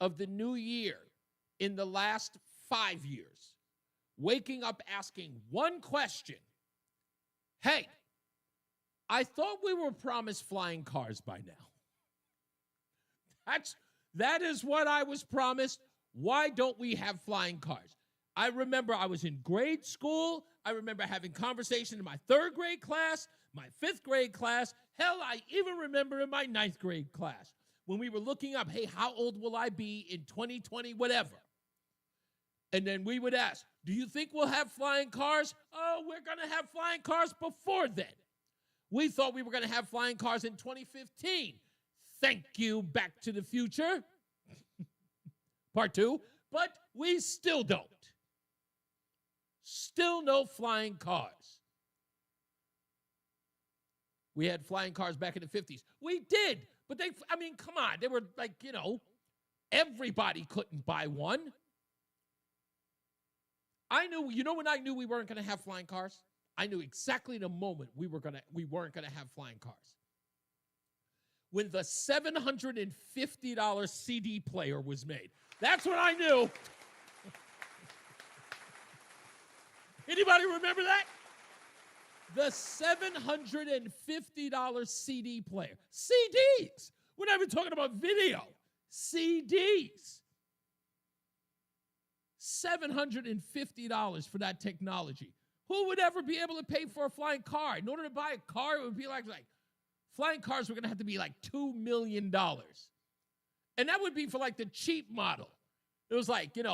Speaker 9: of the new year in the last 5 years, waking up asking one question. Hey, I thought we were promised flying cars by now. That is what I was promised. Why don't we have flying cars? I remember I was in grade school. I remember having conversation in my 3rd grade class, my 5th grade class. Hell, I even remember in my 9th grade class when we were looking up, hey, how old will I be in 2020, whatever. And then we would ask, do you think we'll have flying cars? Oh, we're going to have flying cars before then. We thought we were going to have flying cars in 2015. Thank you, Back to the Future. Part 2. But we still don't. Still no flying cars. We had flying cars back in the 50s. We did. But come on. They were like, everybody couldn't buy one. When I knew we weren't going to have flying cars? I knew exactly the moment we weren't going to have flying cars. When the $750 CD player was made. That's when I knew. Anybody remember that? The $750 CD player. CDs. We're not even talking about video. CDs. $750 for that technology. Who would ever be able to pay for a flying car? In order to buy a car, it would be like flying cars were going to have to be like $2 million. And that would be for like the cheap model. It was like, this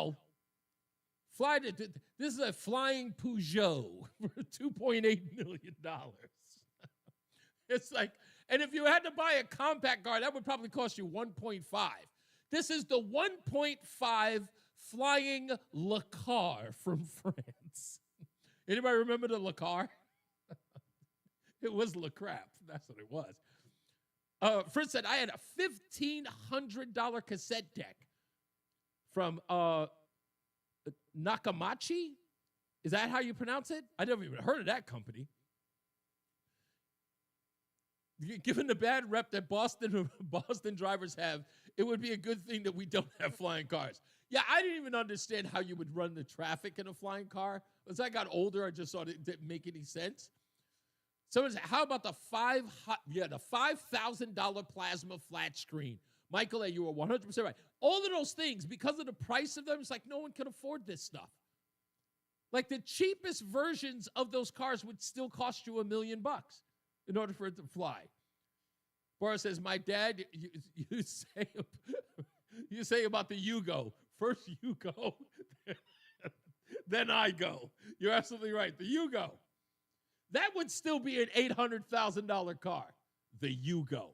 Speaker 9: is a flying Peugeot for $2.8 million. It's like, and if you had to buy a compact car, that would probably cost you 1.5. This is the 1.5 flying Le Car from France. Anybody remember the Le Car? It was Le Crap. That's what it was. Fritz said, I had a $1,500 cassette deck from Nakamachi. Is that how you pronounce it? I never even heard of that company. Given the bad rep that Boston drivers have, it would be a good thing that we don't have flying cars. Yeah, I didn't even understand how you would run the traffic in a flying car. As I got older, I just thought it didn't make any sense. Someone said, how about the $5,000 plasma flat screen? Michael A., you were 100% right. All of those things, because of the price of them, it's like no one can afford this stuff. Like the cheapest versions of those cars would still cost you $1 million in order for it to fly. Boris says, my dad, you say about the Yugo. First you go, then I go. You're absolutely right. The Yugo. That would still be an $800,000 car. The Yugo.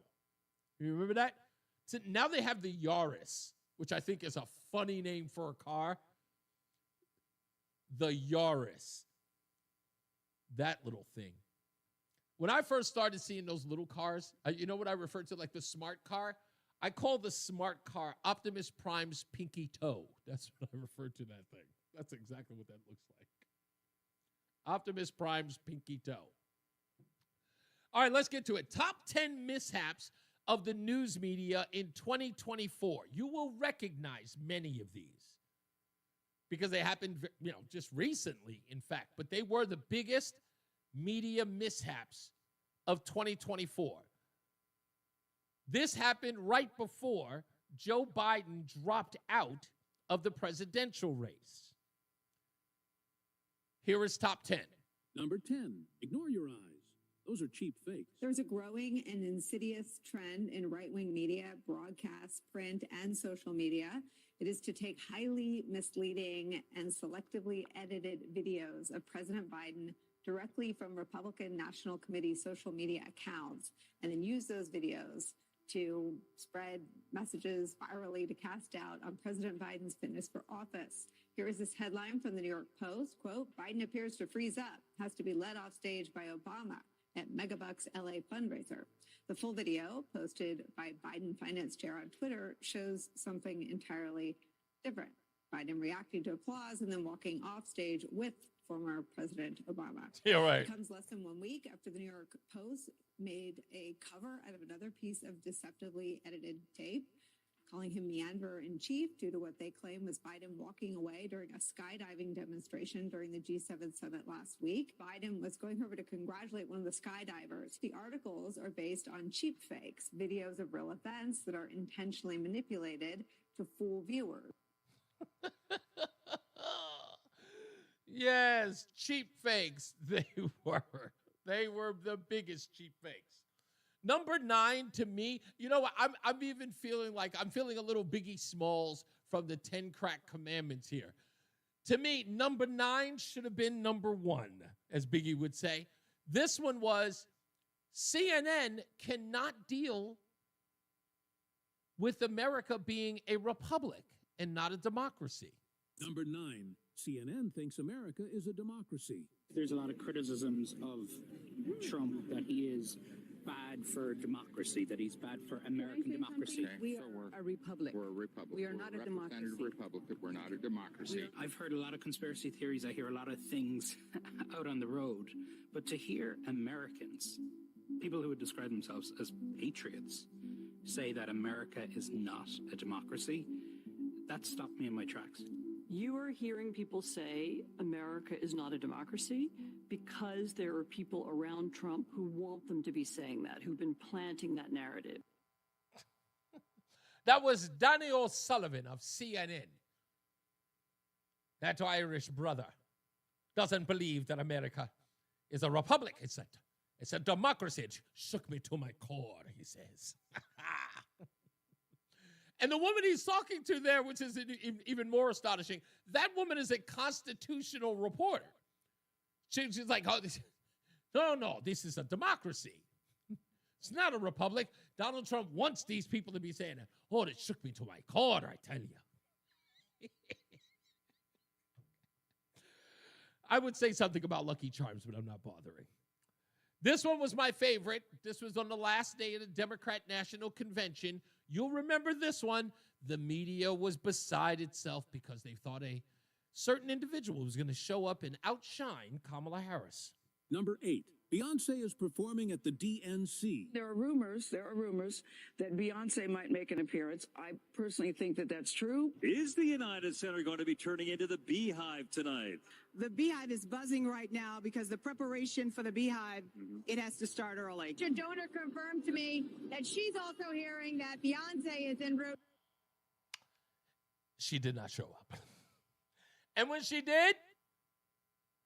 Speaker 9: You remember that? So now they have the Yaris, which I think is a funny name for a car. The Yaris. That little thing. When I first started seeing those little cars, you know what I refer to like the smart car? I call the smart car Optimus Prime's pinky toe. That's what I refer to that thing. That's exactly what that looks like. Optimus Prime's pinky toe. All right, let's get to it. Top 10 mishaps of the news media in 2024. You will recognize many of these because they happened, just recently, in fact. But they were the biggest media mishaps of 2024. This happened right before Joe Biden dropped out of the presidential race. Here is top 10.
Speaker 12: Number 10, ignore your eyes. Those are cheap fakes.
Speaker 13: There's a growing and insidious trend in right-wing media, broadcast, print, and social media. It is to take highly misleading and selectively edited videos of President Biden directly from Republican National Committee social media accounts and then use those videos to spread messages virally to cast doubt on President Biden's fitness for office. Here is this headline from the New York Post, quote, Biden appears to freeze up, has to be led off stage by Obama at Megabucks LA fundraiser. The full video posted by Biden finance chair on Twitter shows something entirely different. Biden reacting to applause and then walking off stage with former President Obama.
Speaker 9: Yeah, right.
Speaker 13: It comes less than 1 week after the New York Post made a cover out of another piece of deceptively edited tape, calling him meanderer-in-chief due to what they claim was Biden walking away during a skydiving demonstration during the G7 summit last week. Biden was going over to congratulate one of the skydivers. The articles are based on cheap fakes, videos of real events that are intentionally manipulated to fool viewers.
Speaker 9: Yes, cheap fakes. They were. They were the biggest cheap fakes. Number 9, to me, you know what? I'm even feeling like I'm feeling a little Biggie Smalls from the 10 Crack Commandments here. To me, number 9 should have been number 1, as Biggie would say. This one was CNN cannot deal with America being a republic and not a democracy.
Speaker 12: Number 9, CNN thinks America is a democracy.
Speaker 11: There's a lot of criticisms of Trump that he is bad for democracy, that he's bad for American democracy.
Speaker 14: We are a republic.
Speaker 16: We're a republic.
Speaker 14: We are not a democracy.
Speaker 16: Republic. We're not a democracy.
Speaker 11: I've heard a lot of conspiracy theories. I hear a lot of things out on the road. But to hear Americans, people who would describe themselves as patriots, say that America is not a democracy, that stopped me in my tracks.
Speaker 14: You are hearing people say America is not a democracy because there are people around Trump who want them to be saying that, who've been planting that narrative.
Speaker 9: That was Danny O'Sullivan of CNN. That Irish brother doesn't believe that America is a republic. It's a democracy. It shook me to my core, he says. And the woman he's talking to there, which is even more astonishing, that woman is a constitutional reporter. She's like, oh, no, this is a democracy. It's not a republic. Donald Trump wants these people to be saying, oh, it shook me to my core, I tell you. I would say something about Lucky Charms, but I'm not bothering. This one was my favorite. This was on the last day of the Democrat National Convention. You'll remember this one. The media was beside itself because they thought a certain individual was going to show up and outshine Kamala Harris.
Speaker 12: Number 8, Beyonce is performing at the DNC.
Speaker 18: There are rumors that Beyonce might make an appearance. I personally think that that's true.
Speaker 21: Is the United Center going to be turning into the Beehive tonight?
Speaker 22: The Beehive is buzzing right now because the preparation for the Beehive, it has to start early.
Speaker 23: A donor confirmed to me that she's also hearing that Beyonce is en route.
Speaker 9: She did not show up. And when she did,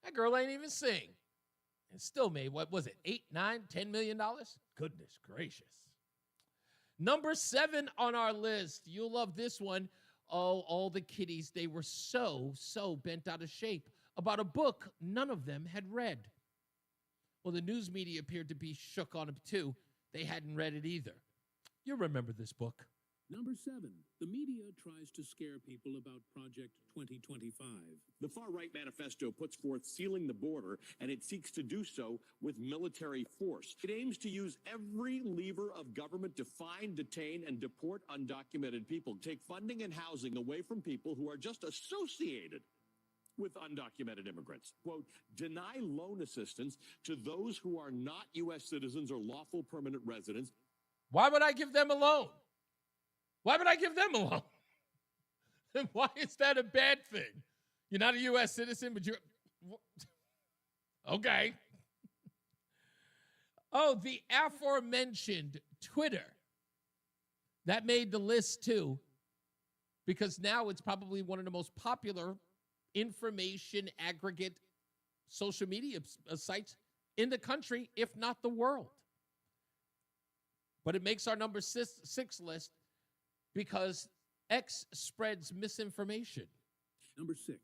Speaker 9: that girl ain't even sing. And still made, what was it, $8, $9, $10 million? Goodness gracious. Number 7 on our list. You'll love this one. Oh, all the kiddies, they were so bent out of shape about a book none of them had read. Well, the news media appeared to be shook on it too. They hadn't read it either. You remember this book.
Speaker 12: Number 7, the media tries to scare people about Project 2025.
Speaker 28: The far-right manifesto puts forth sealing the border, and it seeks to do so with military force. It aims to use every lever of government to find, detain, and deport undocumented people, take funding and housing away from people who are just associated with undocumented immigrants. Quote, deny loan assistance to those who are not U.S. citizens or lawful permanent residents.
Speaker 9: Why would I give them a loan? Why would I give them a loan? And why is that a bad thing? You're not a U.S. citizen, but you're... Okay. Oh, the aforementioned Twitter. That made the list, too, because now it's probably one of the most popular information aggregate social media sites in the country, if not the world. But it makes our number 6 list because X spreads misinformation.
Speaker 12: Number 6,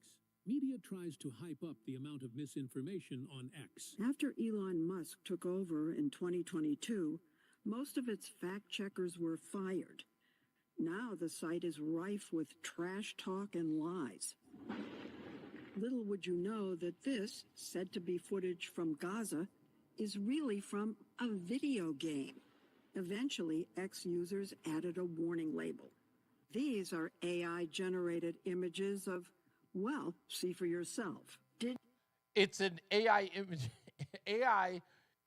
Speaker 12: media tries to hype up the amount of misinformation on X.
Speaker 22: After Elon Musk took over in 2022, most of its fact checkers were fired. Now the site is rife with trash talk and lies. Little would you know that this, said to be footage from Gaza, is really from a video game. Eventually, X users added a warning label. These are AI-generated images of, well, see for yourself.
Speaker 9: It's an AI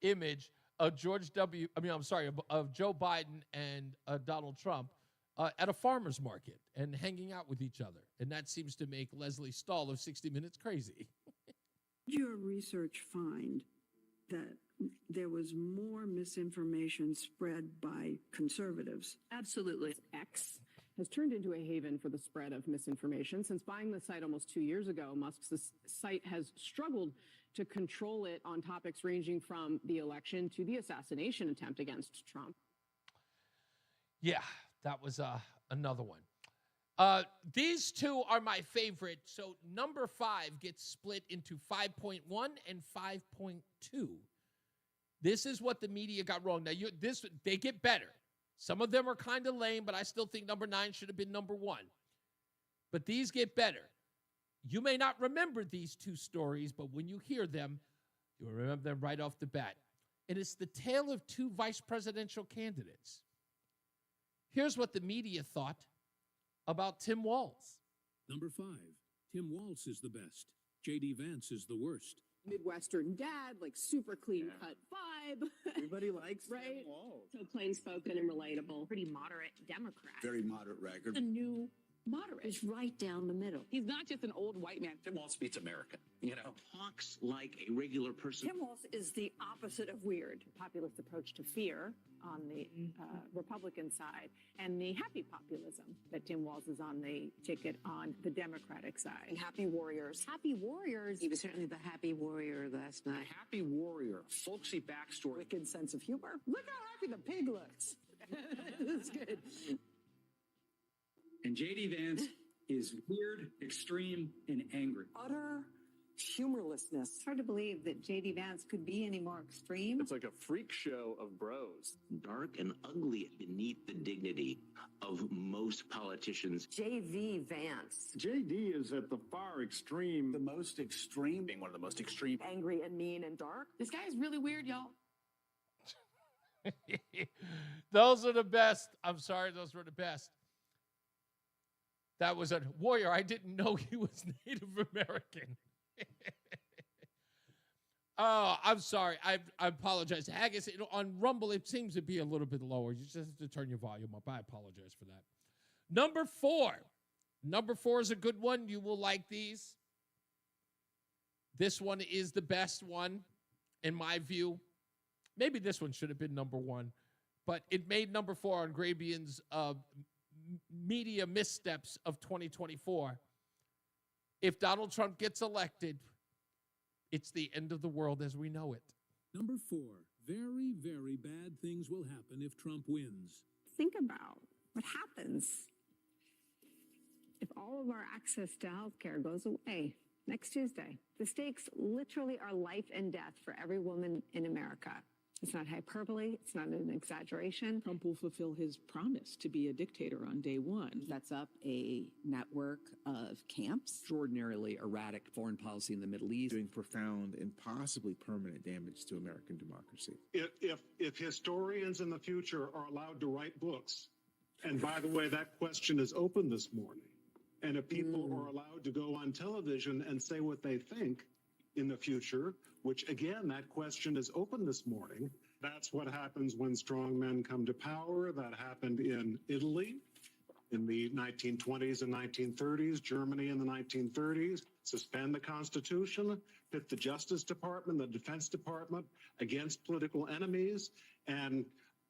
Speaker 9: image of of Joe Biden and Donald Trump at a farmer's market and hanging out with each other. And that seems to make Leslie Stahl of 60 Minutes crazy.
Speaker 22: Did your research find that there was more misinformation spread by conservatives?
Speaker 29: Absolutely. X has turned into a haven for the spread of misinformation. Since buying the site almost 2 years ago, Musk's site has struggled to control it on topics ranging from the election to the assassination attempt against Trump.
Speaker 9: Yeah, that was another one. These two are my favorite. So number 5 gets split into 5.1 and 5.2. This is what the media got wrong. Now, they get better. Some of them are kind of lame, but I still think number 9 should have been number 1. But these get better. You may not remember these two stories, but when you hear them, you'll remember them right off the bat. And it's the tale of two vice presidential candidates. Here's what the media thought about Tim Walz.
Speaker 12: Number 5, Tim Walz is the best. J.D. Vance is the worst.
Speaker 29: Midwestern dad, like super clean cut vibe.
Speaker 1: Everybody likes
Speaker 29: right?
Speaker 1: Tim Walz.
Speaker 29: So plain spoken and relatable. Pretty moderate Democrat.
Speaker 1: Very moderate record.
Speaker 29: A new moderate.
Speaker 1: He's right down the middle.
Speaker 29: He's not just an old white man.
Speaker 1: Tim Walz beats America. You know, talks like a regular person.
Speaker 29: Tim Walz is the opposite of weird. Populist approach to fear on the Republican side, and the happy populism that Tim Walz is on the ticket on the Democratic side.
Speaker 1: And happy warriors.
Speaker 29: Happy warriors.
Speaker 1: He was certainly the happy warrior last night. A happy warrior. Folksy backstory.
Speaker 29: Wicked sense of humor. Look how happy the pig looks. That's good.
Speaker 6: And J.D. Vance is weird, extreme, and angry.
Speaker 29: Utter humorlessness.
Speaker 13: It's hard to believe that J.D. Vance could be any more extreme.
Speaker 6: It's like a freak show of bros.
Speaker 1: Dark and ugly beneath the dignity of most politicians.
Speaker 29: J.V. Vance.
Speaker 6: J.D. is at the far extreme. The most extreme. Being one of the most extreme.
Speaker 29: Angry and mean and dark. This guy is really weird, y'all.
Speaker 9: Those are the best. I'm sorry, those were the best. That was a warrior. I didn't know he was Native American. Oh, I'm sorry. I apologize. Haggis, on Rumble, it seems to be a little bit lower. You just have to turn your volume up. I apologize for that. Number 4. Number 4 is a good one. You will like these. This one is the best one, in my view. Maybe this one should have been number 1, but it made number 4 on Grabian's media missteps of 2024. If Donald Trump gets elected, it's the end of the world as we know it.
Speaker 12: Number 4, very, very bad things will happen if Trump wins.
Speaker 13: Think about what happens if all of our access to health care goes away next Tuesday. The stakes literally are life and death for every woman in America. It's not hyperbole. It's not an exaggeration.
Speaker 8: Trump will fulfill his promise to be a dictator on day one.
Speaker 10: Sets up a network of camps.
Speaker 15: Extraordinarily erratic foreign policy in the Middle East. Doing profound and possibly permanent damage to American democracy.
Speaker 17: If historians in the future are allowed to write books, and by the way, that question is open this morning, and if people are allowed to go on television and say what they think in the future, which again, that question is open this morning. That's what happens when strong men come to power. That happened in Italy in the 1920s and 1930s, Germany in the 1930s. Suspend the Constitution, pit the Justice Department, the Defense Department against political enemies, and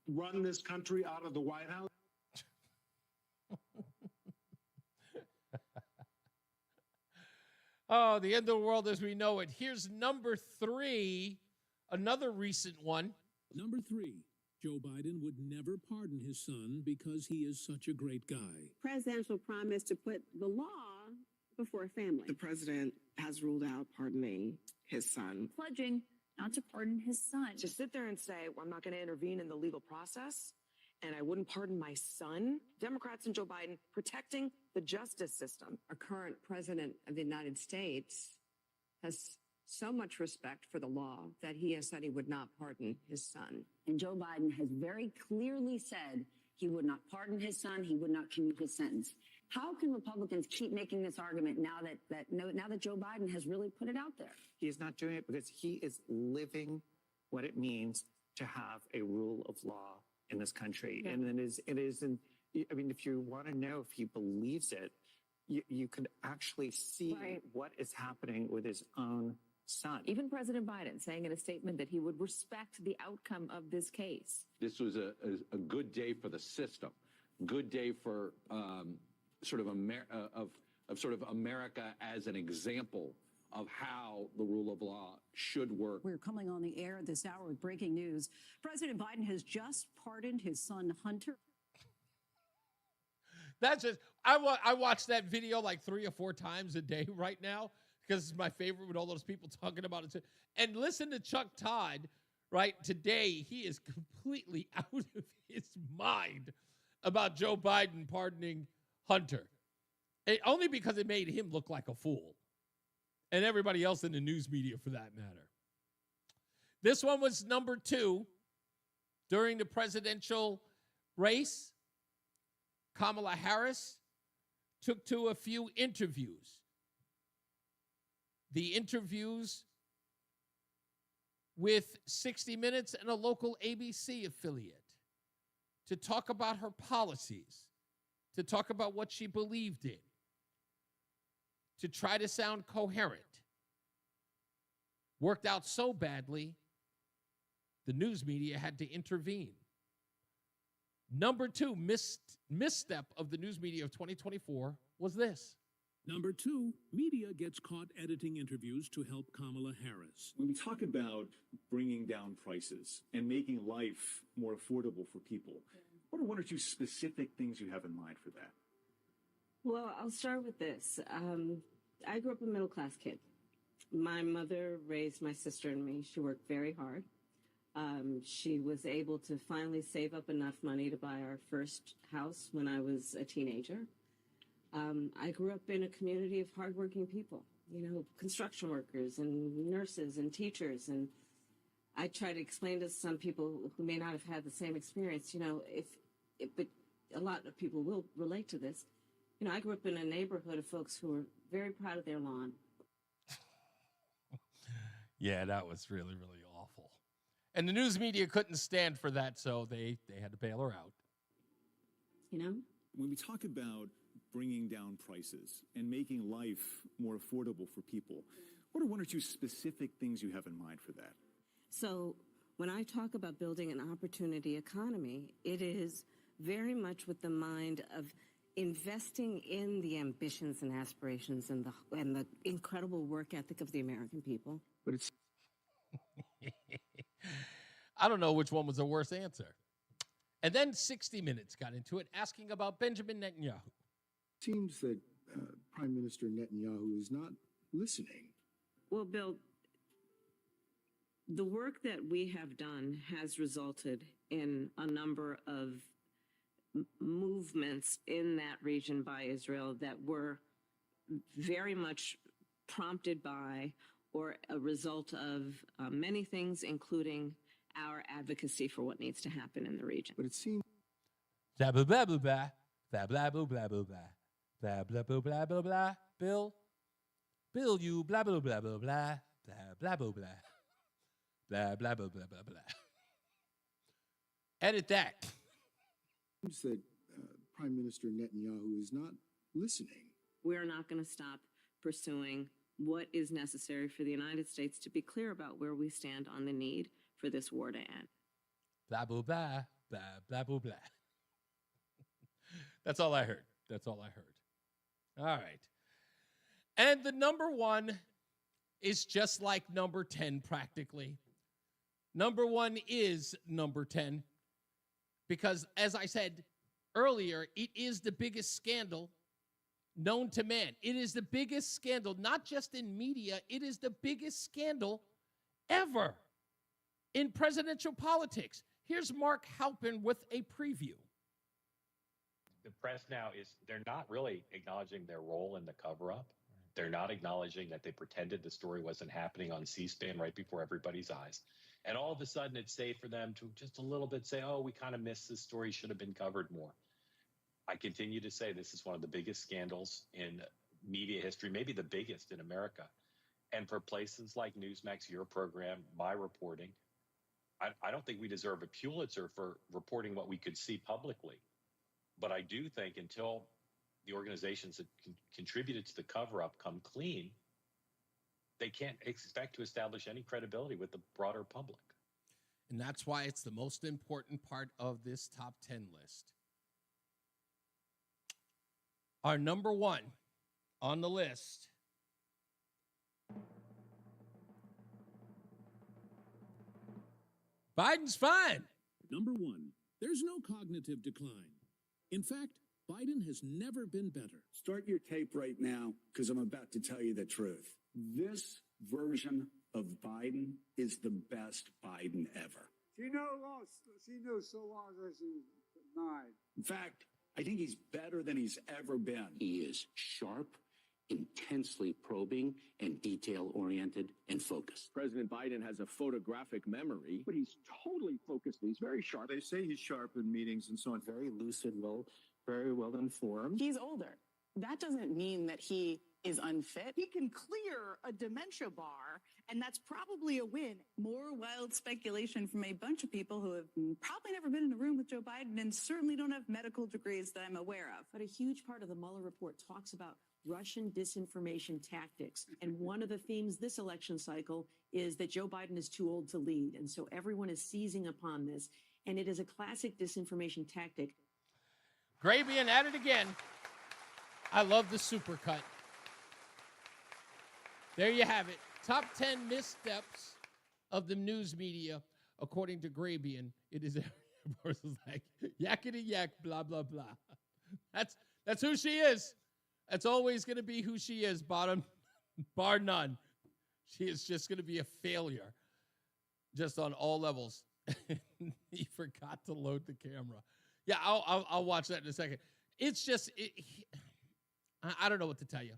Speaker 17: run this country out of the White House.
Speaker 9: Oh, the end of the world as we know it. Here's number 3, another recent one.
Speaker 12: Number 3, Joe Biden would never pardon his son because he is such a great guy.
Speaker 22: Presidential promise to put the law before family.
Speaker 19: The president has ruled out pardoning his son.
Speaker 20: Pledging not to pardon his son.
Speaker 24: To sit there and say, well, I'm not going to intervene in the legal process, and I wouldn't pardon my son. Democrats and Joe Biden protecting the justice system.
Speaker 13: Our current president of the United States has so much respect for the law that he has said he would not pardon his son.
Speaker 20: And Joe Biden has very clearly said he would not pardon his son. He would not commute his sentence. How can Republicans keep making this argument now that Joe Biden has really put it out there?
Speaker 30: He is not doing it because he is living what it means to have a rule of law in this country. Yeah. And it isn't, I mean, if you want to know if he believes it, you could actually see what is happening with his own son.
Speaker 24: Even President Biden saying in a statement that he would respect the outcome of this case.
Speaker 31: This was a good day for the system, good day for sort of America as an example of how the rule of law should work.
Speaker 32: We're coming on the air this hour with breaking news. President Biden has just pardoned his son, Hunter.
Speaker 9: That's just, I watch that video like 3 or 4 times a day right now because it's my favorite with all those people talking about it. And listen to Chuck Todd, right? Today, he is completely out of his mind about Joe Biden pardoning Hunter. Only because it made him look like a fool. And everybody else in the news media for that matter. This one was number 2 during the presidential race. Kamala Harris took to a few interviews. The interviews with 60 Minutes and a local ABC affiliate to talk about her policies, to talk about what she believed in, to try to sound coherent. Worked out so badly, the news media had to intervene. Number 2 misstep of the news media of 2024 was this.
Speaker 12: Number 2, media gets caught editing interviews to help Kamala Harris.
Speaker 6: When we talk about bringing down prices and making life more affordable for people, what are 1 or 2 specific things you have in mind for that?
Speaker 2: Well, I'll start with this. I grew up a middle-class kid. My mother raised my sister and me. She worked very hard. She was able to finally save up enough money to buy our first house when I was a teenager. I grew up in a community of hardworking people, construction workers and nurses and teachers. And I try to explain to some people who may not have had the same experience, but a lot of people will relate to this. I grew up in a neighborhood of folks who were very proud of their lawn.
Speaker 9: Yeah, that was really, really awful. And the news media couldn't stand for that, so they had to bail her out.
Speaker 6: When we talk about bringing down prices and making life more affordable for people, what are 1 or 2 specific things you have in mind for that?
Speaker 2: So when I talk about building an opportunity economy, it is very much with the mind of investing in the ambitions and aspirations and the incredible work ethic of the American people.
Speaker 15: But it's
Speaker 9: I don't know which one was the worst answer. And then 60 Minutes got into it, asking about Benjamin Netanyahu.
Speaker 3: It seems that Prime Minister Netanyahu is not listening.
Speaker 2: Well, Bill, the work that we have done has resulted in a number of movements in that region by Israel that were very much prompted by or a result of many things, including our advocacy for what needs to happen in the region.
Speaker 3: But it seems
Speaker 9: blah blah blah blah blah blah blah blah blah blah blah blah blah blah blah blah. Bill, you blah blah blah blah blah blah blah blah blah blah blah blah blah blah blah. Edit that.
Speaker 3: It seems that Prime Minister Netanyahu is not listening.
Speaker 2: We're not going to stop pursuing what is necessary for the United States to be clear about where we stand on the need for this war to end.
Speaker 9: Blah, blah, blah, blah, blah, blah, blah. That's all I heard. That's all I heard. All right. And the number 1 is just like number 10 practically. Number 1 is number 10 because, as I said earlier, it is the biggest scandal known to man. It is the biggest scandal, not just in media, it is the biggest scandal ever in presidential politics. Here's Mark Halpin with a preview.
Speaker 4: The press now they're not really acknowledging their role in the cover-up. They're not acknowledging that they pretended the story wasn't happening on C-SPAN right before everybody's eyes. And all of a sudden, it's safe for them to just a little bit say, oh, we kind of missed this story, should have been covered more. I continue to say this is one of the biggest scandals in media history, maybe the biggest in America. And for places like Newsmax, your program, my reporting, I don't think we deserve a Pulitzer for reporting what we could see publicly. But I do think until the organizations that contributed to the cover-up come clean, they can't expect to establish any credibility with the broader public.
Speaker 9: And that's why it's the most important part of this top 10 list. Our number 1 on the list Biden's fine.
Speaker 12: Number 1, there's no cognitive decline. In fact, Biden has never been better.
Speaker 5: Start your tape right now, because I'm about to tell you the truth. This version of Biden is the best Biden ever.
Speaker 7: She knows so long as she's 9.
Speaker 5: In fact, I think he's better than he's ever been.
Speaker 1: He is sharp, intensely probing, and detail-oriented and focused.
Speaker 11: President Biden has a photographic memory, but he's totally focused. He's very sharp.
Speaker 5: They say he's sharp in meetings and so on.
Speaker 11: Very lucid, very well informed.
Speaker 14: He's older. That doesn't mean that he is unfit. He can clear a dementia bar, and that's probably a win.
Speaker 32: More wild speculation from a bunch of people who have probably never been in a room with Joe Biden and certainly don't have medical degrees that I'm aware of.
Speaker 16: But a huge part of the Mueller report talks about Russian disinformation tactics. And one of the themes this election cycle is that Joe Biden is too old to lead. And so everyone is seizing upon this. And it is a classic disinformation tactic.
Speaker 9: Grabian at it again. I love the supercut. There you have it. Top 10 missteps of the news media, according to Grabian. It is versus like yakety yak, blah, blah, blah. That's who she is. That's always going to be who she is, bottom, bar none. She is just going to be a failure, just on all levels. He forgot to load the camera. Yeah, I'll watch that in a second. It's just, I don't know what to tell you.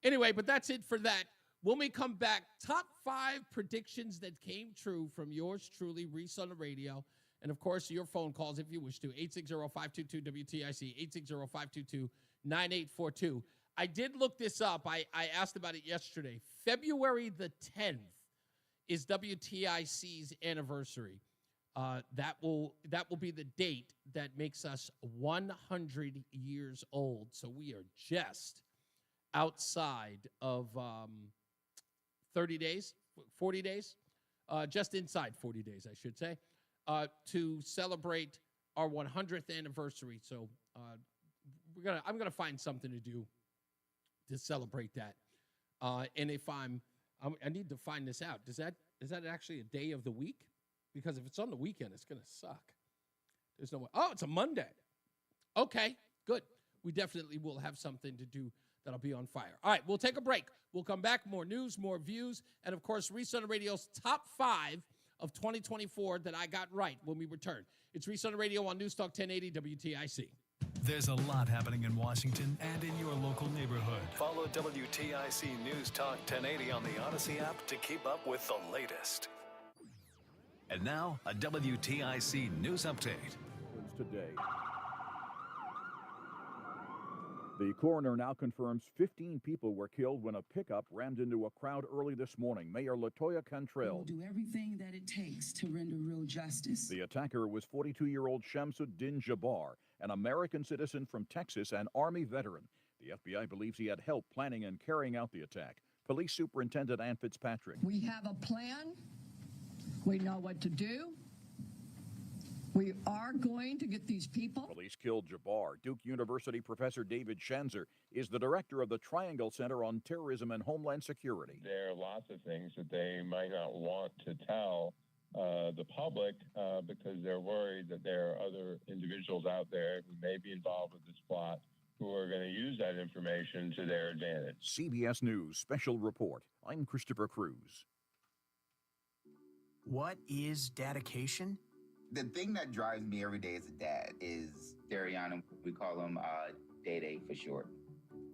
Speaker 9: Anyway, but that's it for that. When we come back, top 5 predictions that came true from yours truly, Reese on the radio. And, of course, your phone calls if you wish to, 860-522-WTIC, 860-522-9842. I did look this up. I asked about it yesterday. February the 10th is WTIC's anniversary. That will be the date that makes us 100 years old. So we are just outside of 30 days, 40 days, just inside 40 days, I should say, to celebrate our 100th anniversary. So I'm gonna find something to do to celebrate that. And if I need to find this out. Is that actually a day of the week? Because if it's on the weekend, it's gonna suck. There's no way. Oh, it's a Monday. Okay, good. We definitely will have something to do that'll be on fire. All right, we'll take a break. We'll come back. More news, more views, and, of course, Reese on the Radio's top 5 of 2024 that I got right when we return. It's Reese on the Radio on NewsTalk 1080 WTIC.
Speaker 18: There's a lot happening in Washington and in your local neighborhood. Follow WTIC News Talk 1080 on the Odyssey app to keep up with the latest. And now, a WTIC news update.
Speaker 21: Today. The coroner now confirms 15 people were killed when a pickup rammed into a crowd early this morning. Mayor LaToya Cantrell.
Speaker 23: We'll do everything that it takes to render real justice.
Speaker 21: The attacker was 42-year-old Shamsuddin Jabbar, an American citizen from Texas and Army veteran. The FBI believes he had help planning and carrying out the attack. Police Superintendent Ann Fitzpatrick.
Speaker 25: We have a plan. We know what to do. We are going to get these people.
Speaker 21: Police killed Jabbar. Duke University professor David Schanzer is the director of the Triangle Center on Terrorism and Homeland Security.
Speaker 26: There are lots of things that they might not want to tell the public because they're worried that there are other individuals out there who may be involved with this plot who are going to use that information to their advantage.
Speaker 21: CBS News Special Report. I'm Christopher Cruz.
Speaker 27: What is dedication?
Speaker 28: The thing that drives me every day as a dad is Dariana. We call him Day for short.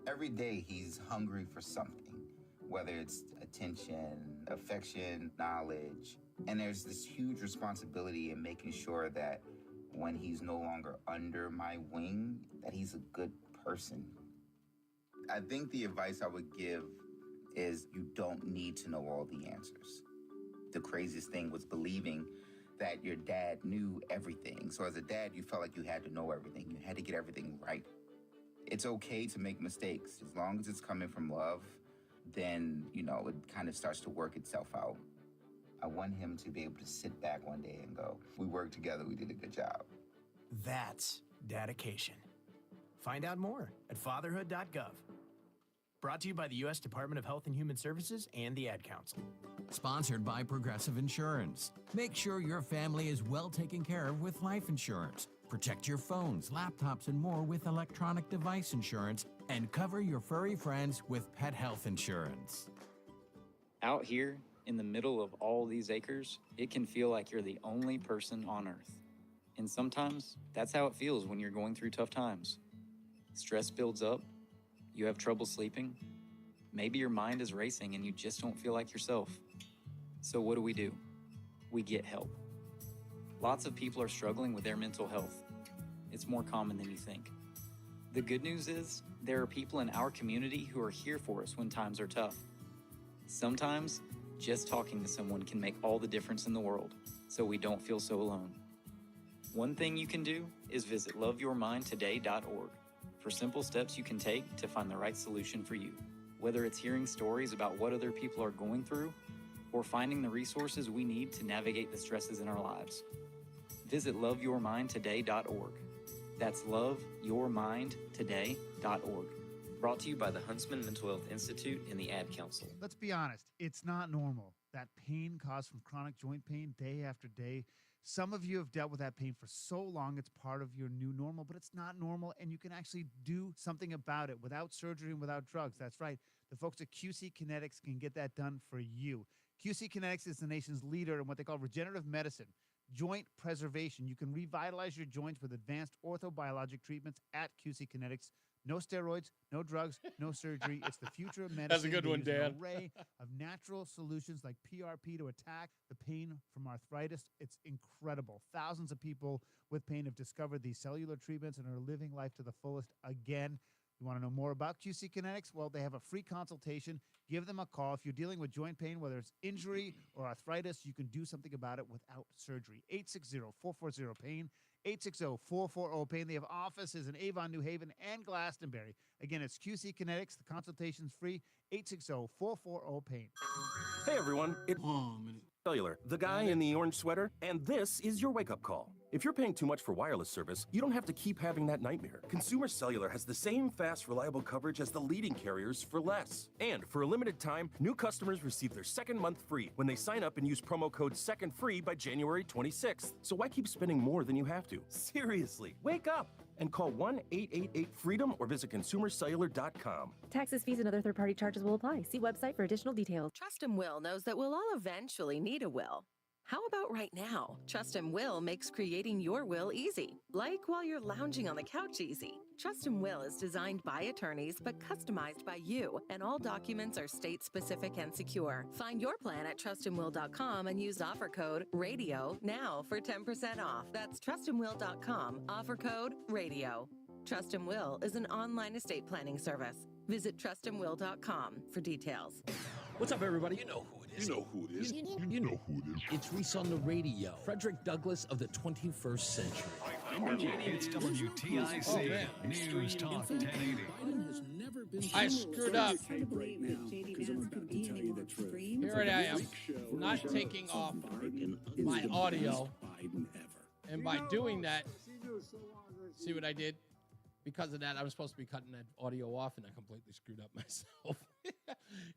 Speaker 28: Every day he's hungry for something, whether it's attention, affection, knowledge. And there's this huge responsibility in making sure that when he's no longer under my wing, that he's a good person. I think the advice I would give is you don't need to know all the answers. The craziest thing was believing that your dad knew everything. So as a dad, you felt like you had to know everything. You had to get everything right. It's okay to make mistakes. As long as it's coming from love, then, it kind of starts to work itself out. I want him to be able to sit back one day and go, we worked together, we did a good job.
Speaker 27: That's dedication. Find out more at fatherhood.gov. Brought to you by the U.S. Department of Health and Human Services and the Ad Council.
Speaker 33: Sponsored by Progressive Insurance. Make sure your family is well taken care of with life insurance.
Speaker 6: Protect your phones, laptops, and more with electronic device insurance, and cover your furry friends with pet health insurance.
Speaker 8: Out here, in the middle of all these acres, it can feel like you're the only person on Earth. And sometimes, that's how it feels when you're going through tough times. Stress builds up, you have trouble sleeping, maybe your mind is racing and you just don't feel like yourself. So what do? We get help. Lots of people are struggling with their mental health. It's more common than you think. The good news is, there are people in our community who are here for us when times are tough. Sometimes, just talking to someone can make all the difference in the world, so we don't feel so alone. One thing you can do is visit loveyourmindtoday.org for simple steps you can take to find the right solution for you. Whether it's hearing stories about what other people are going through, or finding the resources we need to navigate the stresses in our lives. Visit loveyourmindtoday.org. That's loveyourmindtoday.org. Brought to you by the Huntsman Mental Health Institute and the Ad Council.
Speaker 10: Let's be honest, it's not normal. That pain caused from chronic joint pain day after day. Some of you have dealt with that pain for so long, it's part of your new normal, but it's not normal, and you can actually do something about it without surgery and without drugs. That's right. The folks at QC Kinetics can get that done for you. QC Kinetics is the nation's leader in what they call regenerative medicine, joint preservation. You can revitalize your joints with advanced orthobiologic treatments at QC Kinetics. No steroids, no drugs, no surgery. It's the future of medicine.
Speaker 9: That's a good one,
Speaker 10: They use
Speaker 9: Dan.
Speaker 10: An array of natural solutions like PRP to attack the pain from arthritis. It's incredible. Thousands of people with pain have discovered these cellular treatments and are living life to the fullest again. You want to know more about QC Kinetics? Well, they have a free consultation. Give them a call. If you're dealing with joint pain, whether it's injury or arthritis, you can do something about it without surgery. 860-440-PAIN. 860-440-PAIN. They have offices in Avon, New Haven, and Glastonbury. Again, it's QC Kinetics. The consultation's free. 860-440-PAIN.
Speaker 13: Hey everyone, it's Cellular, the guy in the orange sweater, and this is your wake-up call. If you're paying too much for wireless service, you don't have to keep having that nightmare. Consumer Cellular has the same fast, reliable coverage as the leading carriers for less. And for a limited time, new customers receive their second month free when they sign up and use promo code SECONDFREE by January 26th. So why keep spending more than you have to? Seriously, wake up and call 1-888-FREEDOM or visit consumercellular.com.
Speaker 32: Taxes, fees, and other third-party charges will apply. See website for additional details. Trust and Will knows that we'll all eventually need a will. How about right now? Trust and Will makes creating your will easy, like while you're lounging on the couch easy. Trust and Will is designed by attorneys but customized by you, and all documents are state-specific and secure. Find your plan at trustandwill.com and use offer code RADIO now for 10% off. That's trustandwill.com, offer code RADIO. Trust and Will is an online estate planning service. Visit trustandwill.com for details.
Speaker 9: What's up, everybody? You know who it is.
Speaker 17: You know who it is.
Speaker 9: You know who it is. It's Reese on the radio. Frederick Douglass of the 21st century.
Speaker 18: It's WTIC News Talk 1080.
Speaker 9: I screwed up. Here I am, not taking off my audio. And by doing that, see what I did? Because of that, I was supposed to be cutting that audio off, and I completely screwed up myself.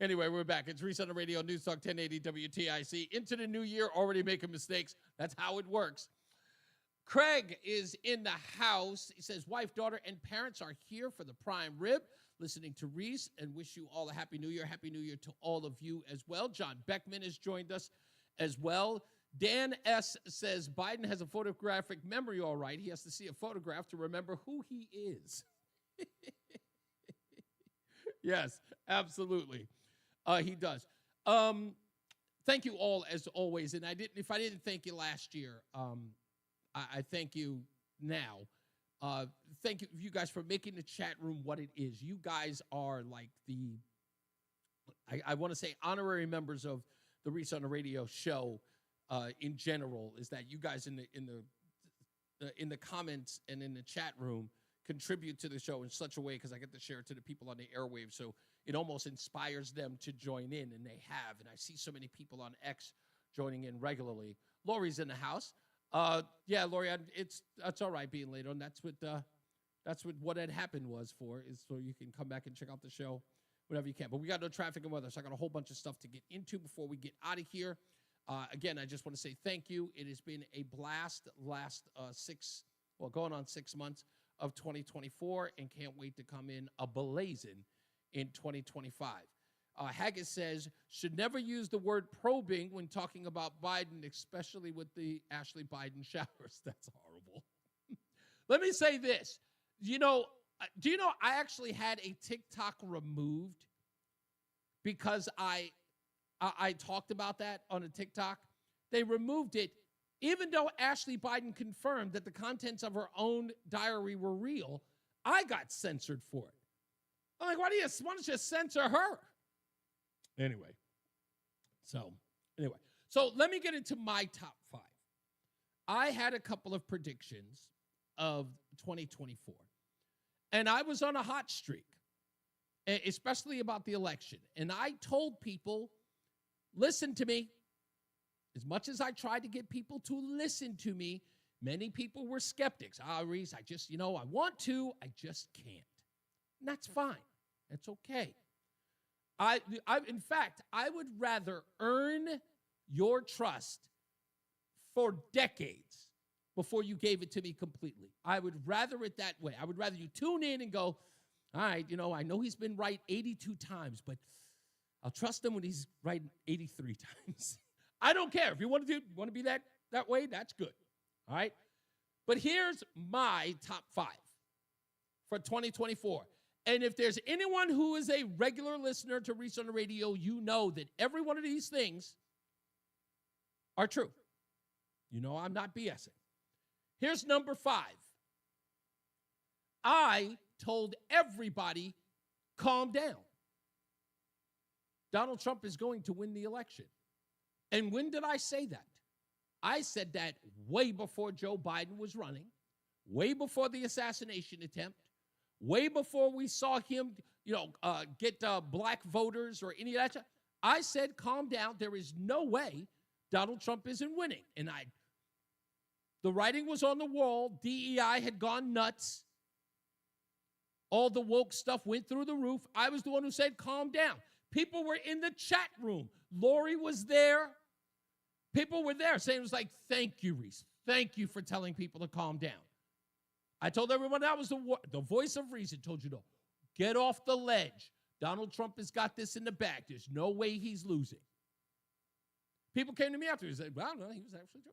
Speaker 9: Anyway, we're back. It's Reese on the radio, News Talk 1080 WTIC. Into the new year, already making mistakes. That's how it works. Craig is in the house. He says, wife, daughter, and parents are here for the prime rib, listening to Reese, and wish you all a Happy New Year. Happy New Year to all of you as well. John Beckman has joined us as well. Dan S. says, Biden has a photographic memory, all right. He has to see a photograph to remember who he is. Yes, absolutely. He does. Thank you all, as always. And if I didn't thank you last year, I thank you now. Thank you guys for making the chat room what it is. You guys are like I want to say honorary members of the Reese on the Radio show. In general, is that you guys in the comments and in the chat room contribute to the show in such a way, because I get to share it to the people on the airwaves, so it almost inspires them to join in, and they have. And I see so many people on X joining in regularly. Lori's in the house. Yeah, Lori, it's all right being late on. That's what had happened was for, is so you can come back and check out the show whenever you can. But we got no traffic and weather, so I got a whole bunch of stuff to get into before we get out of here. Again, I just want to say thank you. It has been a blast last well, going on 6 months of 2024, and can't wait to come in ablazing in 2025. Haggis says, should never use the word probing when talking about Biden, especially with the Ashley Biden showers. That's horrible. Let me say this. Do you know I actually had a TikTok removed because I talked about that on a TikTok. They removed it, even though Ashley Biden confirmed that the contents of her own diary were real. I got censored for it. I'm like, why don't you censor her? Anyway, so let me get into my top 5. I had a couple of predictions of 2024, and I was on a hot streak, especially about the election. And I told people, listen to me. As much as I tried to get people to listen to me, many people were skeptics. Reese, I want to, I just can't. And that's fine. That's okay. In fact, I would rather earn your trust for decades before you gave it to me completely. I would rather it that way. I would rather you tune in and go, all right, I know he's been right 82 times, but I'll trust him when he's right 83 times. I don't care. If you want to be that way, that's good. All right? But here's my top 5 for 2024. And if there's anyone who is a regular listener to Reese on the radio, you know that every one of these things are true. I'm not BSing. Here's number 5. I told everybody, calm down. Donald Trump is going to win the election. And when did I say that? I said that way before Joe Biden was running, way before the assassination attempt, way before we saw him, get black voters or any of that stuff. I said, calm down. There is no way Donald Trump isn't winning. And the writing was on the wall. DEI had gone nuts. All the woke stuff went through the roof. I was the one who said, calm down. People were in the chat room. Lori was there. People were there saying, it was like, thank you, Reese. Thank you for telling people to calm down. I told everyone that was the voice of reason. Told you to get off the ledge. Donald Trump has got this in the bag. There's no way he's losing. People came to me after and said, well, no, he was actually true.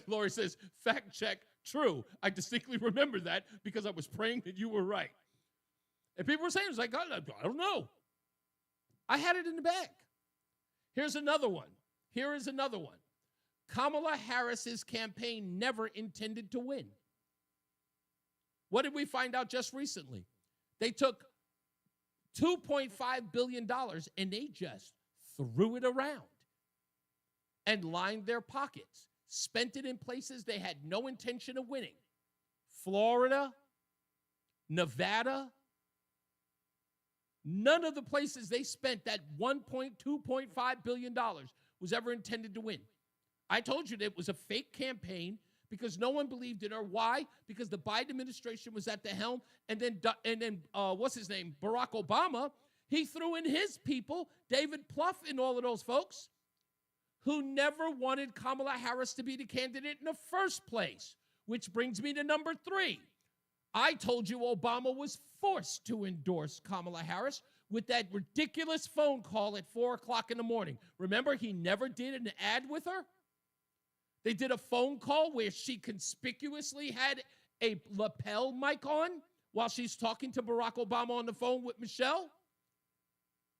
Speaker 9: Lori says, fact check, true. I distinctly remember that because I was praying that you were right. And people were saying, it was like, I don't know. I had it in the bag. Here's another one. Here is another one. Kamala Harris's campaign never intended to win. What did we find out just recently? They took $2.5 billion and they just threw it around and lined their pockets, spent it in places they had no intention of winning. Florida, Nevada, none of the places they spent that $2.5 billion was ever intended to win. I told you that it was a fake campaign because no one believed in her. Why? Because the Biden administration was at the helm, and then what's his name? Barack Obama. He threw in his people, David Plouffe and all of those folks, who never wanted Kamala Harris to be the candidate in the first place. Which brings me to number 3. I told you Obama was forced to endorse Kamala Harris with that ridiculous phone call at 4 o'clock in the morning. Remember, he never did an ad with her? They did a phone call where she conspicuously had a lapel mic on while she's talking to Barack Obama on the phone with Michelle.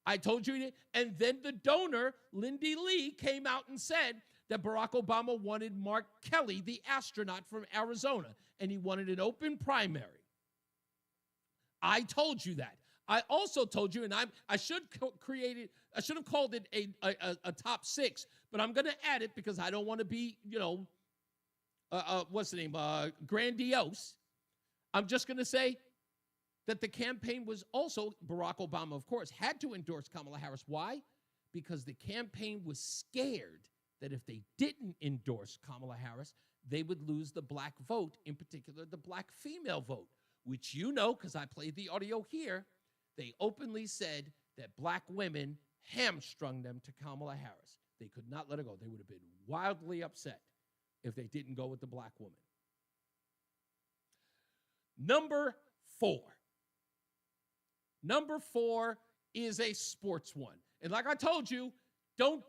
Speaker 9: I told you. And then the donor, Lindy Lee, came out and said that Barack Obama wanted Mark Kelly, the astronaut from Arizona, and he wanted an open primary. I told you that. I also told you, and I should have called it a top 6, but I'm going to add it because I don't want to be, what's the name, grandiose. I'm just going to say that the campaign was also, Barack Obama, of course, had to endorse Kamala Harris. Why? Because the campaign was scared that if they didn't endorse Kamala Harris, they would lose the black vote, in particular the black female vote, which because I played the audio here. They openly said that black women hamstrung them to Kamala Harris. They could not let her go. They would have been wildly upset. if they didn't go with the black woman. Number 4. Number 4 is a sports one. And like I told you, don't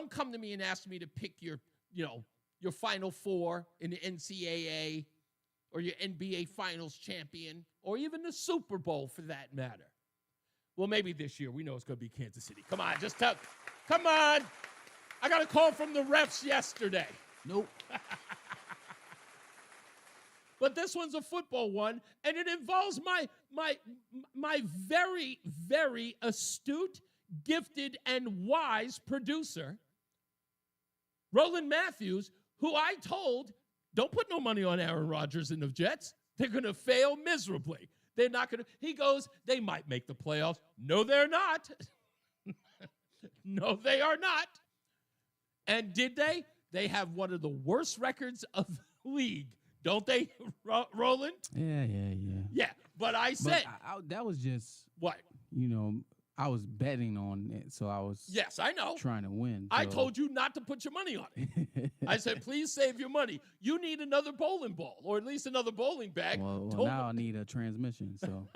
Speaker 9: come to me and ask me to pick your Final Four in the NCAA or your NBA Finals champion or even the Super Bowl for that matter. Well, maybe this year. We know it's going to be Kansas City. Come on, come on. I got a call from the refs yesterday.
Speaker 2: Nope.
Speaker 9: But this one's a football one, and it involves my very, very astute, gifted, and wise producer, Roland Matthews, who I told, don't put no money on Aaron Rodgers and the Jets. They're going to fail miserably. They're not going to. He goes, they might make the playoffs. No, they're not. No, they are not. And did they? They have one of the worst records of the league. Don't they, Roland?
Speaker 2: Yeah.
Speaker 9: Yeah, but I said.
Speaker 2: But that was just.
Speaker 9: What?
Speaker 2: I was betting on it, so I was.
Speaker 9: Yes, I know.
Speaker 2: Trying to win.
Speaker 9: I told you not to put your money on it. I said, please save your money. You need another bowling ball, or at least another bowling bag.
Speaker 2: Well now I need a transmission, so.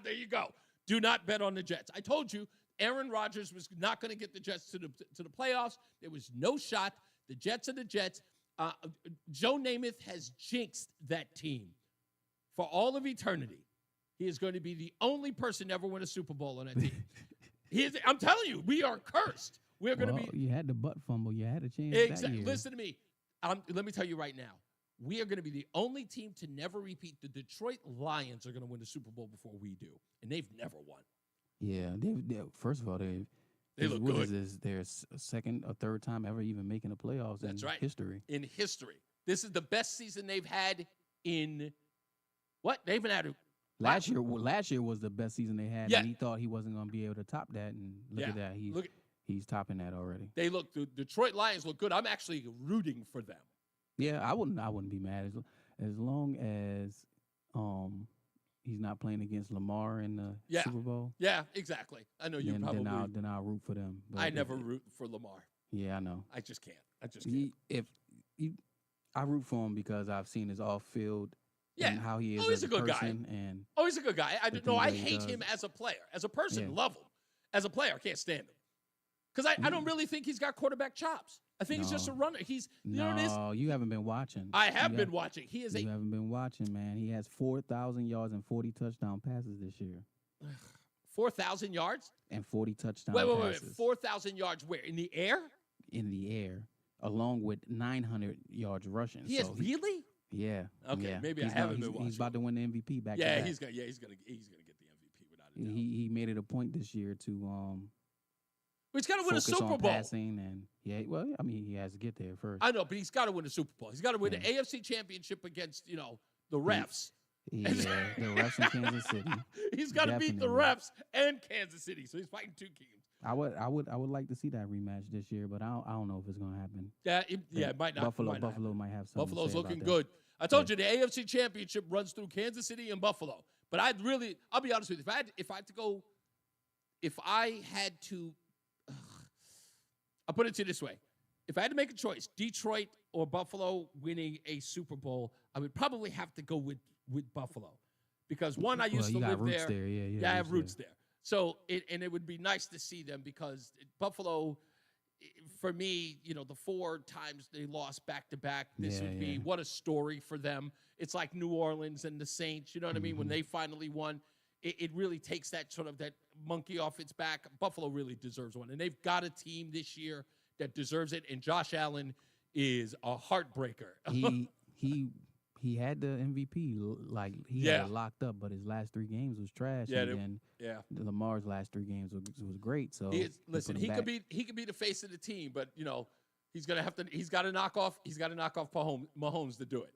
Speaker 9: There you go. Do not bet on the Jets. I told you Aaron Rodgers was not going to get the Jets to the playoffs. There was no shot. The Jets are the Jets. Joe Namath has jinxed that team for all of eternity. He is going to be the only person to ever win a Super Bowl on that team. I'm telling you, we are cursed. We're going to be.
Speaker 2: You had the butt fumble. You had a chance.
Speaker 9: Exactly. Listen to me. Let me tell you right now. We are going to be the only team to never repeat. The Detroit Lions are going to win the Super Bowl before we do, and they've never won.
Speaker 2: Yeah. First of all, they
Speaker 9: look good.
Speaker 2: Is this their second or third time ever even making the playoffs in history?
Speaker 9: In history. This is the best season they've had in what? They haven't had
Speaker 2: Last year was the best season they had, and he thought he wasn't going to be able to top that. And look at that, he's topping that already.
Speaker 9: The Detroit Lions look good. I'm actually rooting for them.
Speaker 2: Yeah, I wouldn't be mad as long as he's not playing against Lamar in the Super Bowl.
Speaker 9: Yeah, exactly. I know you probably.
Speaker 2: Then I'll root for them. But
Speaker 9: I never root for Lamar.
Speaker 2: Yeah, I know.
Speaker 9: I just can't.
Speaker 2: I root for him because I've seen his off-field.
Speaker 9: Yeah.
Speaker 2: And how he is
Speaker 9: he's
Speaker 2: as
Speaker 9: a good guy.
Speaker 2: And
Speaker 9: he's a good guy. I hate him as a player. As a person, love him. As a player, I can't stand him. Because I don't really think he's got quarterback chops. I think he's just a runner. You know what it is?
Speaker 2: No, you haven't been watching.
Speaker 9: I have been watching. You
Speaker 2: haven't been watching, man. He has 4,000 yards and 40 touchdown passes this year.
Speaker 9: 4,000 yards?
Speaker 2: And 40 touchdown passes.
Speaker 9: Wait. 4,000 yards where? In the air?
Speaker 2: In the air, along with 900 yards rushing.
Speaker 9: Really?
Speaker 2: Yeah.
Speaker 9: Okay,
Speaker 2: yeah.
Speaker 9: Maybe I haven't been watching.
Speaker 2: He's about to win the MVP back.
Speaker 9: Yeah,
Speaker 2: to back.
Speaker 9: he's gonna get the MVP without a doubt.
Speaker 2: He made it a point this year to
Speaker 9: he's got to win a Super Bowl.
Speaker 2: Passing and he has to get there first.
Speaker 9: I know, but he's got to win a Super Bowl. He's got to win the AFC Championship against the refs.
Speaker 2: Yeah, the refs in Kansas City.
Speaker 9: He's got to beat the refs and Kansas City, so he's fighting two teams.
Speaker 2: I would like to see that rematch this year, but I don't know if it's gonna happen.
Speaker 9: Yeah, it might not.
Speaker 2: Buffalo might have something.
Speaker 9: Buffalo's looking good. I told you the AFC Championship runs through Kansas City and Buffalo. But I'll be honest with you. If I had to, I'll put it to you this way: if I had to make a choice, Detroit or Buffalo winning a Super Bowl, I would probably have to go with Buffalo, because one, I used to live there. I have roots there. So it would be nice to see them, because Buffalo, for me, the 4 times they lost back to back, this would be what a story for them. It's like New Orleans and the Saints, you know what I mean? When they finally won, it really takes that sort of that monkey off its back. Buffalo really deserves one, and they've got a team this year that deserves it. And Josh Allen is a heartbreaker.
Speaker 2: He had the MVP, had it locked up, but his last 3 games was trash. Lamar's last 3 games was great. So
Speaker 9: he could be the face of the team, but he's got to knock off Mahomes to do it.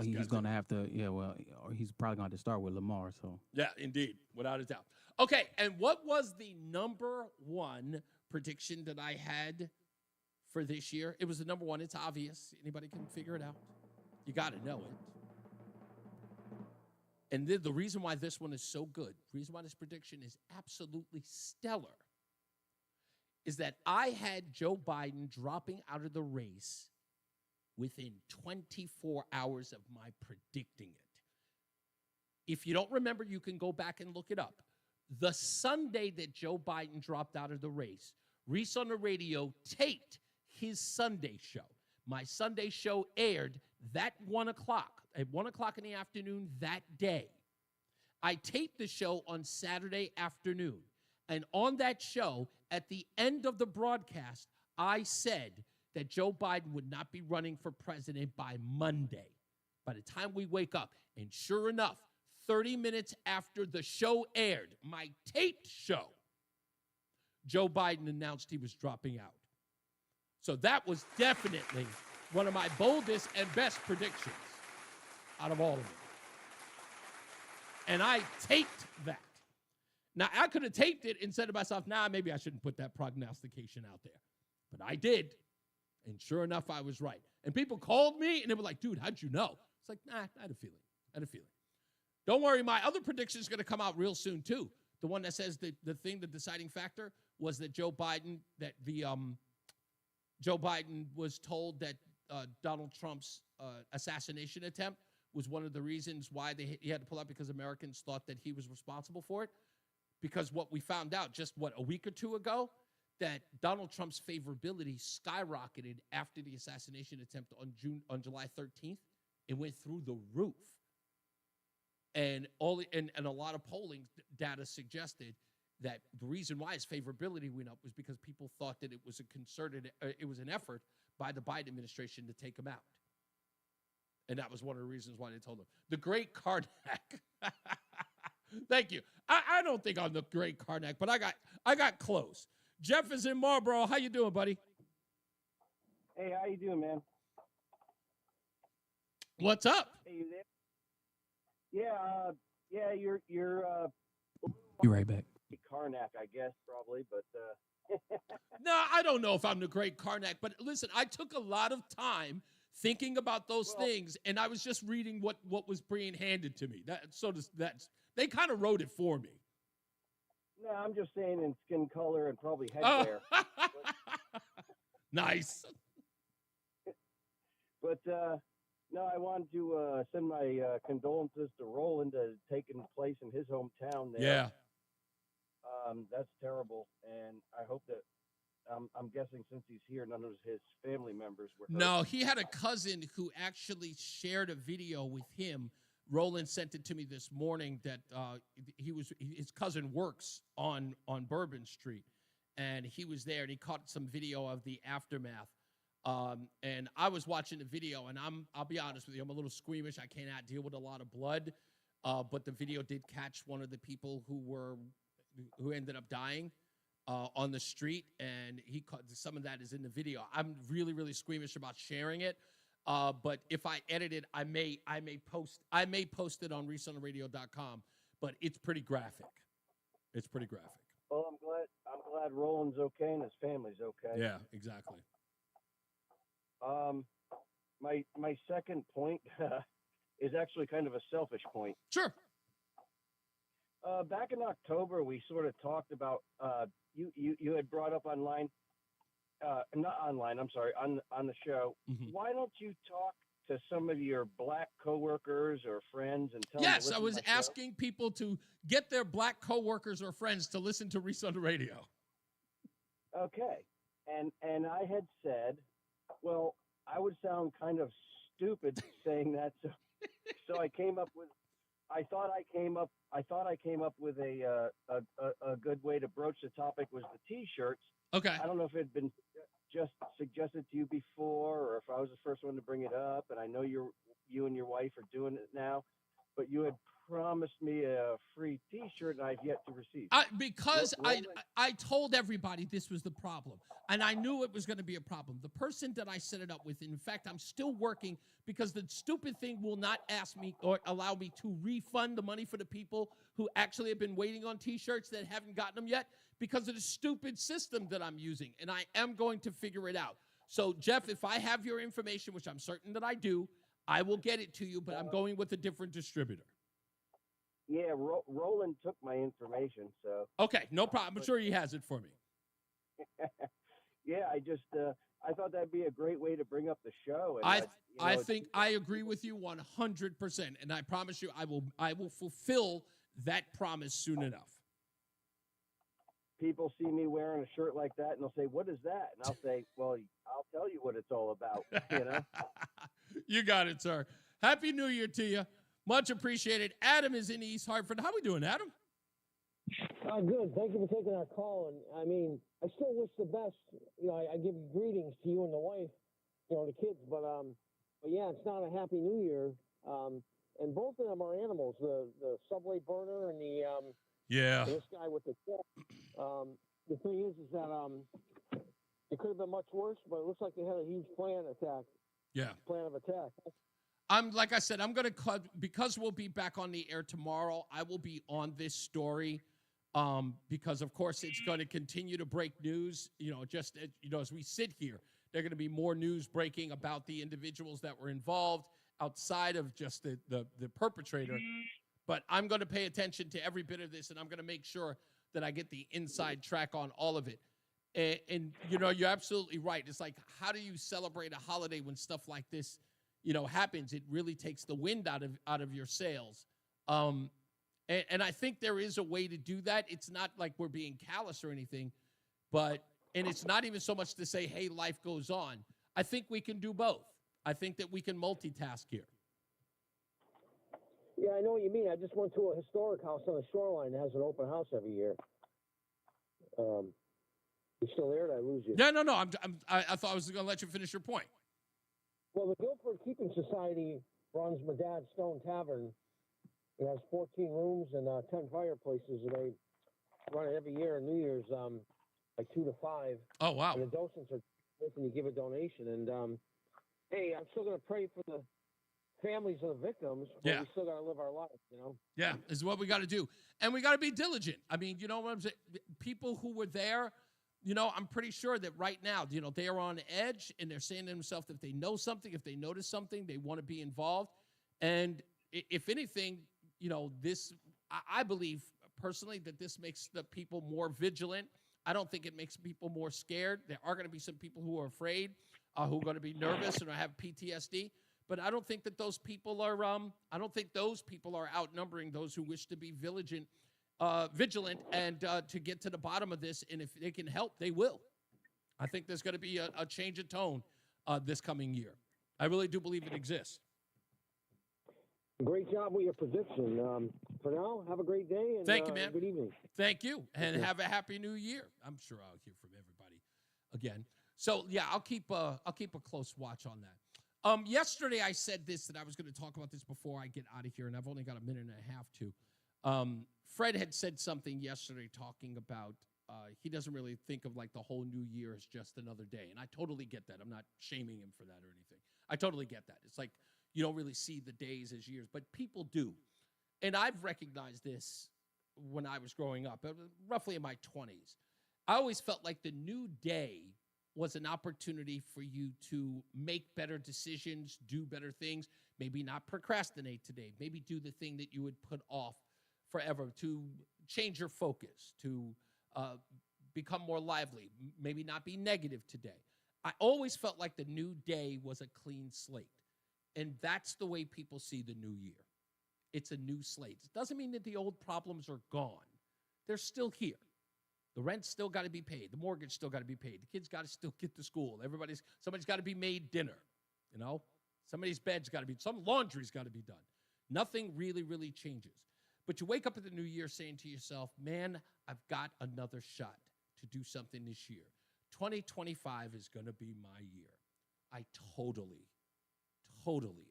Speaker 2: He's gonna have to. Yeah, well, he's probably going to have to start with Lamar. So
Speaker 9: yeah, indeed, without a doubt. Okay, and what was the number 1 prediction that I had for this year? It was the number 1. It's obvious. Anybody can figure it out. You got to know it. And the reason why this one is so good, the reason why this prediction is absolutely stellar, is that I had Joe Biden dropping out of the race within 24 hours of my predicting it. If you don't remember, you can go back and look it up. The Sunday that Joe Biden dropped out of the race, Reese on the radio taped his Sunday show. My Sunday show aired that 1 o'clock, at 1 o'clock in the afternoon that day. I taped the show on Saturday afternoon. And on that show, at the end of the broadcast, I said that Joe Biden would not be running for president by Monday, by the time we wake up. And sure enough, 30 minutes after the show aired, my taped show, Joe Biden announced he was dropping out. So that was definitely one of my boldest and best predictions out of all of them. And I taped that. Now, I could have taped it and said to myself, maybe I shouldn't put that prognostication out there. But I did. And sure enough, I was right. And people called me and they were like, dude, how'd you know? It's like, I had a feeling. Don't worry, my other prediction is going to come out real soon, too. The one that says that the deciding factor was that Joe Biden was told that Donald Trump's assassination attempt was one of the reasons why he had to pull out, because Americans thought that he was responsible for it. Because what we found out just, a week or two ago, that Donald Trump's favorability skyrocketed after the assassination attempt on July 13th. It went through the roof. And a lot of polling data suggested that the reason why his favorability went up was because people thought that it was an effort by the Biden administration to take him out. And that was one of the reasons why they told him. The great Karnak. Thank you. I don't think I'm the great Karnak, but I got close. Jeff is in Marlboro. How you doing, buddy?
Speaker 3: Hey, how you doing, man?
Speaker 9: What's up?
Speaker 3: Hey, you there? Yeah, you're
Speaker 2: Be right back.
Speaker 3: Karnak, I guess, probably, but
Speaker 9: No, I don't know if I'm the great Karnak, but listen, I took a lot of time thinking about those things, and I was just reading what was being handed to me. They kind of wrote it for me.
Speaker 3: No, I'm just saying in skin color and probably headwear.
Speaker 9: Nice.
Speaker 3: But no, I wanted to send my condolences to Roland taking place in his hometown there.
Speaker 9: Yeah.
Speaker 3: That's terrible, and I hope that I'm guessing since he's here, none of his family members were hurt.
Speaker 9: No, he had a cousin who actually shared a video with him. Roland sent it to me this morning that his cousin works on Bourbon Street, and he was there, and he caught some video of the aftermath. And I was watching the video, and I'll be honest with you, I'm a little squeamish. I cannot deal with a lot of blood, but the video did catch one of the people who ended up dying on the street, and some of that is in the video. I'm really, really squeamish about sharing it. But if I edit it, I may post it on ReeseOnTheRadio.com, but it's pretty graphic.
Speaker 3: Well, I'm glad Roland's okay and his family's okay.
Speaker 9: Yeah, exactly.
Speaker 3: My second point is actually kind of a selfish point.
Speaker 9: Sure.
Speaker 3: Back in October, we sort of talked about you had brought up online. Not online, I'm sorry, on the show. Mm-hmm. Why don't you talk to some of your black coworkers or friends and tell them to listen
Speaker 9: I was
Speaker 3: to my show?
Speaker 9: asking people to get their black coworkers or friends to listen to Reese on the radio.
Speaker 3: Okay. And I had said, well, I would sound kind of stupid saying that, so I came up with I thought I came up with a good way to broach the topic was the T-shirts.
Speaker 9: Okay.
Speaker 3: I don't know if it had been just suggested to you before, or if I was the first one to bring it up. And I know you and your wife are doing it now, but you had promised me a free T-shirt, and I've yet to receive.
Speaker 9: Because I told everybody this was the problem, and I knew it was going to be a problem. The person that I set it up with, in fact, I'm still working because the stupid thing will not ask me or allow me to refund the money for the people who actually have been waiting on T-shirts that haven't gotten them yet because of the stupid system that I'm using, and I am going to figure it out. So, Jeff, if I have your information, which I'm certain that I do, I will get it to you, but I'm going with a different distributor.
Speaker 3: Yeah, Roland took my information, so.
Speaker 9: Okay, no problem. I'm sure he has it for me.
Speaker 3: Yeah, I just, I thought that'd be a great way to bring up the show. And
Speaker 9: I think I agree with you 100%, and I promise you, I will fulfill that promise soon enough.
Speaker 3: People see me wearing a shirt like that, and they'll say, "What is that?" And I'll say, "Well, I'll tell you what it's all about." You know.
Speaker 9: You got it, sir. Happy New Year to you. Much appreciated. Adam is in East Hartford. How we doing, Adam?
Speaker 4: Good. Thank you for taking our call. And I mean, I still wish the best. You know, I give greetings to you and the wife, you know, the kids. But yeah, it's not a happy New Year. And both of them are animals. The subway burner and this guy with the cat. The thing is that it could have been much worse, but it looks like they had a huge plan of attack.
Speaker 9: Like I said, I'm going to cut because we'll be back on the air tomorrow. I will be on this story because, of course, it's going to continue to break news. You know, just as we sit here, there are going to be more news breaking about the individuals that were involved outside of just the perpetrator. But I'm going to pay attention to every bit of this, and I'm going to make sure that I get the inside track on all of it. And you know, you're absolutely right. It's like, how do you celebrate a holiday when stuff like this, you know, happens? It really takes the wind out of your sails. And I think there is a way to do that. It's not like we're being callous or anything, and it's not even so much to say, hey, life goes on. I think we can do both. I think that we can multitask here.
Speaker 4: Yeah, I know what you mean. I just went to a historic house on the shoreline that has an open house every year. You still there? Did I lose you?
Speaker 9: No. I thought I was going to let you finish your point.
Speaker 4: Well, the Guilford Keeping Society runs my dad's Stone Tavern. It has 14 rooms and 10 fireplaces, and they run it every year on New Year's, like 2 to 5.
Speaker 9: Oh, wow.
Speaker 4: And the docents are looking to give a donation. And, hey, I'm still going to pray for the families of the victims, but we still got to live our lives, you know?
Speaker 9: Yeah, is what we got to do. And we got to be diligent. I mean, you know what I'm saying? People who were there, you know, I'm pretty sure that right now, you know, they are on edge and they're saying to themselves, if they know something, if they notice something, they want to be involved. And if anything, you know, I believe personally that this makes the people more vigilant. I don't think it makes people more scared. There are going to be some people who are afraid, who are going to be nervous and have PTSD. But I don't think that those people are. I don't think those people are outnumbering those who wish to be vigilant and to get to the bottom of this. And if they can help, they will. I think there's going to be a change of tone this coming year. I really do believe it exists.
Speaker 4: Great job with your prediction. For now, have a great day. And,
Speaker 9: thank you, man.
Speaker 4: Good evening.
Speaker 9: Thank you, and have a happy New Year. I'm sure I'll hear from everybody again. So yeah, I'll keep a close watch on that. Yesterday I said this, that I was going to talk about this before I get out of here, and I've only got a minute and a half to. Fred had said something yesterday talking about he doesn't really think of like the whole new year as just another day, and I totally get that. I'm not shaming him for that or anything. I totally get that. It's like you don't really see the days as years, but people do. And I've recognized this when I was growing up, roughly in my 20s. I always felt like the new day was an opportunity for you to make better decisions, do better things, maybe not procrastinate today, maybe do the thing that you would put off forever, to change your focus, to become more lively, maybe not be negative today. I always felt like the new day was a clean slate. And that's the way people see the new year. It's a new slate. It doesn't mean that the old problems are gone. They're still here. The rent's still got to be paid. The mortgage still got to be paid. The kids got to still get to school. Somebody's got to be made dinner. You know, somebody's bed's got to be, some laundry's got to be done. Nothing really, really changes. But you wake up at the new year saying to yourself, man, I've got another shot to do something this year. 2025 is going to be my year. I totally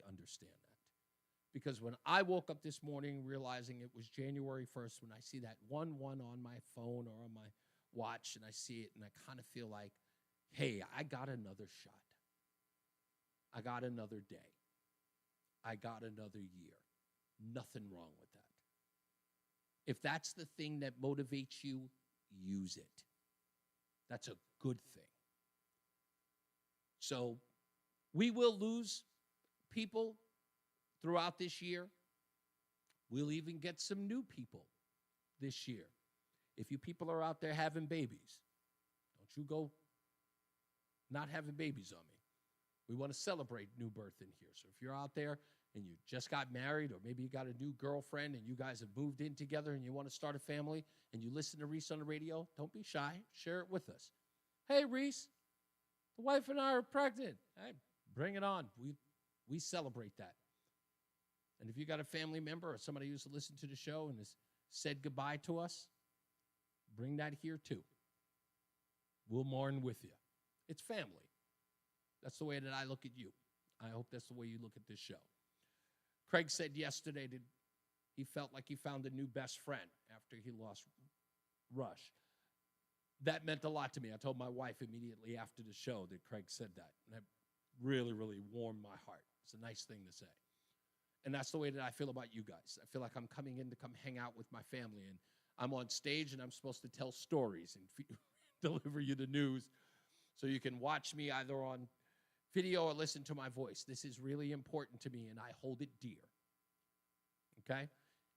Speaker 9: understand that. Because when I woke up this morning realizing it was January 1st, when I see that 1-1 on my phone or on my watch and I see it and I kind of feel like, hey, I got another shot. I got another day. I got another year. Nothing wrong with that. If that's the thing that motivates you, use it. That's a good thing. So we will lose people throughout this year. We'll even get some new people this year. If you people are out there having babies, don't you go not having babies on me. We want to celebrate new birth in here. So if you're out there and you just got married, or maybe you got a new girlfriend and you guys have moved in together and you want to start a family and you listen to Reese on the radio, don't be shy. Share it with us. Hey, Reese, the wife and I are pregnant. Hey, bring it on. We celebrate that. And if you got a family member or somebody who used to listen to the show and has said goodbye to us, bring that here too. We'll mourn with you. It's family. That's the way that I look at you. I hope that's the way you look at this show. Craig said yesterday that he felt like he found a new best friend after he lost Rush. That meant a lot to me. I told my wife immediately after the show that Craig said that. And that really, really warmed my heart. It's a nice thing to say. And that's the way that I feel about you guys. I feel like I'm coming in to come hang out with my family. And I'm on stage and I'm supposed to tell stories and deliver you the news so you can watch me either on video or listen to my voice. This is really important to me and I hold it dear. Okay?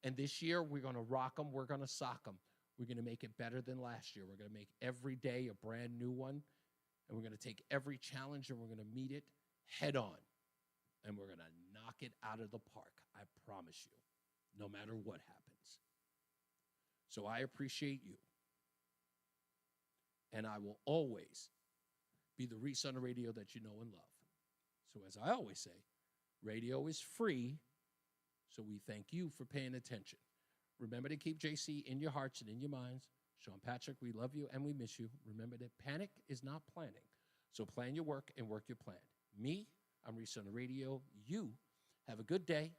Speaker 9: And this year we're going to rock them. We're going to sock them. We're going to make it better than last year. We're going to make every day a brand new one. And we're going to take every challenge and we're going to meet it head on. And we're going to knock it out of the park. I promise you, no matter what happens. So I appreciate you. And I will always be the Reese on the radio that you know and love. So as I always say, radio is free, so we thank you for paying attention. Remember to keep JC in your hearts and in your minds. Sean Patrick, we love you and we miss you. Remember that panic is not planning. So plan your work and work your plan. Me, I'm Reese on the radio. You have a good day.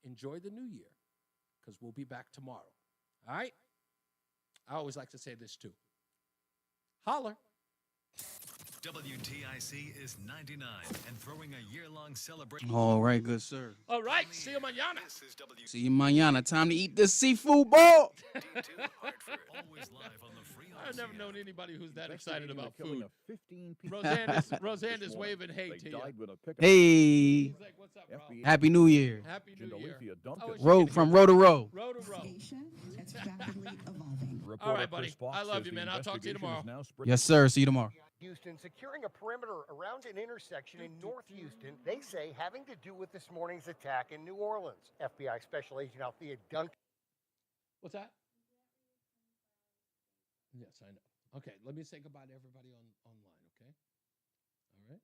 Speaker 9: Enjoy the new year, because we'll be back tomorrow. All right? I always like to say this too. Holler.
Speaker 18: WTIC is 99 and throwing a year-long celebration.
Speaker 2: All right, good sir.
Speaker 9: All right, see you mañana.
Speaker 2: See you mañana. Time to eat the seafood ball.
Speaker 9: I've never known anybody who's that excited about
Speaker 21: killing
Speaker 9: food.
Speaker 21: of 15
Speaker 9: Roseanne is waving hey to you.
Speaker 2: Hey.
Speaker 9: He's like, what's up, bro?
Speaker 2: Happy New Year.
Speaker 9: Happy New Year.
Speaker 2: Row from row to row.
Speaker 9: Row to row.
Speaker 23: It's rapidly evolving.
Speaker 9: All right, buddy. I love you, man. I'll talk to you tomorrow.
Speaker 2: Yes, sir. See you tomorrow.
Speaker 1: Houston, securing a perimeter around an intersection in North Houston, they say having to do with this morning's attack in New Orleans. FBI Special Agent Althea Duncan.
Speaker 9: What's that? Yes, I know. Okay, let me say goodbye to everybody online, okay? All right?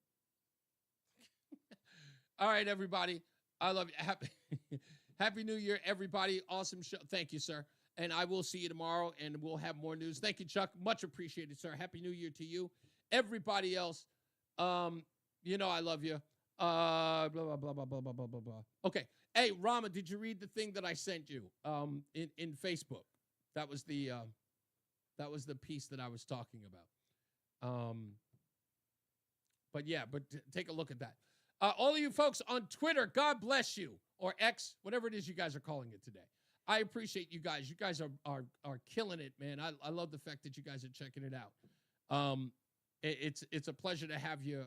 Speaker 9: All right, everybody. I love you. Happy New Year, everybody. Awesome show. Thank you, sir. And I will see you tomorrow, and we'll have more news. Thank you, Chuck. Much appreciated, sir. Happy New Year to you. Everybody else, you know I love you. Blah, blah, blah, blah, blah, blah, blah, blah, blah. Okay. Hey, Rama, did you read the thing that I sent you in Facebook? That was the piece that I was talking about. But yeah, take a look at that. All of you folks on Twitter, God bless you, or X, whatever it is you guys are calling it today. I appreciate you guys. You guys are killing it, man. I love the fact that you guys are checking it out. It's a pleasure to have you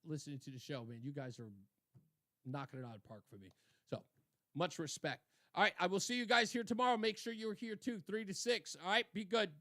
Speaker 9: listening to the show, man. You guys are knocking it out of the park for me. So much respect. All right, I will see you guys here tomorrow. Make sure you're here too, 3 to 6. All right, be good.